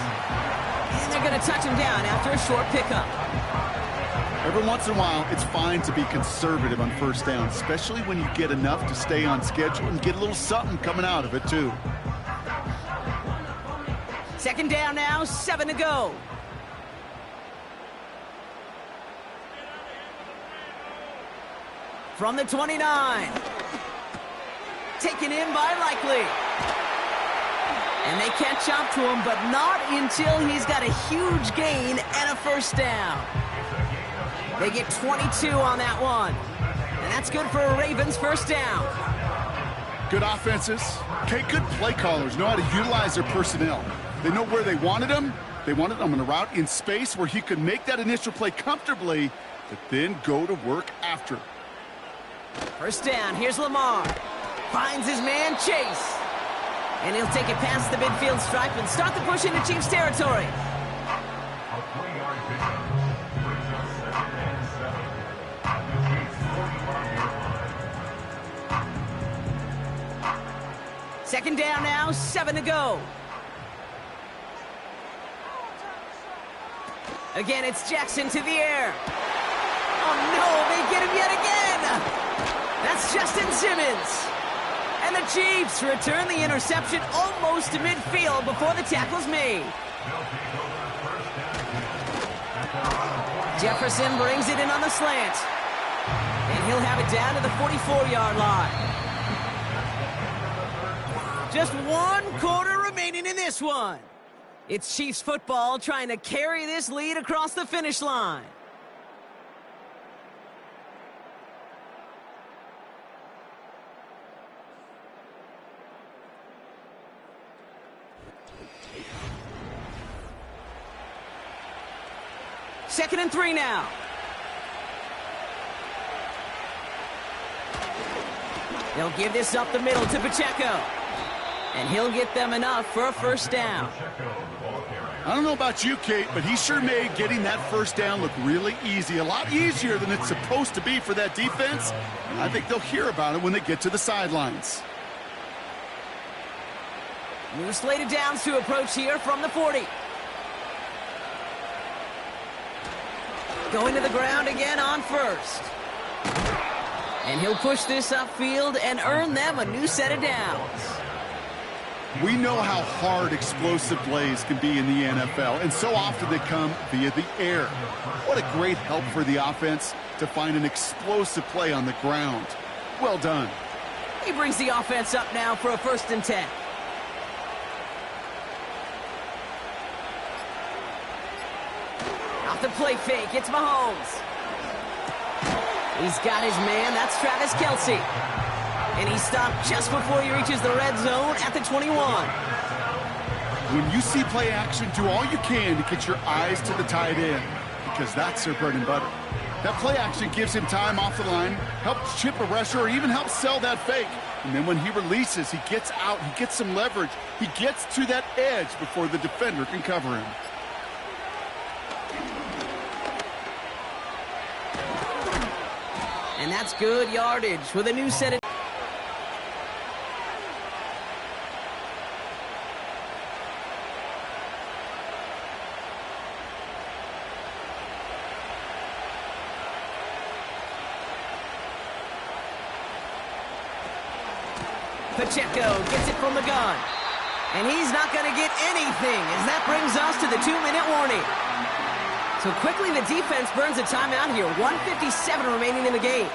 And they're going to touch him down after a short pickup. Every once in a while, it's fine to be conservative on 1st down, especially when you get enough to stay on schedule and get a little something coming out of it, too. 2nd down now, 7 to go. From the 29. Taken in by Likely. And they catch up to him, but not until he's got a huge gain and a 1st down. They get 22 on that one. And that's good for a Ravens 1st down. Good offenses. Okay, good play callers know how to utilize their personnel. They know where they wanted them. They wanted them on a route in space where he could make that initial play comfortably, but then go to work after. 1st down, here's Lamar. Finds his man, Chase. And he'll take it past the midfield stripe and start the push into Chiefs territory. Second down now, 7 to go. Again, it's Jackson to the air. Oh no, they get him yet again. That's Justin Simmons. And the Chiefs return the interception almost to midfield before the tackle's made. Jefferson brings it in on the slant. And he'll have it down to the 44-yard line. Just 1 quarter remaining in this one. It's Chiefs football trying to carry this lead across the finish line. Second and 3 now. They'll give this up the middle to Pacheco. And he'll get them enough for a 1st down. I don't know about you, Kate, but he sure made getting that 1st down look really easy. A lot easier than it's supposed to be for that defense. I think they'll hear about it when they get to the sidelines. New slated downs to approach here from the 40. Going to the ground again on 1st. And he'll push this upfield and earn them a new set of downs. We know how hard explosive plays can be in the NFL, and so often they come via the air. What a great help for the offense to find an explosive play on the ground. Well done. He brings the offense up now for a 1st and 10. Off the play fake, it's Mahomes. He's got his man, that's Travis Kelce. And he stopped just before he reaches the red zone at the 21. When you see play action, do all you can to get your eyes to the tight end, because that's their bread and butter. That play action gives him time off the line, helps chip a rusher, or even helps sell that fake. And then when he releases, he gets out, he gets some leverage. He gets to that edge before the defender can cover him. And that's good yardage with a new set of... Pacheco gets it from the gun. And he's not going to get anything as that brings us to the 2-minute warning. So quickly the defense burns a timeout here. 1:57 remaining in the game.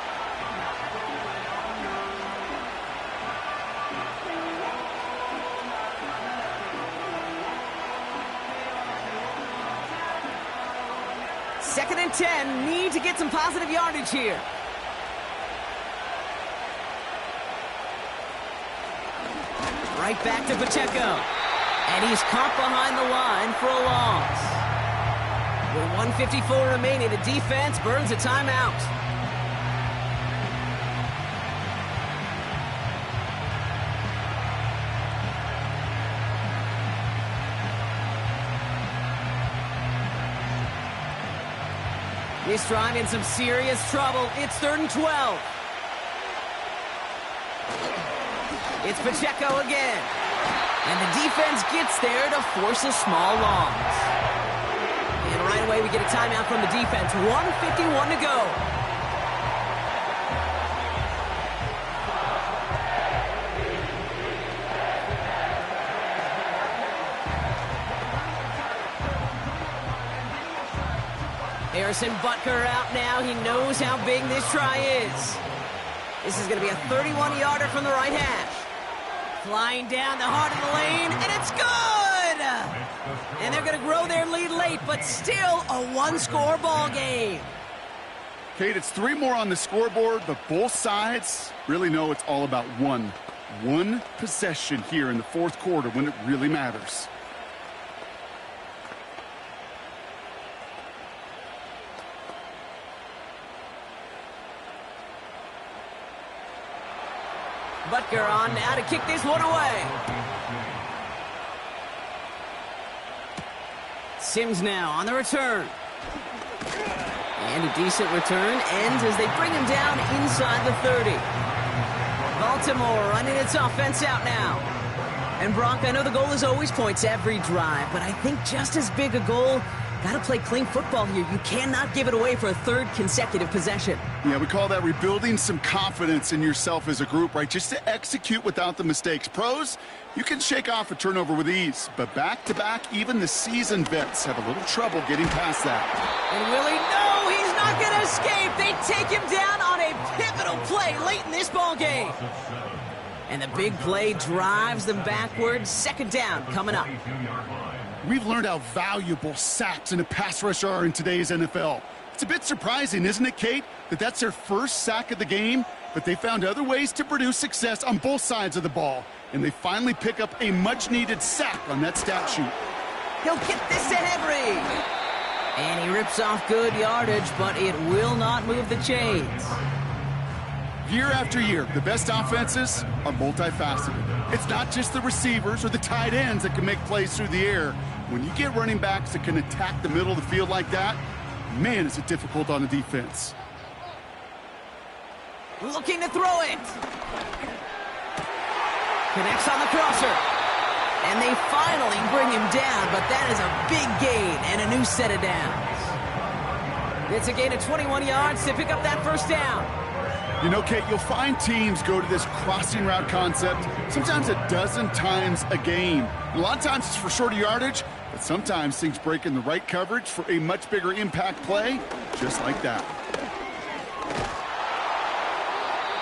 Second and 10. Need to get some positive yardage here. Right back to Pacheco. And he's caught behind the line for a loss. With 1:54 remaining, the defense burns a timeout. This drive in some serious trouble. It's 3rd and 12. It's Pacheco again. And the defense gets there to force a small loss. And right away we get a timeout from the defense. 1:51 to go. Harrison Butker out now. He knows how big this try is. This is going to be a 31-yarder from the right hash. Flying down the heart of the lane, and it's good! And they're going to grow their lead late, but still a one-score ball game. Kate, it's 3 more on the scoreboard, but both sides really know it's all about one possession here in the 4th quarter when it really matters. Butker on now to kick this one away. Sims now on the return. And a decent return ends as they bring him down inside the 30. Baltimore running its offense out now. And Brock, I know the goal is always points every drive, but I think just as big a goal, got to play clean football here. You cannot give it away for a 3rd consecutive possession. Yeah, we call that rebuilding some confidence in yourself as a group, right? Just to execute without the mistakes. Pros, you can shake off a turnover with ease, but back-to-back, even the seasoned vets have a little trouble getting past that. And Willie, no, he's not going to escape. They take him down on a pivotal play late in this ball game. And the big play drives them backwards. 2nd down coming up. We've learned how valuable sacks and a pass rush are in today's NFL. It's a bit surprising, isn't it, Kate, that that's their first sack of the game, but they found other ways to produce success on both sides of the ball, and they finally pick up a much-needed sack on that stat sheet. He'll get this to Henry. And he rips off good yardage, but it will not move the chains. Year after year, the best offenses are multifaceted. It's not just the receivers or the tight ends that can make plays through the air. When you get running backs that can attack the middle of the field like that, man, is it difficult on the defense. Looking to throw it. Connects on the crosser. And they finally bring him down, but that is a big gain and a new set of downs. It's a gain of 21 yards to pick up that 1st down. You know, Kate, you'll find teams go to this crossing route concept sometimes a dozen times a game. A lot of times it's for shorter yardage, but sometimes things break in the right coverage for a much bigger impact play, just like that.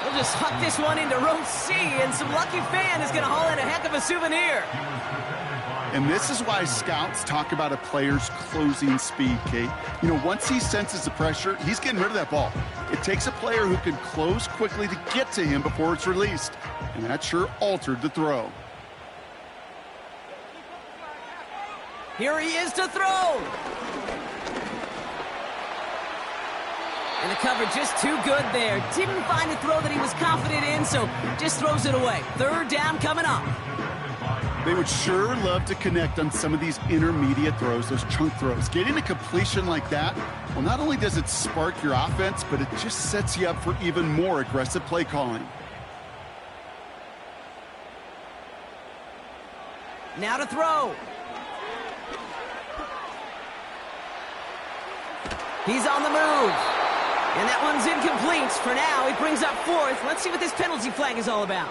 We'll just huck this one into row C, and some lucky fan is going to haul in a heck of a souvenir. And this is why scouts talk about a player's closing speed, Kate. You know, once he senses the pressure, he's getting rid of that ball. It takes a player who can close quickly to get to him before it's released. And that sure altered the throw. Here he is to throw. And the cover just too good there. Didn't find a throw that he was confident in, so just throws it away. 3rd down coming up. They would sure love to connect on some of these intermediate throws, those chunk throws. Getting a completion like that, well, not only does it spark your offense, but it just sets you up for even more aggressive play calling. Now to throw. He's on the move. And that one's incomplete. For now, he brings up 4th. Let's see what this penalty flag is all about.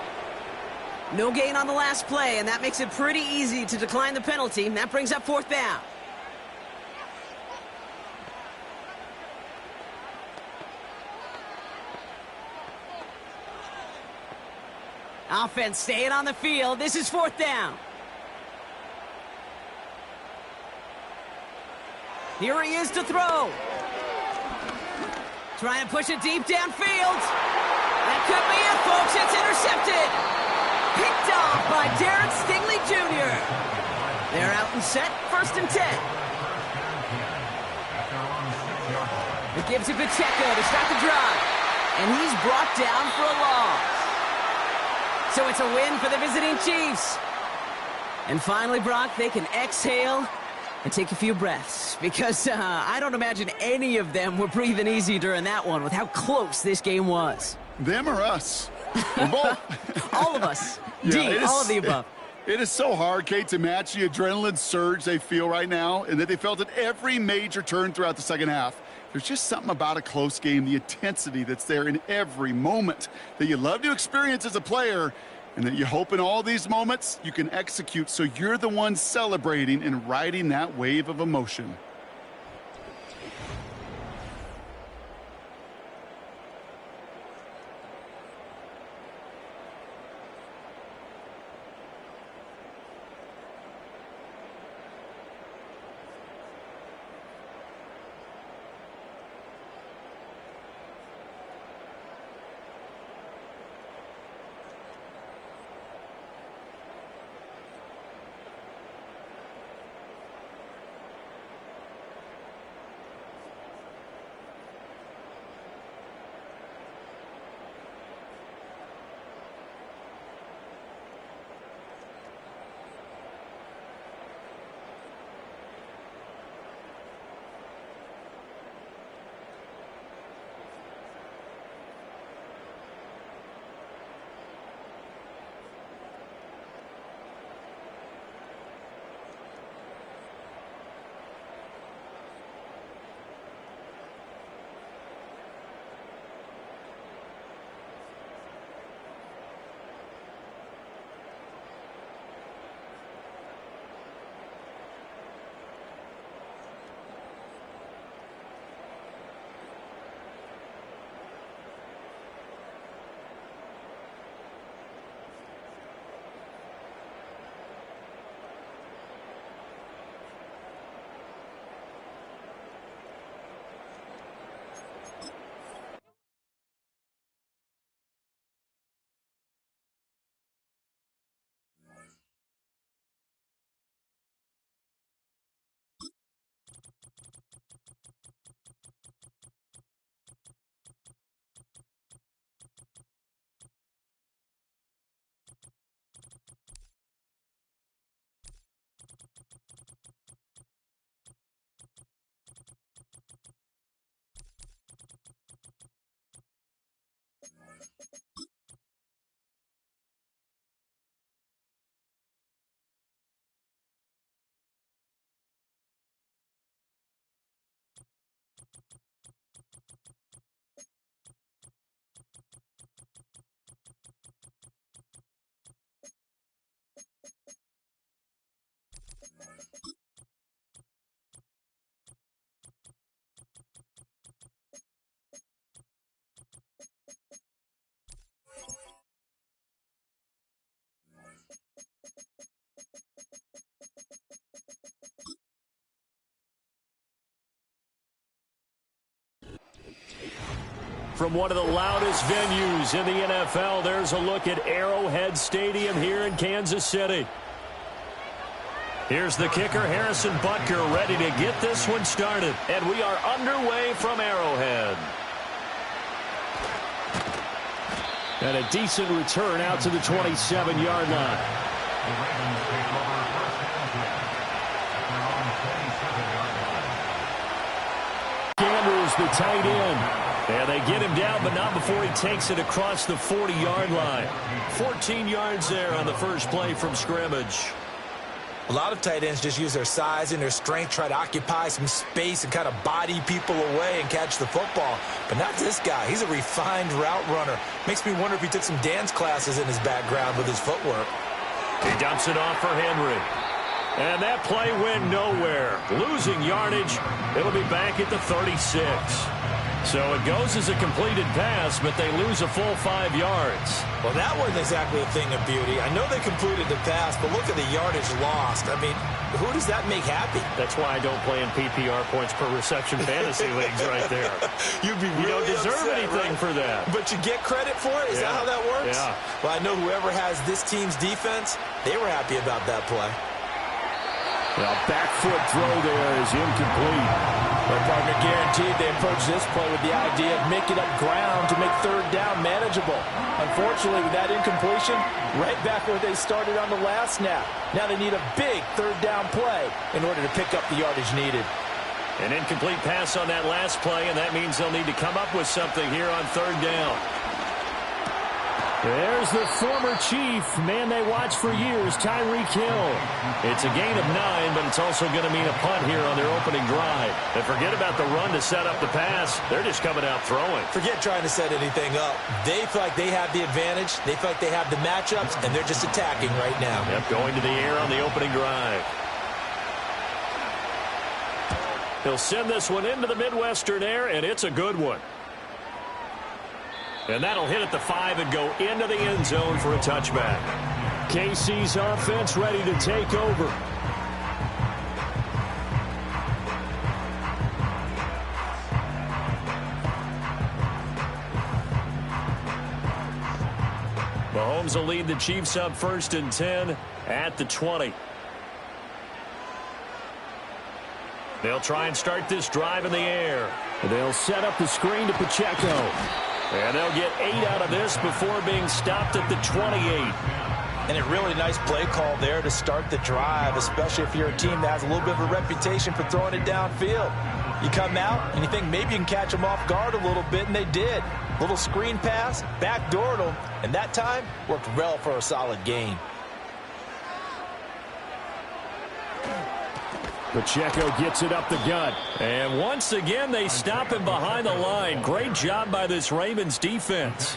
No gain on the last play, and that makes it pretty easy to decline the penalty. And that brings up 4th down. Offense staying on the field. This is 4th down. Here he is to throw. Trying to push it deep downfield. That could be it, folks. It's intercepted. Picked off by Derek Stingley Jr. They're out and set, 1st and 10. It gives to Pacheco to start the drive. And he's brought down for a loss. So it's a win for the visiting Chiefs. And finally, Brock, they can exhale and take a few breaths. Because I don't imagine any of them were breathing easy during that one with how close this game was. Them or us? We're both. All of us. Yeah, all of the above. It is so hard, Kate, to match the adrenaline surge they feel right now and that they felt at every major turn throughout the second half. There's just something about a close game, the intensity that's there in every moment that you love to experience as a player, and that you hope in all these moments you can execute so you're the one celebrating and riding that wave of emotion. From one of the loudest venues in the NFL, there's a look at Arrowhead Stadium here in Kansas City. Here's the kicker, Harrison Butker, ready to get this one started. And we are underway from Arrowhead. And a decent return out to the 27-yard line. Andrews, the tight end. And they get him down, but not before he takes it across the 40-yard line. 14 yards there on the first play from scrimmage. A lot of tight ends just use their size and their strength, try to occupy some space and kind of body people away and catch the football. But not this guy. He's a refined route runner. Makes me wonder if he took some dance classes in his background with his footwork. He dumps it off for Henry. And that play went nowhere. Losing yardage. It'll be back at the 36. So it goes as a completed pass, but they lose a full 5 yards. Well, that wasn't exactly a thing of beauty. I know they completed the pass, but look at the yardage lost. I mean, who does that make happy? That's why I don't play in PPR points per reception fantasy leagues right there. You'd be really You don't deserve upset, anything right? for that. But you get credit for it? Is that how that works? Yeah. Well, I know whoever has this team's defense, they were happy about that play. Well, back foot throw there is incomplete. Their partner guaranteed they approached this play with the idea of making up ground to make third down manageable. Unfortunately, with that incompletion, right back where they started on the last snap. Now they need a big third down play in order to pick up the yardage needed. An incomplete pass on that last play, and that means they'll need to come up with something here on third down. There's the former Chief, man they watched for years, Tyreek Hill. It's a gain of 9, but it's also going to mean a punt here on their opening drive. And forget about the run to set up the pass. They're just coming out throwing. Forget trying to set anything up. They feel like they have the advantage. They feel like they have the matchups, and they're just attacking right now. Yep, going to the air on the opening drive. He'll send this one into the Midwestern air, and it's a good one. And that'll hit at the 5 and go into the end zone for a touchback. KC's offense ready to take over. Mahomes will lead the Chiefs up 1st and 10 at the 20. They'll try and start this drive in the air. They'll set up the screen to Pacheco. And they'll get 8 out of this before being stopped at the 28. And a really nice play call there to start the drive, especially if you're a team that has a little bit of a reputation for throwing it downfield. You come out and you think maybe you can catch them off guard a little bit, and they did. Little screen pass, backdoored them, and that time worked well for a solid gain. Pacheco gets it up the gut. And once again, they stop him behind the line. Great job by this Ravens defense.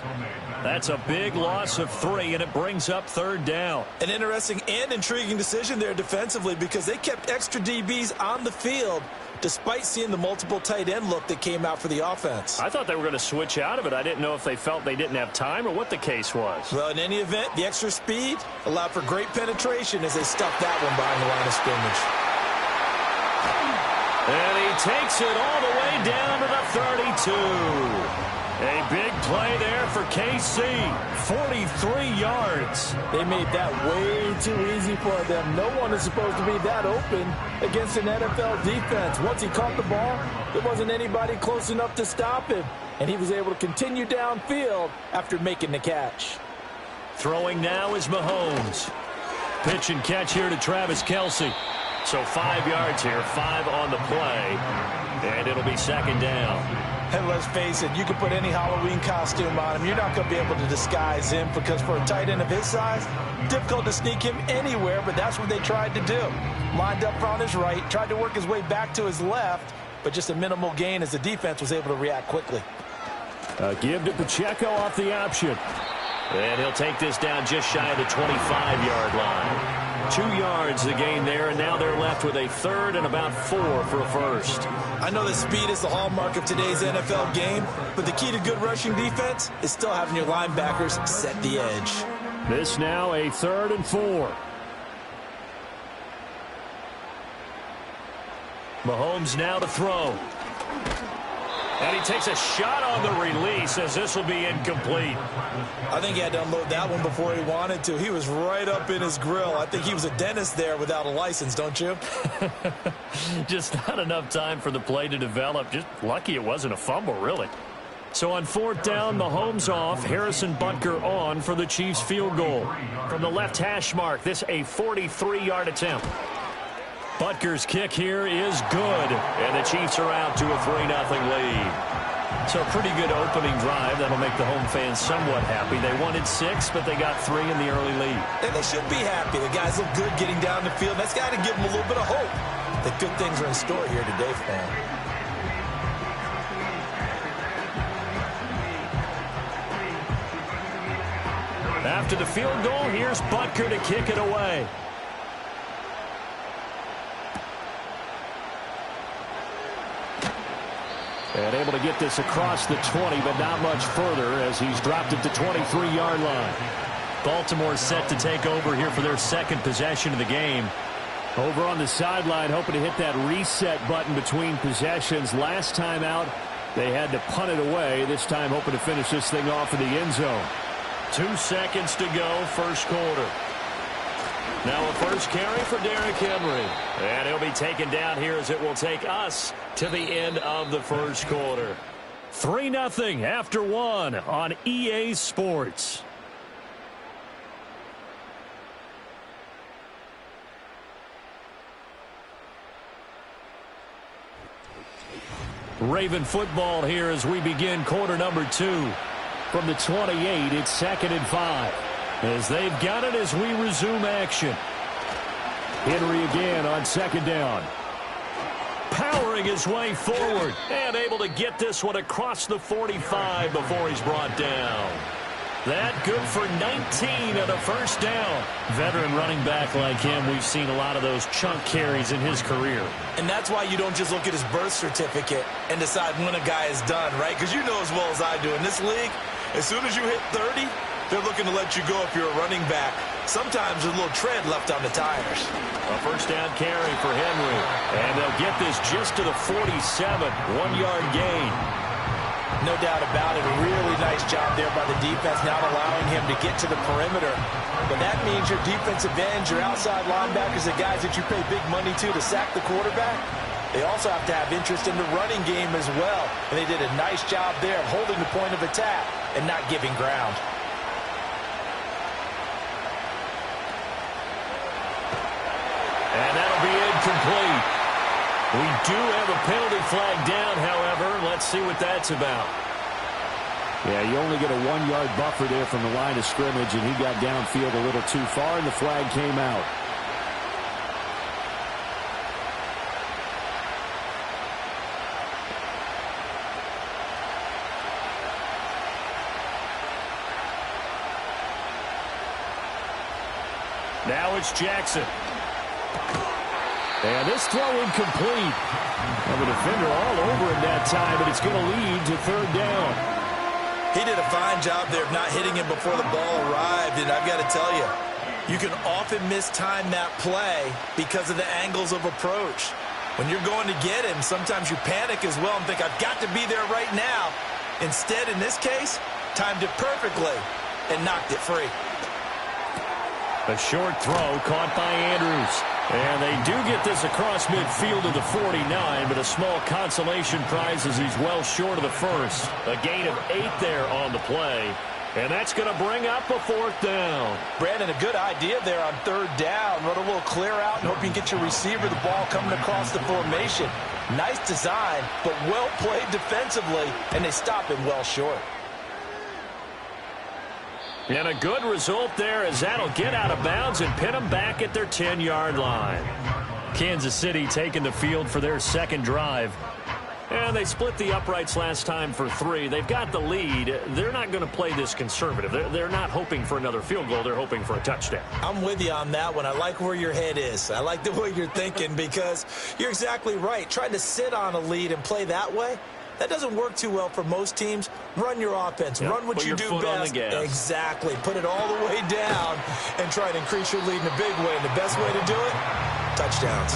That's a big loss of 3, and it brings up third down. An interesting and intriguing decision there defensively because they kept extra DBs on the field despite seeing the multiple tight end look that came out for the offense. I thought they were going to switch out of it. I didn't know if they felt they didn't have time or what the case was. Well, in any event, the extra speed allowed for great penetration as they stuffed that one behind the line of scrimmage. And he takes it all the way down to the 32. A big play there for KC. 43 yards. They made that way too easy for them. No one is supposed to be that open against an NFL defense. Once he caught the ball, there wasn't anybody close enough to stop him. And he was able to continue downfield after making the catch. Throwing now is Mahomes. Pitch and catch here to Travis Kelce. So 5 yards here, 5 on the play, and it'll be 2nd down. And let's face it, you can put any Halloween costume on him. You're not going to be able to disguise him because for a tight end of his size, difficult to sneak him anywhere, but that's what they tried to do. Lined up on his right, tried to work his way back to his left, but just a minimal gain as the defense was able to react quickly. Give to Pacheco off the option. And he'll take this down just shy of the 25-yard line. 2 yards the gain there, and now they're left with a 3rd and about 4 for a first. I know that speed is the hallmark of today's NFL game, but the key to good rushing defense is still having your linebackers set the edge. This now a 3rd and 4. Mahomes now to throw. And he takes a shot on the release as this will be incomplete. I think he had to unload that one before he wanted to. He was right up in his grill. I think he was a dentist there without a license, don't you? Just not enough time for the play to develop. Just lucky it wasn't a fumble, really. So on 4th down, Mahomes off, Harrison Butker on for the Chiefs field goal. From the left hash mark, this a 43-yard attempt. Butker's kick here is good, and the Chiefs are out to a 3-0 lead. So a pretty good opening drive. That'll make the home fans somewhat happy. They wanted 6, but they got 3 in the early lead. And they should be happy. The guys look good getting down the field. That's got to give them a little bit of hope that good things are in store here today for them. After the field goal, here's Butker to kick it away. And able to get this across the 20, but not much further as he's dropped it to 23-yard line. Baltimore set to take over here for their 2nd possession of the game. Over on the sideline, hoping to hit that reset button between possessions. Last time out, they had to punt it away. This time, hoping to finish this thing off in the end zone. 2 seconds to go, first quarter. Now a first carry for Derrick Henry. And he'll be taken down here as it will take us to the end of the first quarter. 3-0 after 1 on EA Sports. Raven football here as we begin quarter number 2. From the 28, it's 2nd and 5. As they've got it as we resume action. Henry again on 2nd down. Powering his way forward and able to get this one across the 45 before he's brought down. That good for 19 and a first down. Veteran running back like him, we've seen a lot of those chunk carries in his career. And that's why you don't just look at his birth certificate and decide when a guy is done, right? Because you know as well as I do, in this league, as soon as you hit 30, they're looking to let you go if you're a running back. Sometimes there's a little tread left on the tires. A first down carry for Henry. And they'll get this just to the 47. 1-yard gain. No doubt about it. A really nice job there by the defense, not allowing him to get to the perimeter. But that means your defensive ends, your outside linebackers, the guys that you pay big money to sack the quarterback, they also have to have interest in the running game as well. And they did a nice job there of holding the point of attack and not giving ground. And that'll be incomplete. We do have a penalty flag down, however. Let's see what that's about. Yeah, you only get a 1-yard buffer there from the line of scrimmage, and he got downfield a little too far, and the flag came out. Now it's Jackson. And this throw incomplete. Well, the defender all over him that time, but it's going to lead to 3rd down. He did a fine job there of not hitting him before the ball arrived, and I've got to tell you, you can often mistime that play because of the angles of approach. When you're going to get him, sometimes you panic as well and think, I've got to be there right now. Instead, in this case, timed it perfectly and knocked it free. A short throw caught by Andrews. And they do get this across midfield to the 49, but a small consolation prize as he's well short of the first. A gain of 8 there on the play. And that's going to bring up a 4th down. Brandon, a good idea there on 3rd down. Run a little clear out and hope you can get your receiver the ball coming across the formation. Nice design, but well played defensively, and they stop him well short. And a good result there as that'll get out of bounds and pin them back at their 10-yard line. Kansas City taking the field for their 2nd drive. And they split the uprights last time for 3. They've got the lead. They're not going to play this conservative. They're not hoping for another field goal. They're hoping for a touchdown. I'm with you on that one. I like where your head is. I like the way you're thinking because you're exactly right. Trying to sit on a lead and play that way, that doesn't work too well for most teams. Run your offense. Yep. Run what Put you your do foot best. on the gas. Exactly. Put it all the way down and try to increase your lead in a big way. And the best way to do it, touchdowns.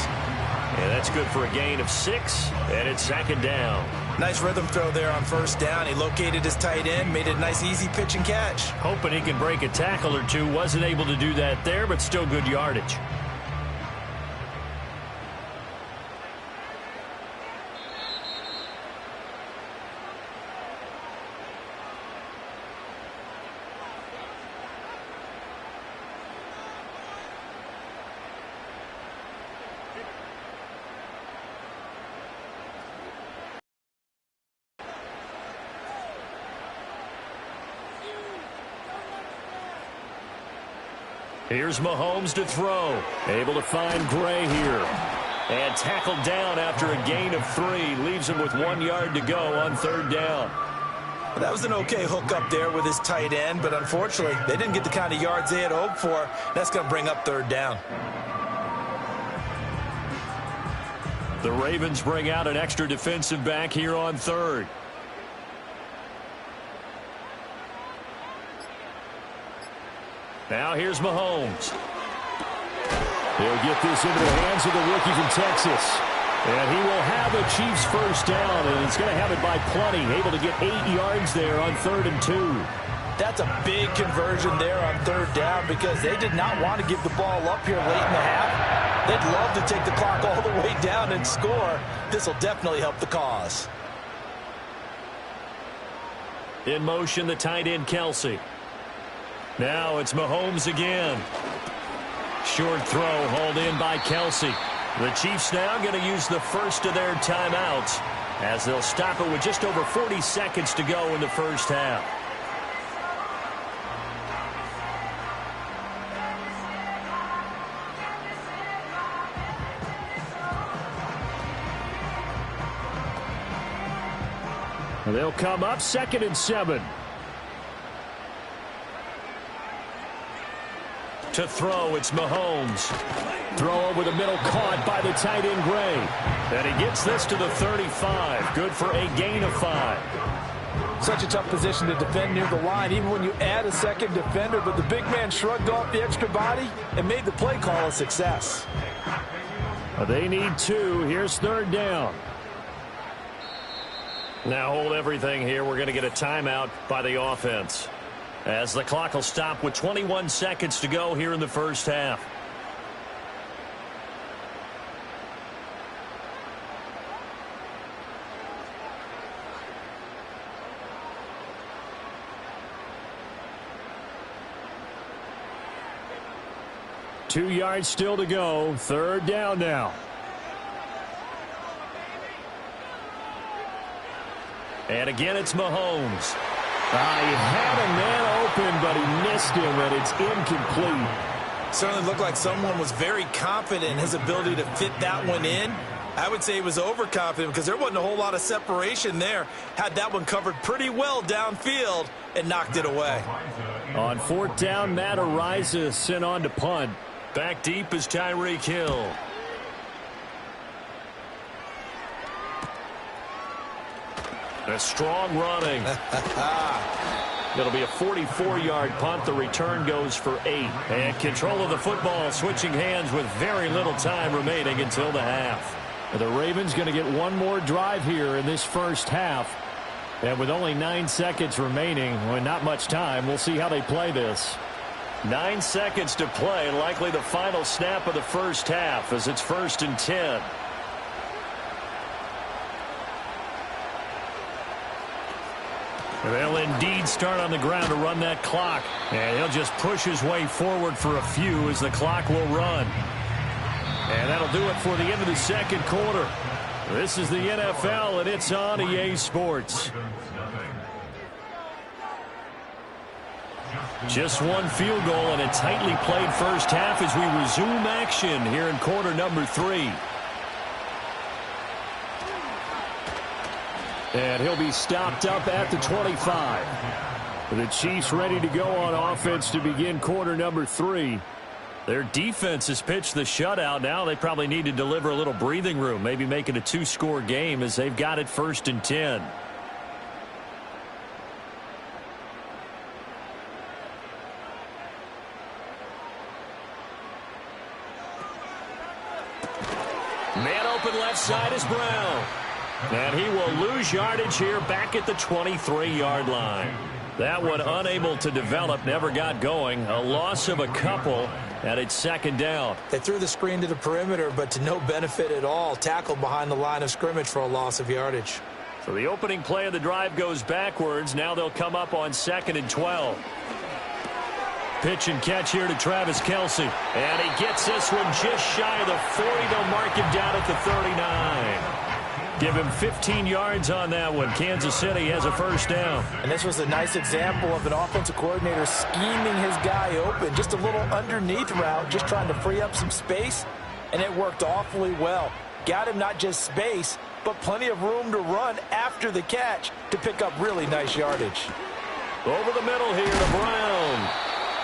And that's good for a gain of 6, and it's 2nd down. Nice rhythm throw there on 1st down. He located his tight end, made it a nice easy pitch and catch. Hoping he can break a tackle or two. Wasn't able to do that there, but still good yardage. Here's Mahomes to throw. Able to find Gray here. And tackled down after a gain of 3. Leaves him with 1 yard to go on 3rd down. That was an okay hook up there with his tight end, but unfortunately, they didn't get the kind of yards they had hoped for. That's going to bring up 3rd down. The Ravens bring out an extra defensive back here on 3rd. Now here's Mahomes. He'll get this into the hands of the rookie from Texas. And he will have the Chiefs first down, and he's going to have it by plenty. Able to get 8 yards there on 3rd and 2. That's a big conversion there on 3rd down because they did not want to give the ball up here late in the half. They'd love to take the clock all the way down and score. This will definitely help the cause. In motion, the tight end, Kelsey. Now it's Mahomes again. Short throw hauled in by Kelsey. The Chiefs now going to use the first of their timeouts as they'll stop it with just over 40 seconds to go in the first half. They'll come up 2nd and 7. To throw, it's Mahomes. Throw over the middle, caught by the tight end, Gray. And he gets this to the 35. Good for a gain of 5. Such a tough position to defend near the line, even when you add a second defender. But the big man shrugged off the extra body and made the play call a success. They need 2. Here's 3rd down. Now hold everything here. We're going to get a timeout by the offense, as the clock will stop with 21 seconds to go here in the first half. Two yards still to go. 3rd down now. And again, it's Mahomes. He had a man open, but he missed him, and it's incomplete. Certainly looked like someone was very confident in his ability to fit that one in. I would say he was overconfident because there wasn't a whole lot of separation there. Had that one covered pretty well downfield and knocked it away. On 4th down, Matt Ariza sent on to punt. Back deep is Tyreek Hill. A strong running. It'll be a 44-yard punt. The return goes for 8. And control of the football switching hands with very little time remaining until the half. The Ravens going to get one more drive here in this first half. And with only 9 seconds remaining, well, not much time, we'll see how they play this. 9 seconds to play. Likely the final snap of the first half as it's 1st and 10. They'll indeed start on the ground to run that clock. And he'll just push his way forward for a few as the clock will run. And that'll do it for the end of the second quarter. This is the NFL, and it's on EA Sports. Just one field goal and a tightly played first half as we resume action here in quarter number 3. And he'll be stopped up at the 25. The Chiefs ready to go on offense to begin quarter number 3. Their defense has pitched the shutout. Now they probably need to deliver a little breathing room, maybe make it a 2-score game as they've got it 1st and 10. Man open left side is Brown. And he will lose yardage here back at the 23-yard line. That one unable to develop, never got going. A loss of a couple, and it's 2nd down. They threw the screen to the perimeter, but to no benefit at all. Tackled behind the line of scrimmage for a loss of yardage. So the opening play of the drive goes backwards. Now they'll come up on 2nd and 12. Pitch and catch here to Travis Kelce. And he gets this one just shy of the 40. They'll mark him down at the 39. Give him 15 yards on that one. Kansas City has a first down. And this was a nice example of an offensive coordinator scheming his guy open. Just a little underneath route, just trying to free up some space, and it worked awfully well. Got him not just space, but plenty of room to run after the catch to pick up really nice yardage. Over the middle here to Brown.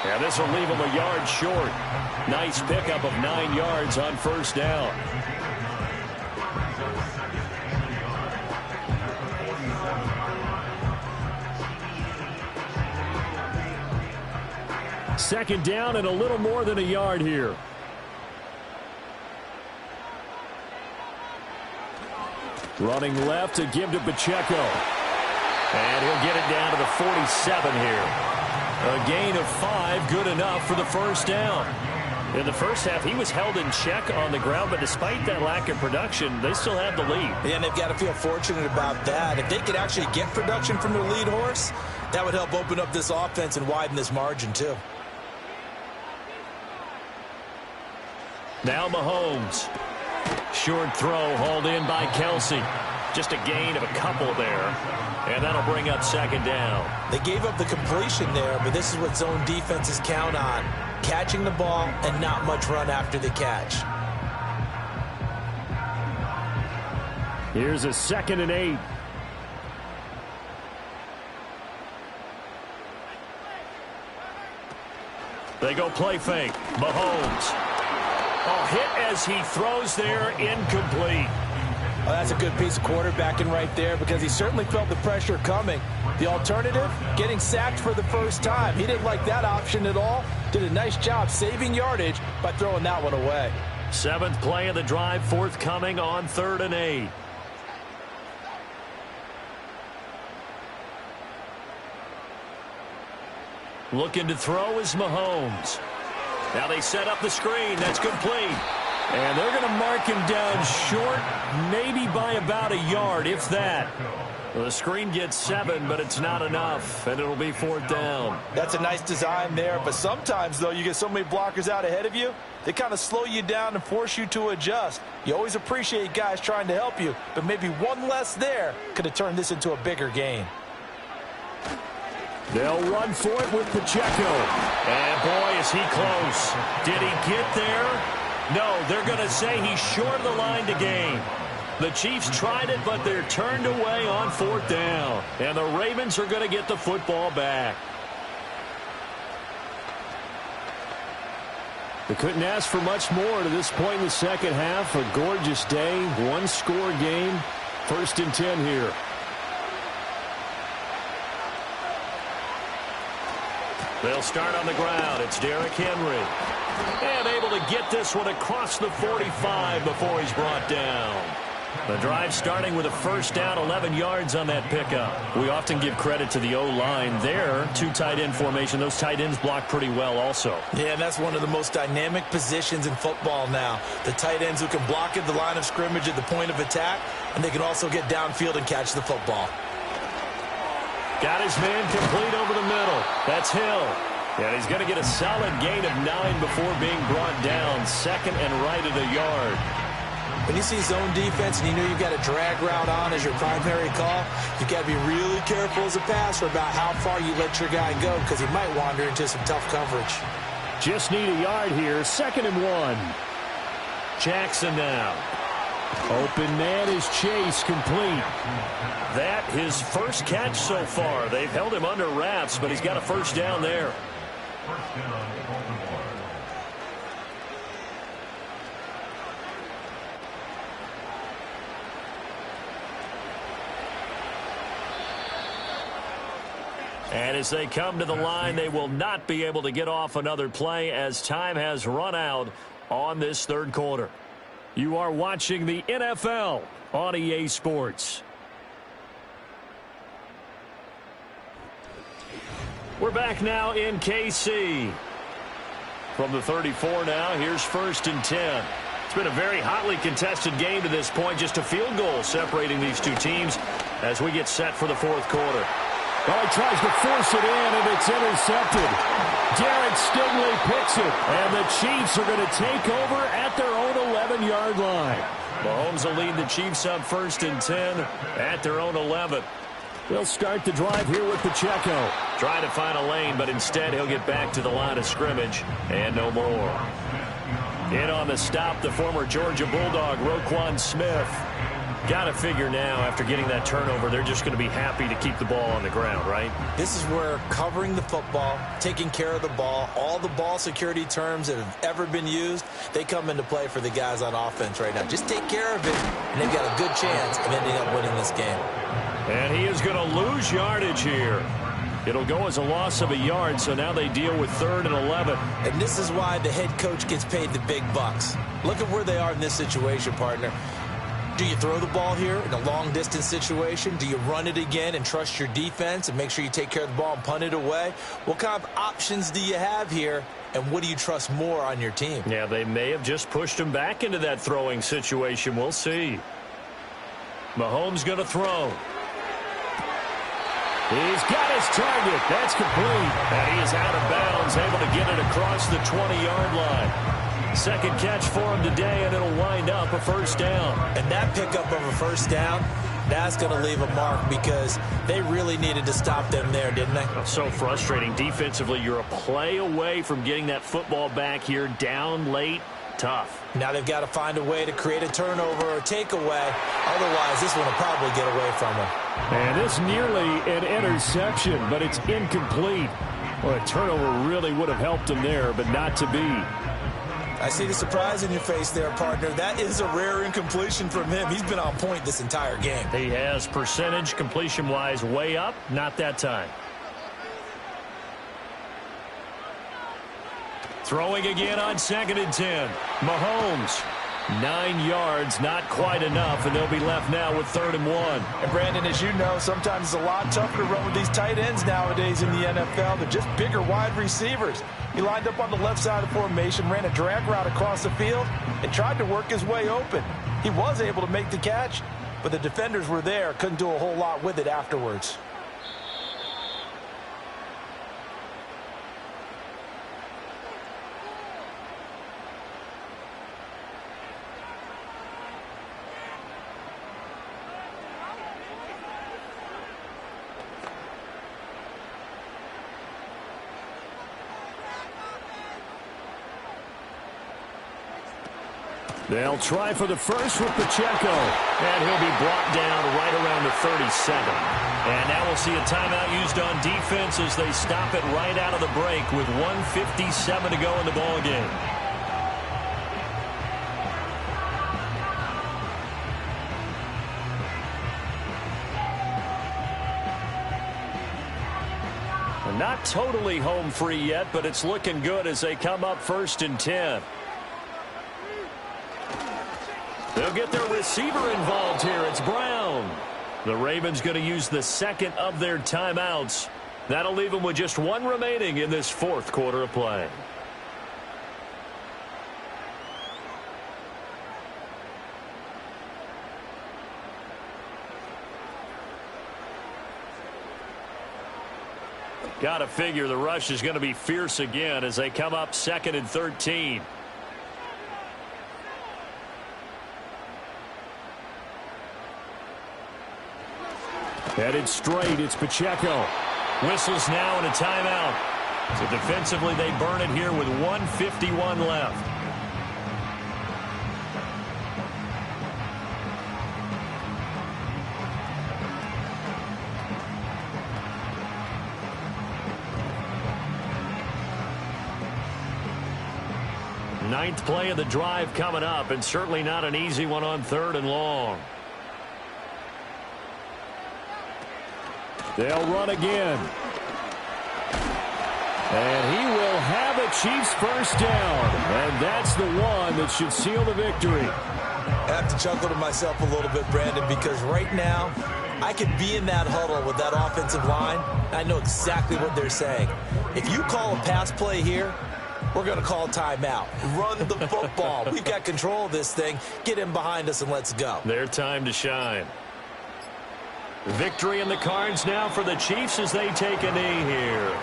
And this will leave him a yard short. Nice pickup of 9 yards on first down. Second down and a little more than a yard here. Running left to give to Pacheco. And he'll get it down to the 47 here. A gain of 5, good enough for the first down. In the first half, he was held in check on the ground, but despite that lack of production, they still have the lead. And they've got to feel fortunate about that. If they could actually get production from their lead horse, that would help open up this offense and widen this margin, too. Now Mahomes. Short throw hauled in by Kelsey. Just a gain of a couple there. And that'll bring up second down. They gave up the completion there, but this is what zone defenses count on. Catching the ball and not much run after the catch. Here's a 2nd and 8. They go play fake. Mahomes. Oh, hit as he throws there, incomplete. Well, that's a good piece of quarterbacking right there because he certainly felt the pressure coming. The alternative, getting sacked for the first time. He didn't like that option at all. Did a nice job saving yardage by throwing that one away. 7th play of the drive, forthcoming on 3rd and 8. Looking to throw is Mahomes. Now they set up the screen. That's complete. And they're going to mark him down short, maybe by about a yard, if that. The screen gets 7, but it's not enough, and it'll be 4th down. That's a nice design there, but sometimes, though, you get so many blockers out ahead of you, they kind of slow you down and force you to adjust. You always appreciate guys trying to help you, but maybe one less there could have turned this into a bigger gain. They'll run for it with Pacheco. And, boy, is he close. Did he get there? No, they're going to say he's short of the line to gain. The Chiefs tried it, but they're turned away on 4th down. And the Ravens are going to get the football back. They couldn't ask for much more to this point in the second half. A gorgeous day, one-score game. 1st and 10 here. They'll start on the ground. It's Derrick Henry. And able to get this one across the 45 before he's brought down. The drive starting with a first down, 11 yards on that pickup. We often give credit to the O-line there. 2 tight end formation. Those tight ends block pretty well also. Yeah, and that's one of the most dynamic positions in football now. The tight ends who can block at the line of scrimmage at the point of attack, and they can also get downfield and catch the football. Got his man complete over the middle. That's Hill. And he's going to get a solid gain of 9 before being brought down. 2nd and right at a yard. When you see zone defense and you know you've got a drag route on as your primary call, you've got to be really careful as a passer about how far you let your guy go because he might wander into some tough coverage. Just need a yard here. 2nd and 1. Jackson now. Open man is Chase, complete. That his first catch so far. They've held him under wraps, but he's got a first down there. And as they come to the line, they will not be able to get off another play as time has run out on this 3rd quarter. You are watching the NFL on EA Sports. We're back now in KC. From the 34 now, here's 1st and 10. It's been a very hotly contested game to this point. Just a field goal separating these two teams as we get set for the 4th quarter. Well, he tries to force it in, and it's intercepted. Garrett Stingley picks it, and the Chiefs are going to take over at their own 11-yard line. Mahomes will lead the Chiefs up 1st and 10 at their own 11. They'll start the drive here with Pacheco. Trying to find a lane, but instead he'll get back to the line of scrimmage, and no more. In on the stop, the former Georgia Bulldog, Roquan Smith. Got to figure now, after getting that turnover, they're just going to be happy to keep the ball on the ground, right? This is where covering the football, taking care of the ball, all the ball security terms that have ever been used, they come into play for the guys on offense right now. Just take care of it, and they've got a good chance of ending up winning this game. And he is going to lose yardage here. It'll go as a loss of a yard, so now they deal with 3rd and 11. And this is why the head coach gets paid the big bucks. Look at where they are in this situation, partner. Do you throw the ball here in a long-distance situation? Do you run it again and trust your defense and make sure you take care of the ball and punt it away? What kind of options do you have here, and what do you trust more on your team? Yeah, they may have just pushed him back into that throwing situation. We'll see. Mahomes going to throw. He's got his target. That's complete. And he is out of bounds, able to get it across the 20-yard line. Second catch for him today, and it'll wind up a first down. And that pickup of a first down, that's going to leave a mark because they really needed to stop them there, didn't they? So frustrating. Defensively, you're a play away from getting that football back here, down late. Tough. Now they've got to find a way to create a turnover or takeaway. Otherwise, this one will probably get away from them. And this nearly an interception, but it's incomplete. Well, a turnover really would have helped him there, but not to be. I see the surprise in your face there, partner. That is a rare incompletion from him. He's been on point this entire game. He has percentage completion-wise way up. Not that time. Throwing again on 2nd and 10. Mahomes. 9 yards, not quite enough, and they'll be left now with 3rd and 1. And Brandon, as you know, sometimes it's a lot tougher to run with these tight ends nowadays in the NFL. They're just bigger wide receivers. He lined up on the left side of the formation, ran a drag route across the field, and tried to work his way open. He was able to make the catch, but the defenders were there, couldn't do a whole lot with it afterwards. They'll try for the first with Pacheco. And he'll be brought down right around the 37. And now we'll see a timeout used on defense as they stop it right out of the break with 1:57 to go in the ballgame. Not totally home free yet, but it's looking good as they come up 1st and 10. They'll get their receiver involved here. It's Brown. The Ravens going to use the second of their timeouts. That'll leave them with just one remaining in this 4th quarter of play. Got to figure the rush is going to be fierce again as they come up 2nd and 13. Headed straight, it's Pacheco. Whistles now and a timeout. So defensively, they burn it here with 1:51 left. Ninth play of the drive coming up, and certainly not an easy one on 3rd and long. They'll run again. And he will have a Chiefs first down. And that's the one that should seal the victory. I have to chuckle to myself a little bit, Brandon, because right now I could be in that huddle with that offensive line. I know exactly what they're saying. If you call a pass play here, we're going to call timeout. Run the football. We've got control of this thing. Get in behind us and let's go. Their time to shine. Victory in the cards now for the Chiefs as they take a knee here.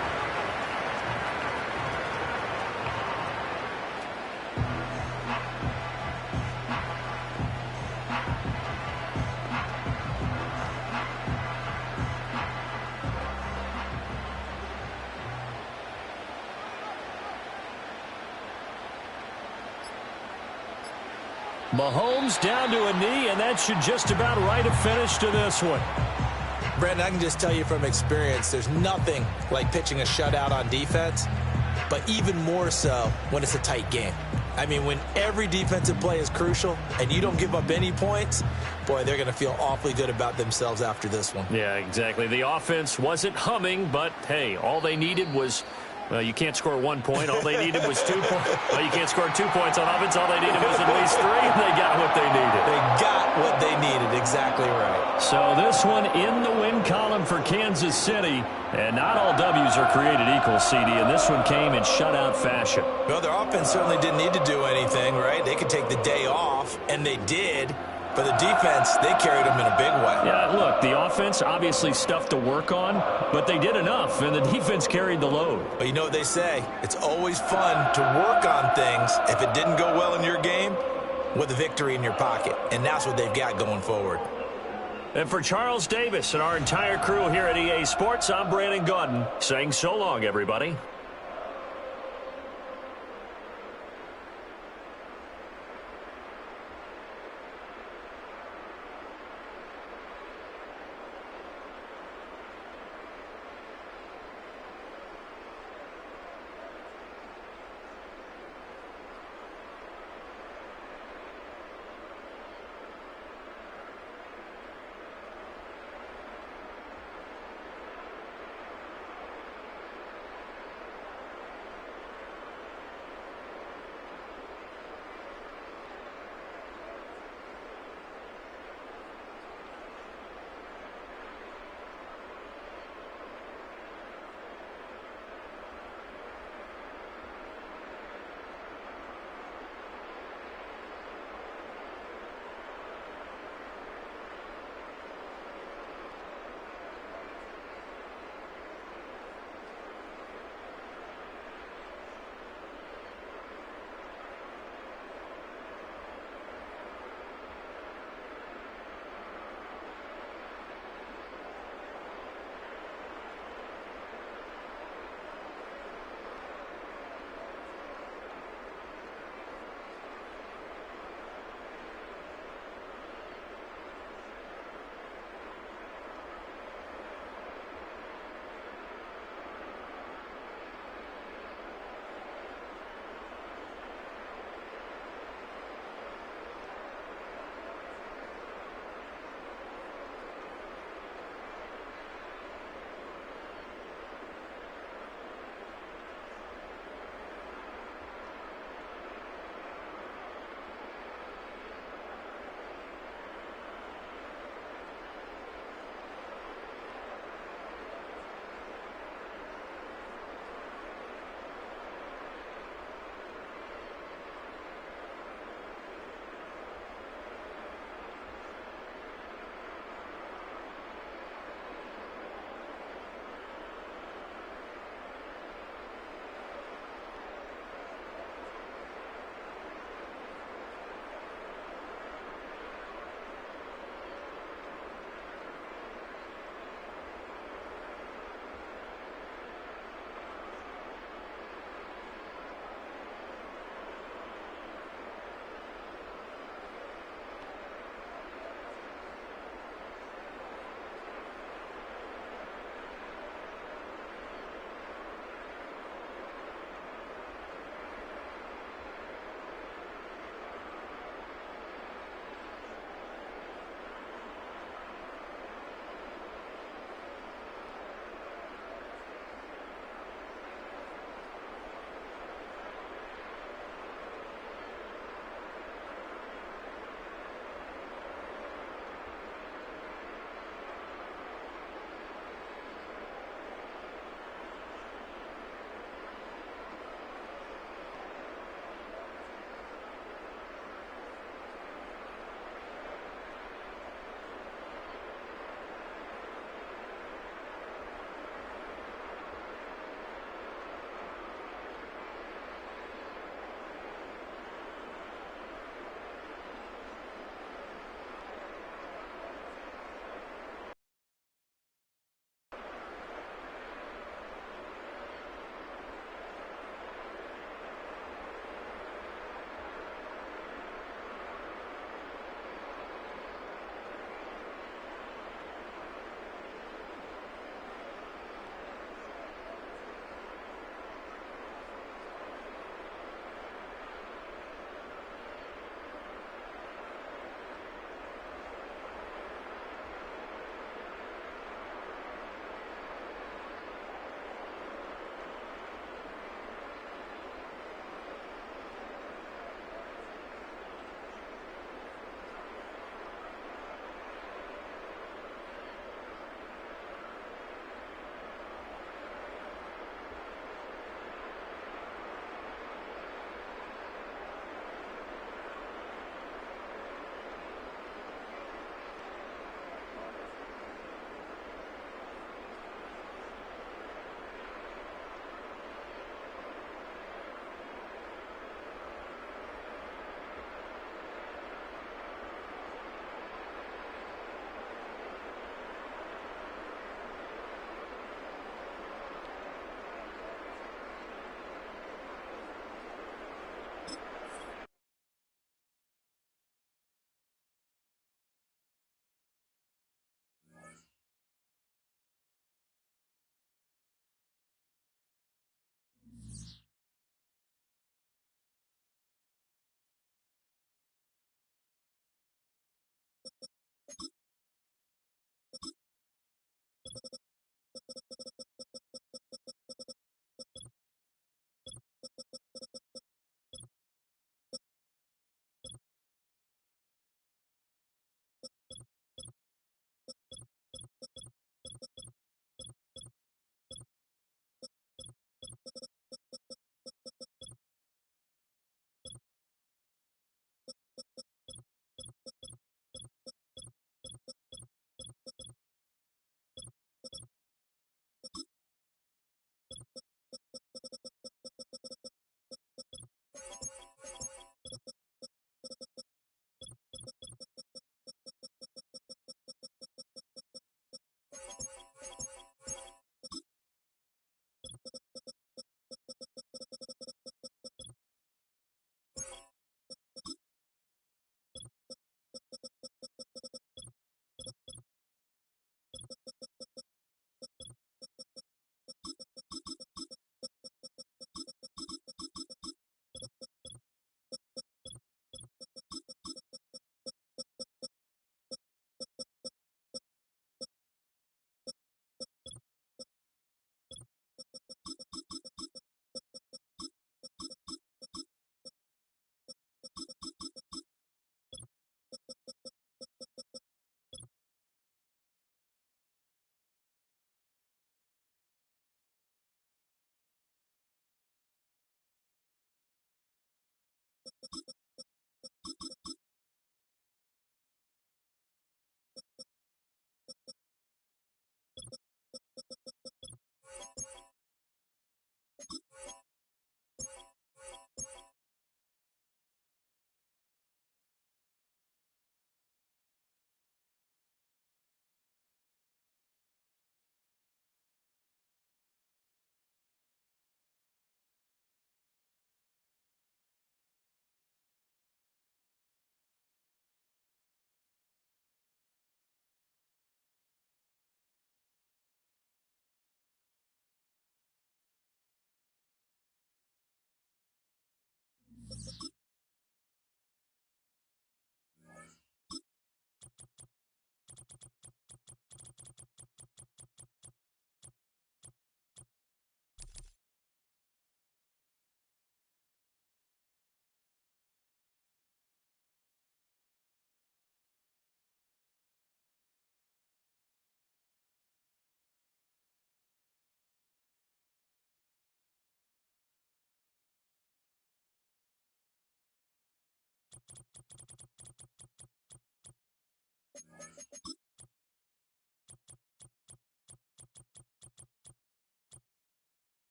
Mahomes down to a knee, and that should just about write a finish to this one. Brandon, I can just tell you from experience, there's nothing like pitching a shutout on defense, but even more so when it's a tight game. I mean, when every defensive play is crucial and you don't give up any points, boy, they're going to feel awfully good about themselves after this one. Yeah, exactly. The offense wasn't humming, but, hey, all they needed was Well, you can't score 1 point. All they needed was 2 points. Well, you can't score 2 points on offense. All they needed was at least 3, and they got what they needed. They got what they needed. Exactly right. So this one in the win column for Kansas City. And not all W's are created equal, CD, and this one came in shutout fashion. Well, their offense certainly didn't need to do anything, right? They could take the day off, and they did. For the defense, they carried them in a big way. Yeah, look, the offense obviously stuff to work on, but they did enough, and the defense carried the load. But you know what they say? It's always fun to work on things if it didn't go well in your game with a victory in your pocket, and that's what they've got going forward. And for Charles Davis and our entire crew here at EA Sports, I'm Brandon Gaudin saying so long, everybody.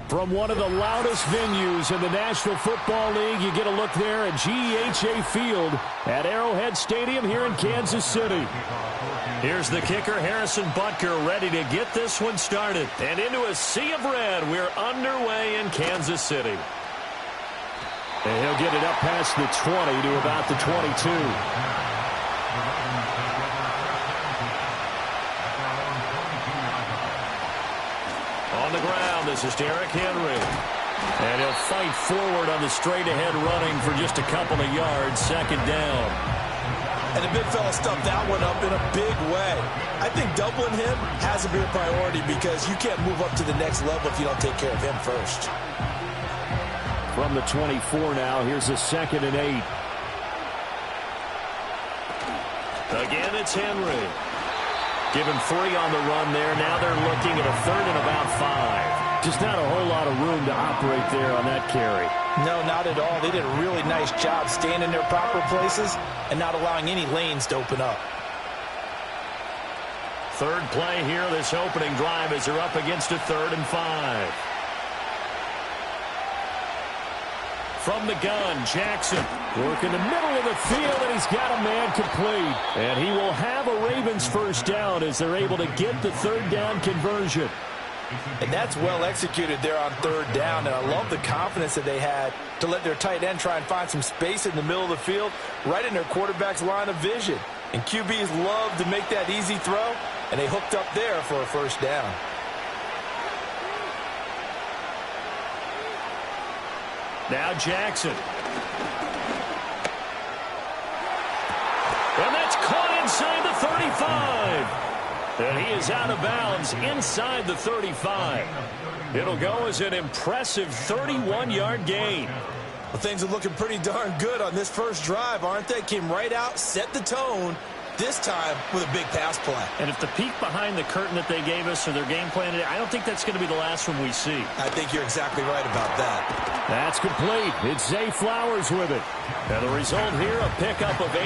From one of the loudest venues in the National Football League, you get a look there at GEHA Field at Arrowhead Stadium here in Kansas City. Here's the kicker, Harrison Butker, ready to get this one started. And into a sea of red, we're underway in Kansas City. And he'll get it up past the 20 to about the 22. On the ground, this is Derrick Henry. And he'll fight forward on the straight-ahead running for just a couple of yards, second down. And the big fella stuffed that one up in a big way. I think doubling him has to be a priority because you can't move up to the next level if you don't take care of him first. From the 24 now, here's a 2nd and 8. Again, it's Henry. Give him 3 on the run there. Now they're looking at a 3rd and about 5. Just not a whole lot of room to operate there on that carry. No, not at all. They did a really nice job staying in their proper places and not allowing any lanes to open up. Third play here, this opening drive as they're up against a 3rd and 5. From the gun, Jackson. Work in the middle of the field, and he's got a man complete. And he will have a Ravens first down as they're able to get the 3rd down conversion. And that's well executed there on 3rd down. And I love the confidence that they had to let their tight end try and find some space in the middle of the field, right in their quarterback's line of vision. And QBs love to make that easy throw, and they hooked up there for a first down. Now Jackson. And that's caught inside the 35. And he is out of bounds inside the 35. It'll go as an impressive 31-yard gain. Well, things are looking pretty darn good on this first drive, aren't they? Came right out, set the tone, this time with a big pass play. And if the peek behind the curtain that they gave us or their game plan, I don't think that's going to be the last one we see. I think you're exactly right about that. That's complete. It's Zay Flowers with it. And the result here, a pickup of 8.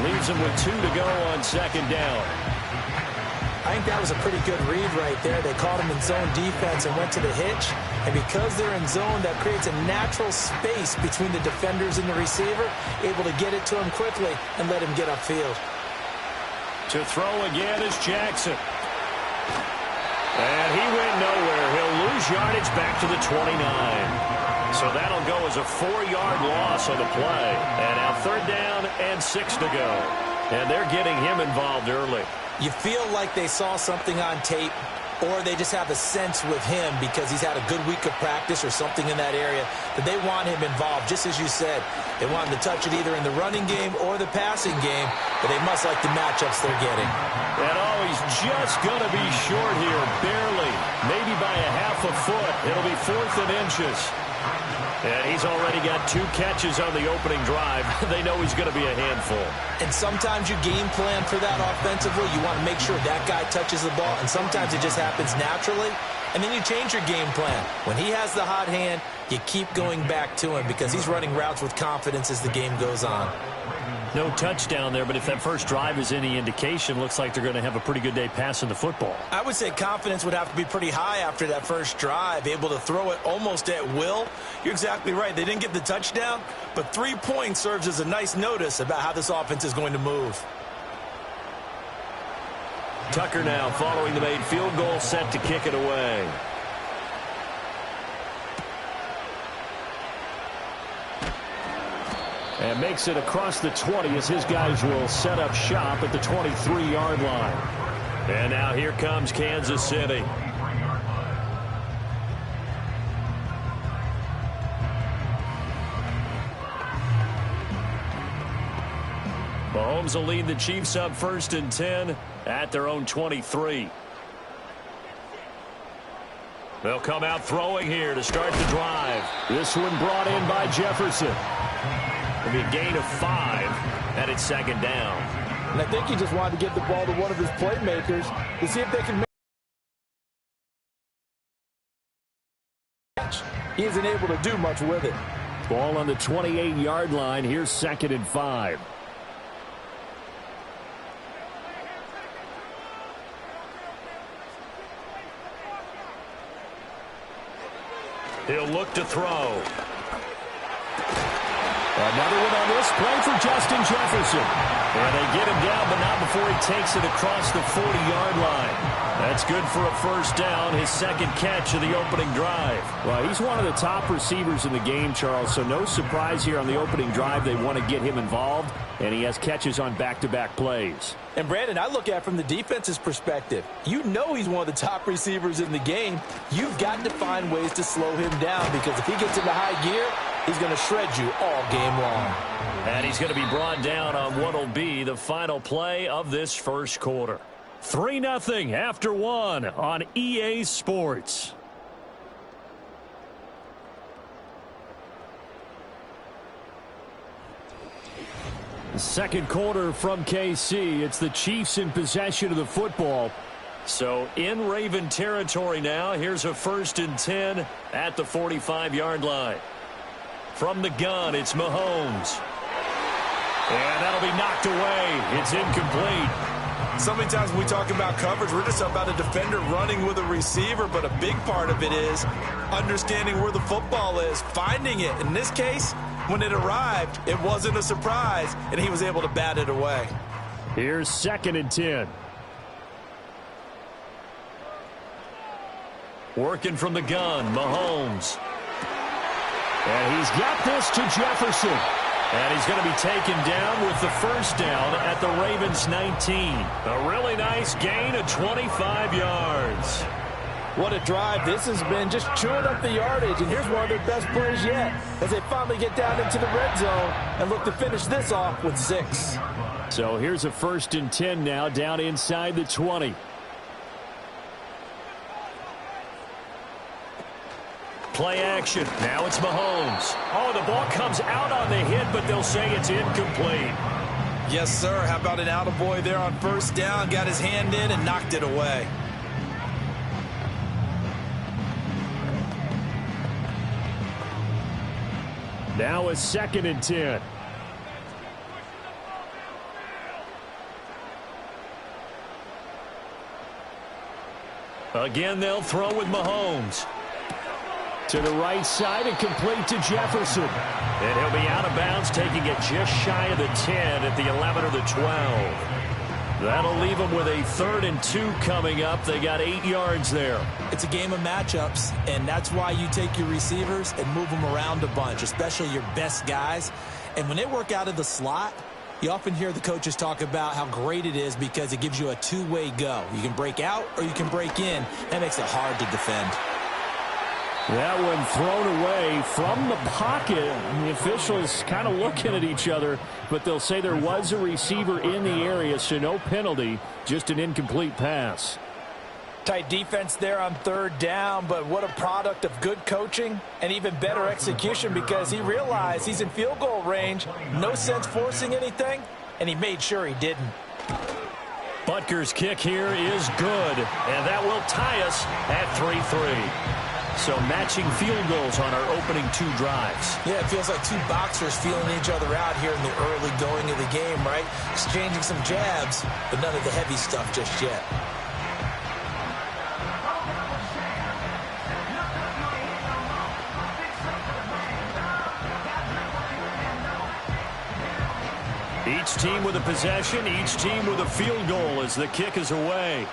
Leaves them with 2 to go on second down. I think that was a pretty good read right there. They caught him in zone defense and went to the hitch. And because they're in zone, that creates a natural space between the defenders and the receiver, able to get it to him quickly and let him get upfield. To throw again is Jackson. And he went nowhere. He'll lose yardage back to the 29. So that'll go as a 4-yard loss on the play. And now 3rd down and 6 to go. And they're getting him involved early. You feel like they saw something on tape, or they just have a sense with him because he's had a good week of practice or something in that area that they want him involved. Just as you said, they want him to touch it either in the running game or the passing game, but they must like the matchups they're getting. And he's just going to be short here, barely, maybe by a half a foot. It'll be 4th and inches. And he's already got 2 catches on the opening drive. They know he's going to be a handful. And sometimes you game plan for that offensively. You want to make sure that guy touches the ball, and sometimes it just happens naturally. And then you change your game plan. When he has the hot hand, you keep going back to him because he's running routes with confidence as the game goes on. No touchdown there, but if that first drive is any indication, looks like they're going to have a pretty good day passing the football. I would say confidence would have to be pretty high after that first drive, able to throw it almost at will. You're exactly right. They didn't get the touchdown, but 3 points serves as a nice notice about how this offense is going to move. Tucker now following the made field goal, set to kick it away. And makes it across the 20 as his guys will set up shop at the 23-yard line. And now here comes Kansas City. Mahomes will lead the Chiefs up 1st and 10 at their own 23. They'll come out throwing here to start the drive. This one brought in by Jefferson. It'll be a gain of 5, and it's 2nd down. And I think he just wanted to get the ball to one of his playmakers to see if they can match. He isn't able to do much with it. Ball on the 28-yard line. Here's 2nd and 5. He'll look to throw. Another one on this play for Justin Jefferson. And they get him down, but not before he takes it across the 40-yard line. That's good for a first down, his second catch of the opening drive. Well, he's one of the top receivers in the game, Charles, so no surprise here on the opening drive. They want to get him involved, and he has catches on back-to-back plays. And, Brandon, I look at it from the defense's perspective. You know he's one of the top receivers in the game. You've got to find ways to slow him down because if he gets into high gear, he's going to shred you all game long. And he's going to be brought down on what will be the final play of this first quarter. 3-0 after 1 on EA Sports. The second quarter from KC. It's the Chiefs in possession of the football. So in Raven territory now. Here's a 1st and 10 at the 45-yard line. From the gun, it's Mahomes. And that'll be knocked away. It's incomplete. So many times when we talk about coverage, we're just about a defender running with a receiver, but a big part of it is understanding where the football is, finding it. In this case, when it arrived, it wasn't a surprise, and he was able to bat it away. Here's 2nd and 10. Working from the gun, Mahomes. And he's got this to Jefferson. And he's going to be taken down with the first down at the Ravens' 19. A really nice gain of 25 yards. What a drive this has been, just chewing up the yardage. And here's one of their best plays yet as they finally get down into the red zone and look to finish this off with 6. So here's a 1st and 10 now down inside the 20. Play action. Now it's Mahomes. Oh, the ball comes out on the hit, but they'll say it's incomplete. Yes, sir. How about an attaboy there on first down? Got his hand in and knocked it away. Now a 2nd and 10. Again, they'll throw with Mahomes. To the right side and complete to Jefferson. And he'll be out of bounds, taking it just shy of the 10 at the 11 or the 12. That'll leave them with a 3rd and 2 coming up. They got 8 yards there. It's a game of matchups, and that's why you take your receivers and move them around a bunch, especially your best guys. And when they work out of the slot, you often hear the coaches talk about how great it is because it gives you a two-way go. You can break out or you can break in. That makes it hard to defend. That one thrown away from the pocket. The officials kind of looking at each other, but they'll say there was a receiver in the area, so no penalty, just an incomplete pass. Tight defense there on 3rd down, but what a product of good coaching and even better execution because he realized he's in field goal range. No sense forcing anything, and he made sure he didn't. Butker's kick here is good, and that will tie us at 3-3. So matching field goals on our opening 2 drives. Yeah, it feels like 2 boxers feeling each other out here in the early going of the game, right? Exchanging some jabs, but none of the heavy stuff just yet. Each team with a possession, each team with a field goal as the kick is away.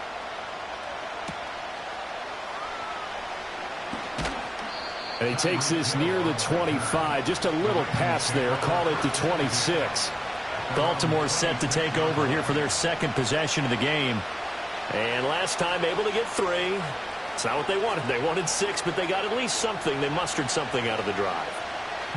And he takes this near the 25. Just a little pass there. Call it the 26. Baltimore set to take over here for their 2nd possession of the game. And last time able to get 3. It's not what they wanted. They wanted 6, but they got at least something. They mustered something out of the drive.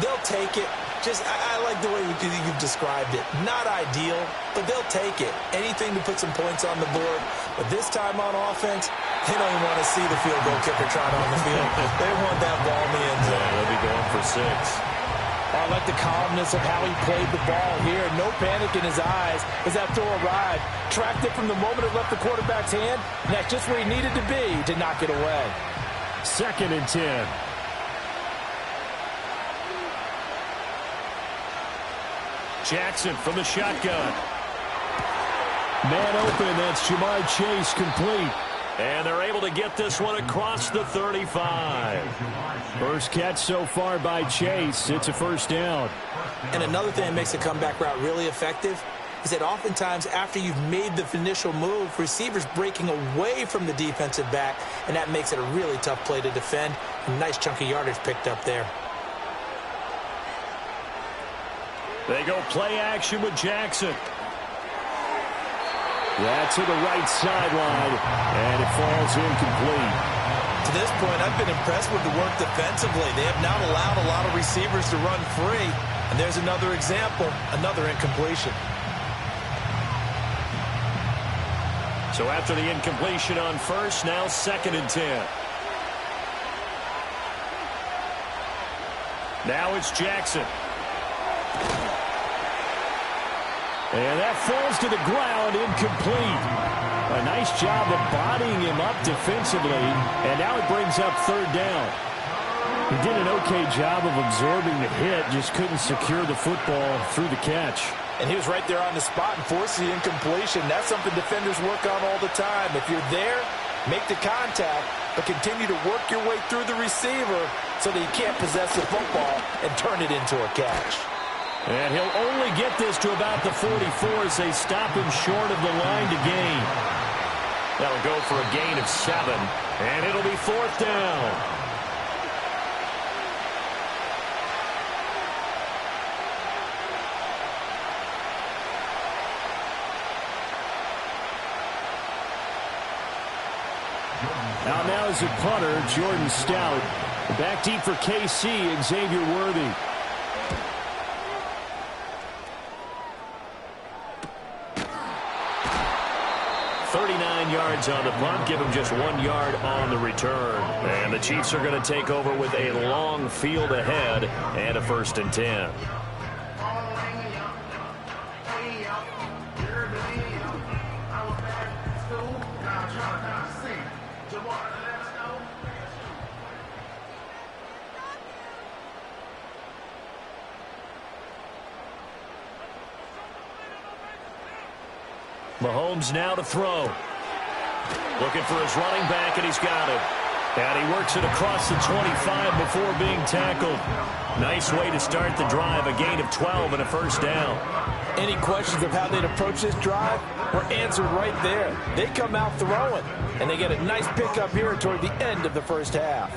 They'll take it. I like the way you've described it. Not ideal, but they'll take it. Anything to put some points on the board. But this time on offense, they don't even want to see the field goal kicker trot on the field. They want that ball in the end zone. Yeah, they'll be going for 6. I like the calmness of how he played the ball here. No panic in his eyes as that throw arrived. Tracked it from the moment it left the quarterback's hand, and that's just where he needed to be to knock it away. 2nd and 10. Jackson from the shotgun. Man open, that's Jamar Chase complete. And they're able to get this one across the 35. First catch so far by Chase. It's a first down. And another thing that makes the comeback route really effective is that oftentimes after you've made the initial move, receivers breaking away from the defensive back, and that makes it a really tough play to defend. A nice chunk of yardage picked up there. They go play action with Jackson. That's to the right sideline, and it falls incomplete. To this point, I've been impressed with the work defensively. They have not allowed a lot of receivers to run free. And there's another example, another incompletion. So after the incompletion on first, now 2nd and 10. Now it's Jackson. And that falls to the ground, incomplete. A nice job of bodying him up defensively, and now it brings up 3rd down. He did an okay job of absorbing the hit, just couldn't secure the football through the catch. And he was right there on the spot and forced the incompletion. That's something defenders work on all the time. If you're there, make the contact, but continue to work your way through the receiver so that he can't possess the football and turn it into a catch. And he'll only get this to about the 44 as they stop him short of the line to gain. That'll go for a gain of 7, and it'll be 4th down. Out now is the punter, Jordan Stout. Back deep for KC, Xavier Worthy. Yards on the punt, give him just 1 yard on the return. And the Chiefs are going to take over with a long field ahead and a 1st and 10. Mahomes now to throw. Looking for his running back, and he's got it. And he works it across the 25 before being tackled. Nice way to start the drive, a gain of 12 and a 1st down. Any questions of how they'd approach this drive were answered right there. They come out throwing, and they get a nice pickup here toward the end of the first half.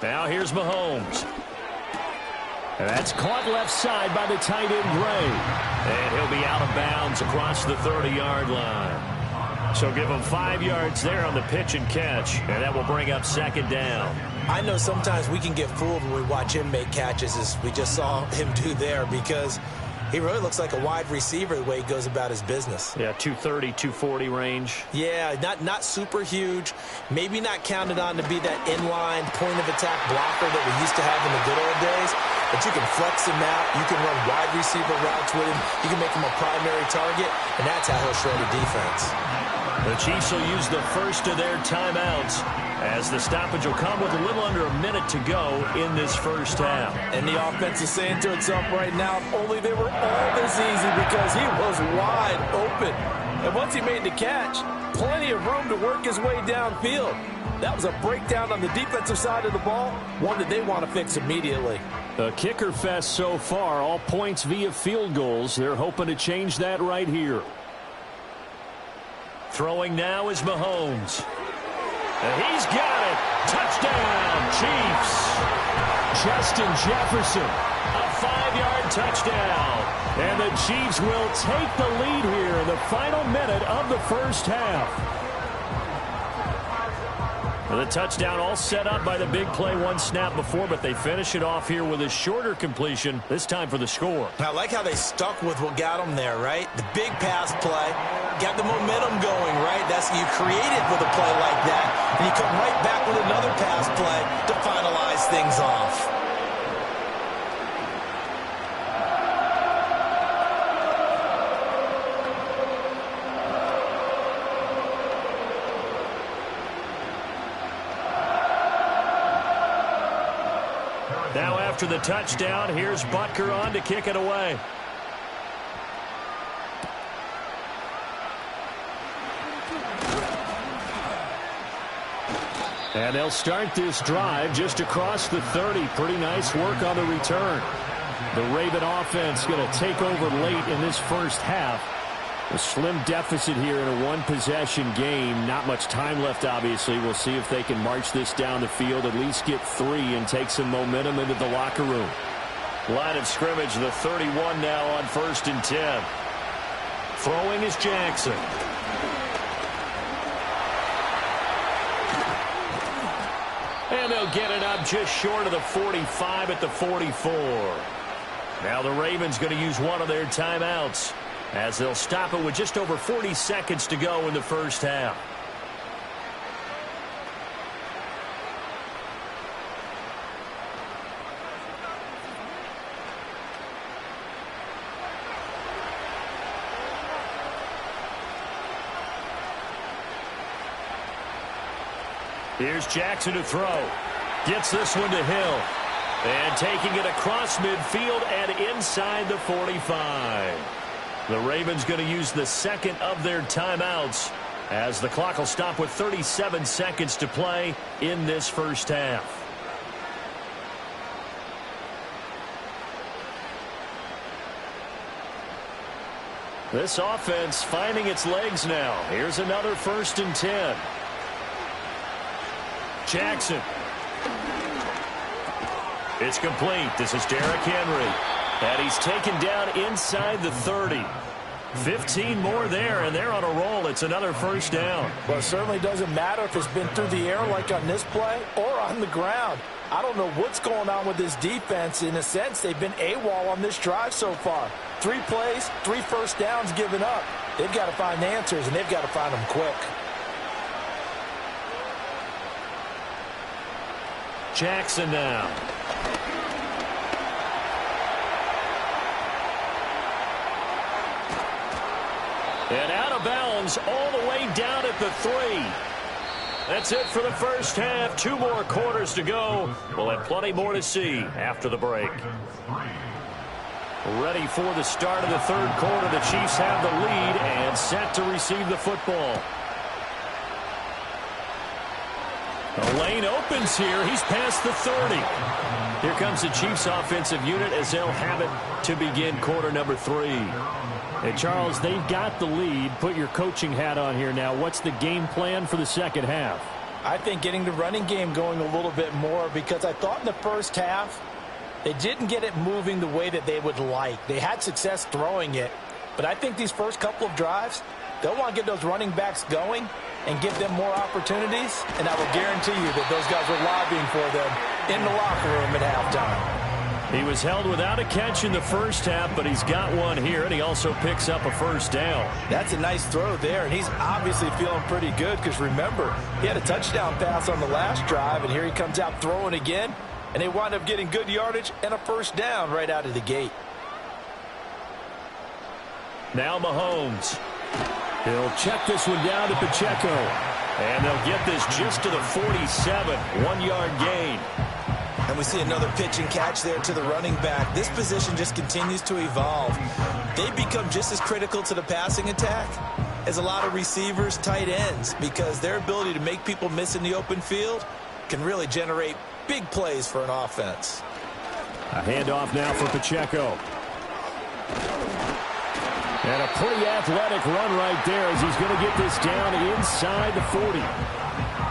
Now here's Mahomes. And that's caught left side by the tight end, Gray. And he'll be out of bounds across the 30-yard line. So give him 5 yards there on the pitch and catch, and that will bring up 2nd down. I know sometimes we can get fooled when we watch him make catches, as we just saw him do there, because he really looks like a wide receiver the way he goes about his business. Yeah, 230, 240 range. Yeah, not super huge. Maybe not counted on to be that inline point-of-attack blocker that we used to have in the good old days. But you can flex him out. You can run wide receiver routes with him. You can make him a primary target, and that's how he'll shred a defense. The Chiefs will use the first of their timeouts as the stoppage will come with a little under a minute to go in this first half. And the offense is saying to itself right now, if only they were all this easy, because he was wide open. And once he made the catch, plenty of room to work his way downfield. That was a breakdown on the defensive side of the ball, one that they want to fix immediately. A kicker fest so far, all points via field goals. They're hoping to change that right here. Throwing now is Mahomes. And he's got it. Touchdown, Chiefs. Justin Jefferson. A 5-yard touchdown. And the Chiefs will take the lead here in the final minute of the first half. The touchdown all set up by the big play one snap before, but they finish it off here with a shorter completion, this time for the score. I like how they stuck with what got them there, right? The big pass play, got the momentum going, right? That's you create it with a play like that, and you come right back with another pass play to finalize things off. after the touchdown. Here's Butker on to kick it away. And they'll start this drive just across the 30. Pretty nice work on the return. The Raven offense going to take over late in this first half. A slim deficit here in a one-possession game. Not much time left, obviously. We'll see if they can march this down the field, at least get 3, and take some momentum into the locker room. Line of scrimmage, the 31 now on 1st and 10. Throwing is Jackson. And they'll get it up just short of the 45 at the 44. Now the Ravens going to use one of their timeouts, as they'll stop it with just over 40 seconds to go in the first half. Here's Jackson to throw. Gets this one to Hill. And taking it across midfield and inside the 45. The Ravens going to use the second of their timeouts, as the clock will stop with 37 seconds to play in this first half. This offense finding its legs now. Here's another 1st and 10. Jackson. It's complete. This is Derrick Henry. And he's taken down inside the 30. 15 more there, and they're on a roll. It's another first down. Well, it certainly doesn't matter if it's been through the air like on this play or on the ground. I don't know what's going on with this defense. In a sense, they've been AWOL on this drive so far. 3 plays, 3 first downs given up. They've got to find answers, and they've got to find them quick. Jackson now. And out of bounds all the way down at the 3. That's it for the first half. 2 more quarters to go. We'll have plenty more to see after the break. Ready for the start of the third quarter. The Chiefs have the lead and set to receive the football. The lane opens here. He's past the 30. Here comes the Chiefs offensive unit as they'll have it to begin quarter number 3. And Charles, they've got the lead. Put your coaching hat on here now. What's the game plan for the second half? I think getting the running game going a little bit more, because I thought in the first half they didn't get it moving the way that they would like. They had success throwing it, but I think these first couple of drives, they'll want to get those running backs going and give them more opportunities, and I will guarantee you that those guys were lobbying for them in the locker room at halftime. He was held without a catch in the first half, but he's got one here, and he also picks up a first down. That's a nice throw there, and he's obviously feeling pretty good, because remember, he had a touchdown pass on the last drive, and here he comes out throwing again, and they wind up getting good yardage and a first down right out of the gate. Now Mahomes. He'll check this one down to Pacheco. And they'll get this just to the 47. 1-yard gain. And we see another pitch and catch there to the running back. This position just continues to evolve. They become just as critical to the passing attack as a lot of receivers, tight ends, because their ability to make people miss in the open field can really generate big plays for an offense. A handoff now for Pacheco. And a pretty athletic run right there as he's going to get this down inside the 40.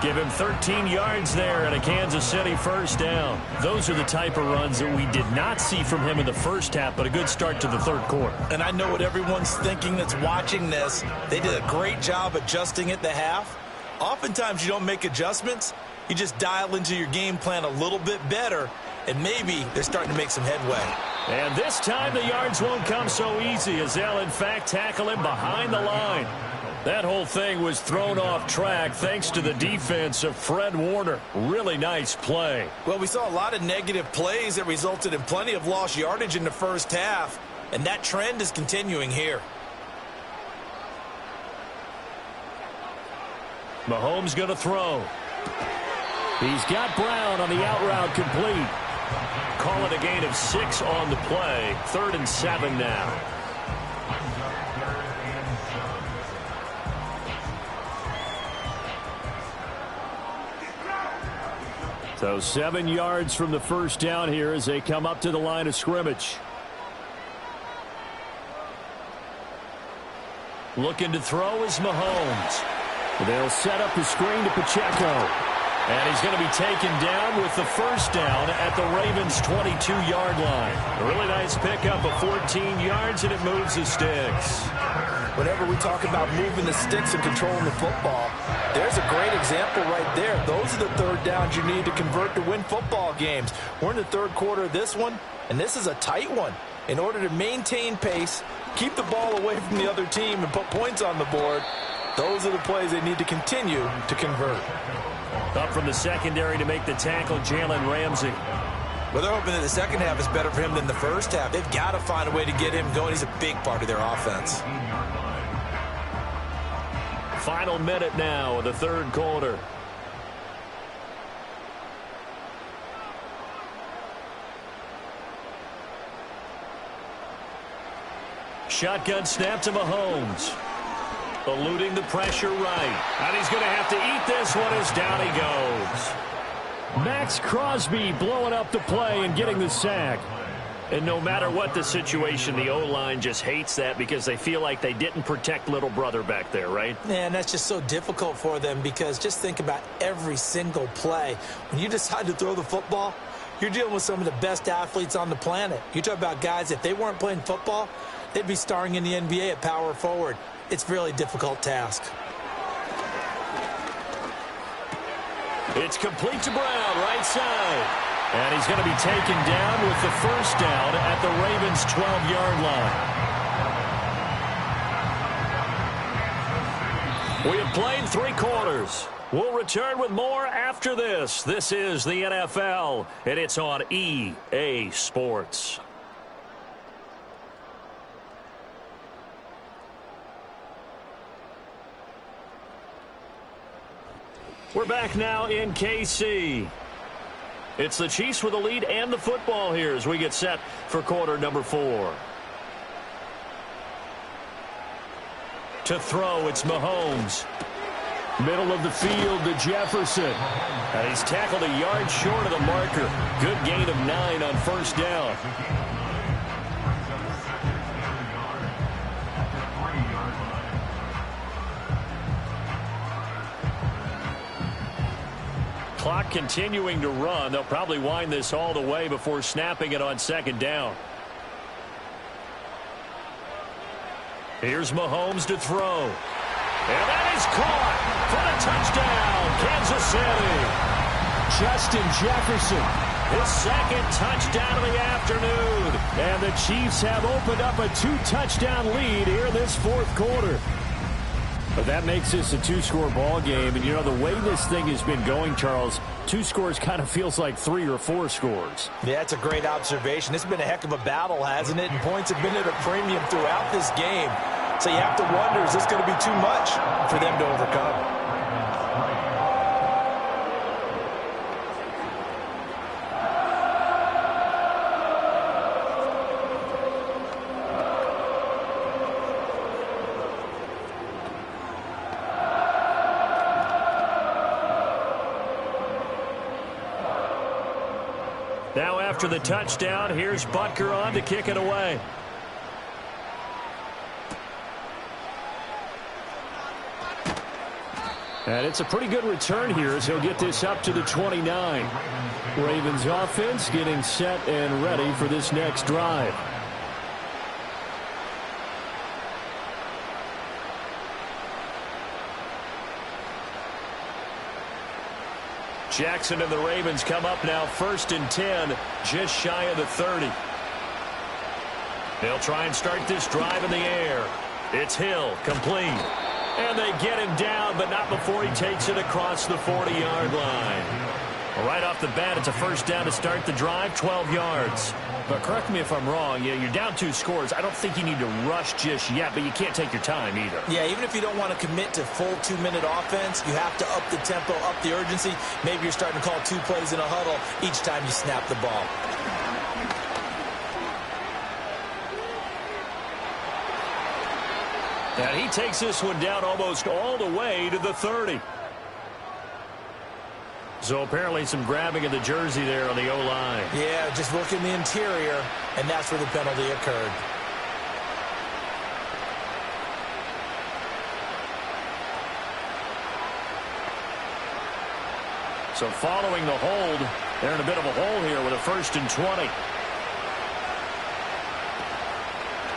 Give him 13 yards there and a Kansas City first down. Those are the type of runs that we did not see from him in the first half, but a good start to the third quarter. And I know what everyone's thinking that's watching this. They did a great job adjusting at the half. Oftentimes you don't make adjustments. You just dial into your game plan a little bit better, and maybe they're starting to make some headway. And this time the yards won't come so easy, as they'll in fact tackle him behind the line. That whole thing was thrown off track thanks to the defense of Fred Warner. Really nice play. Well, we saw a lot of negative plays that resulted in plenty of lost yardage in the first half, and that trend is continuing here. Mahomes going to throw. He's got Brown on the out route complete. Call it a gain of 6 on the play. 3rd and 7 now. So 7 yards from the first down here as they come up to the line of scrimmage. Looking to throw is Mahomes. They'll set up the screen to Pacheco. And he's going to be taken down with the first down at the Ravens' 22-yard line. A really nice pickup of 14 yards, and it moves the sticks. Whenever we talk about moving the sticks and controlling the football, there's a great example right there. Those are the 3rd downs you need to convert to win football games. We're in the 3rd quarter of this one, and this is a tight one. In order to maintain pace, keep the ball away from the other team, and put points on the board, those are the plays they need to continue to convert. Up from the secondary to make the tackle, Jalen Ramsey. Well, they're hoping that the second half is better for him than the first half. They've got to find a way to get him going. He's a big part of their offense. Final minute now of the 3rd quarter. Shotgun snap to Mahomes. Eluding the pressure right. And he's going to have to eat this one as down he goes. Max Crosby blowing up the play and getting the sack. And no matter what the situation, the O-line just hates that because they feel like they didn't protect little brother back there, right? Man, that's just so difficult for them because just think about every single play. When you decide to throw the football, you're dealing with some of the best athletes on the planet. You talk about guys, if they weren't playing football, they'd be starring in the NBA at power forward. It's a really difficult task. It's complete to Brown, right side. And he's going to be taken down with the first down at the Ravens' 12-yard line. We have played 3 quarters. We'll return with more after this. This is the NFL, and it's on EA Sports. We're back now in KC. It's the Chiefs with the lead and the football here as we get set for quarter number 4. To throw, it's Mahomes. Middle of the field to Jefferson. And he's tackled a yard short of the marker. Good gain of 9 on first down. Clock continuing to run. They'll probably wind this all the way before snapping it on 2nd down. Here's Mahomes to throw. And that is caught for the touchdown, Kansas City. Justin Jefferson. His 2nd touchdown of the afternoon. And the Chiefs have opened up a 2-touchdown lead here in this 4th quarter. But that makes this a 2-score ball game. And, you know, the way this thing has been going, Charles, 2 scores kind of feels like 3 or 4 scores. Yeah, it's a great observation. It's been a heck of a battle, hasn't it? And points have been at a premium throughout this game. So you have to wonder, is this going to be too much for them to overcome? Now after the touchdown, here's Butker on to kick it away. And it's a pretty good return here as he'll get this up to the 29. Ravens offense getting set and ready for this next drive. Jackson and the Ravens come up now 1st and 10, just shy of the 30. They'll try and start this drive in the air. It's Hill, complete. And they get him down, but not before he takes it across the 40-yard line. Well, right off the bat, it's a first down to start the drive, 12 yards. But correct me if I'm wrong, you're down 2 scores. I don't think you need to rush just yet, but you can't take your time either. Yeah, even if you don't want to commit to full 2-minute offense, you have to up the tempo, up the urgency. Maybe you're starting to call 2 plays in a huddle each time you snap the ball. And he takes this one down almost all the way to the 30. So apparently some grabbing of the jersey there on the O-line. Yeah, just working the interior, and that's where the penalty occurred. So following the hold, they're in a bit of a hole here with a 1st and 20.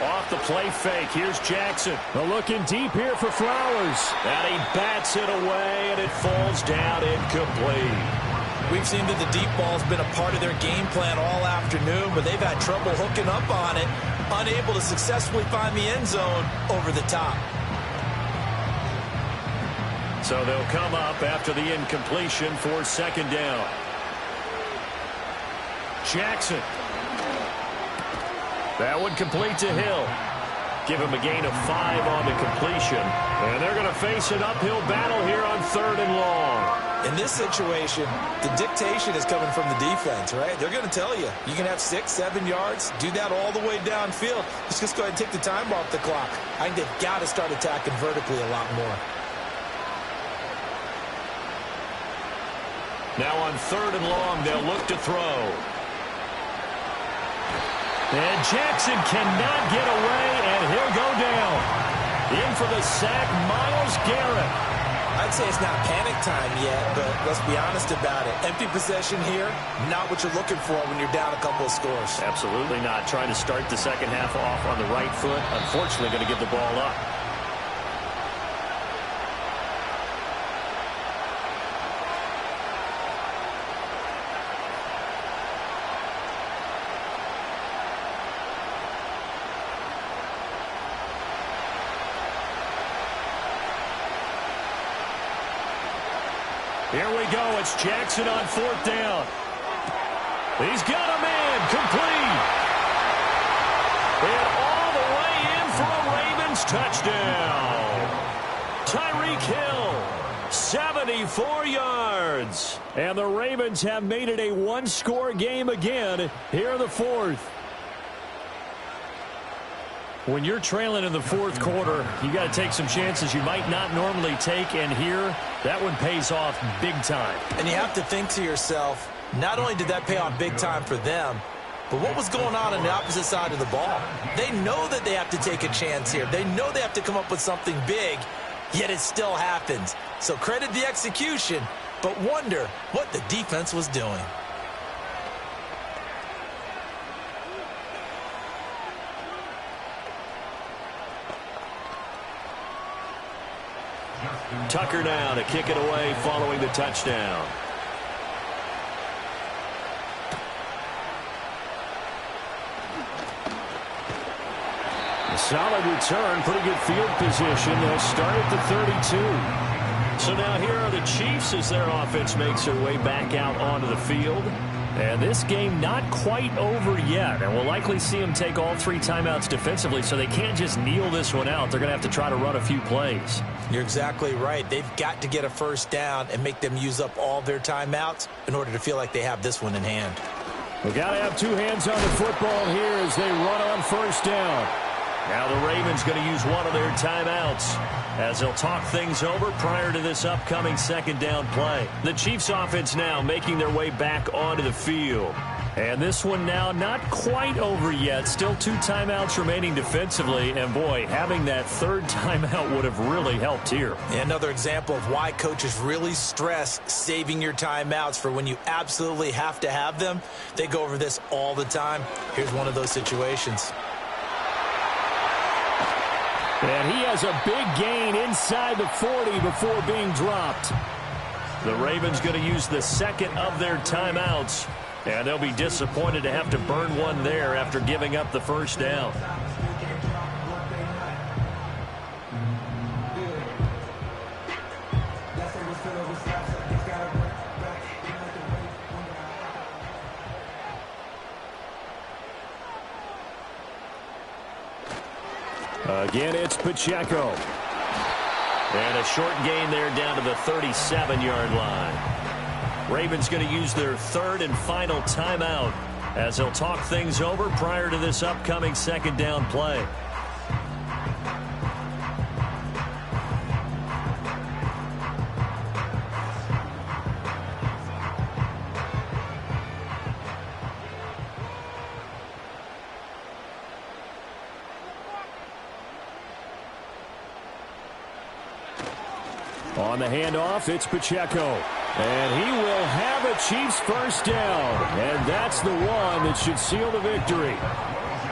Off the play fake. Here's Jackson. Looking deep here for Flowers. And he bats it away, and it falls down incomplete. We've seen that the deep ball's been a part of their game plan all afternoon, but they've had trouble hooking up on it, unable to successfully find the end zone over the top. So they'll come up after the incompletion for 2nd down. Jackson. That one complete to Hill. Give him a gain of 5 on the completion. And they're going to face an uphill battle here on 3rd and long. In this situation, the dictation is coming from the defense, right? They're going to tell you, you can have 6, 7 yards, do that all the way downfield. Let's just go ahead and take the time off the clock. I think they've got to start attacking vertically a lot more. Now on 3rd and long, they'll look to throw. And Jackson cannot get away, and he'll go down. In for the sack, Myles Garrett. I'd say it's not panic time yet, but let's be honest about it. Empty possession here, not what you're looking for when you're down a couple of scores. Absolutely not. Trying to start the second half off on the right foot. Unfortunately, going to give the ball up. Here we go. It's Jackson on 4th down. He's got a man. Complete. And all the way in for a Ravens touchdown. Tyreek Hill, 74 yards. And the Ravens have made it a 1-score game again here in the 4th. When you're trailing in the 4th quarter, you got to take some chances you might not normally take, and here, that one pays off big time. And you have to think to yourself, not only did that pay off big time for them, but what was going on the opposite side of the ball? They know that they have to take a chance here. They know they have to come up with something big, yet it still happens. So credit the execution, but wonder what the defense was doing. Tucker now to kick it away following the touchdown. A solid return, pretty good field position. They'll start at the 32. So now here are the Chiefs as their offense makes their way back out onto the field. And this game not quite over yet. And we'll likely see them take all 3 timeouts defensively, so they can't just kneel this one out. They're going to have to try to run a few plays. You're exactly right. They've got to get a first down and make them use up all their timeouts in order to feel like they have this one in hand. We've got to have 2 hands on the football here as they run on first down. Now the Ravens going to use one of their timeouts as they'll talk things over prior to this upcoming 2nd down play. The Chiefs offense now making their way back onto the field. And this one now not quite over yet. Still 2 timeouts remaining defensively. And boy, having that 3rd timeout would have really helped here. Another example of why coaches really stress saving your timeouts for when you absolutely have to have them. They go over this all the time. Here's one of those situations. And he has a big gain inside the 40 before being dropped. The Ravens going to use the 2nd of their timeouts. And they'll be disappointed to have to burn one there after giving up the first down. Again, it's Pacheco. And a short gain there down to the 37-yard line. Ravens going to use their third and final timeout as they'll talk things over prior to this upcoming second down play. On the handoff, it's Pacheco. And he will have a Chiefs first down. And that's the one that should seal the victory.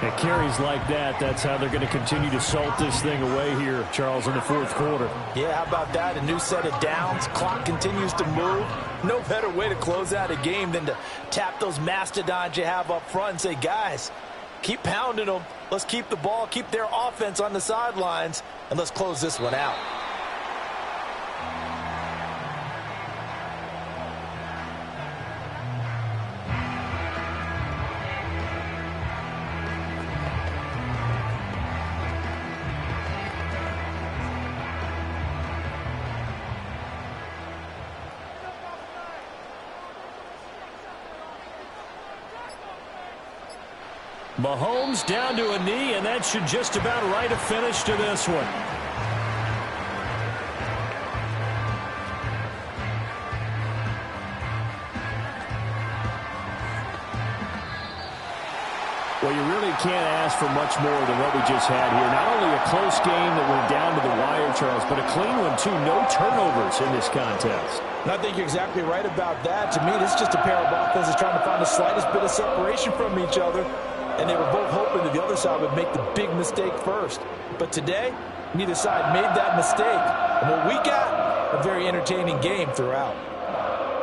And carries like that, that's how they're going to continue to salt this thing away here, Charles, in the fourth quarter. Yeah, how about that? A new set of downs. Clock continues to move. No better way to close out a game than to tap those mastodons you have up front and say, guys, keep pounding them. Let's keep the ball, keep their offense on the sidelines, and let's close this one out. Mahomes down to a knee, and that should just about write a finish to this one. Well, you really can't ask for much more than what we just had here. Not only a close game that went down to the wire, Charles, but a clean one, too. No turnovers in this contest. And I think you're exactly right about that. To me, this is just a pair of offenses trying to find the slightest bit of separation from each other. And they were both hoping that the other side would make the big mistake first. But today, neither side made that mistake. And what we got, a very entertaining game throughout.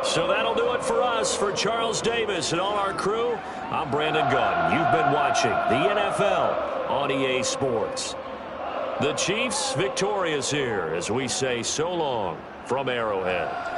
So that'll do it for us. For Charles Davis and all our crew, I'm Brandon Gunn. You've been watching the NFL on EA Sports. The Chiefs victorious here as we say so long from Arrowhead.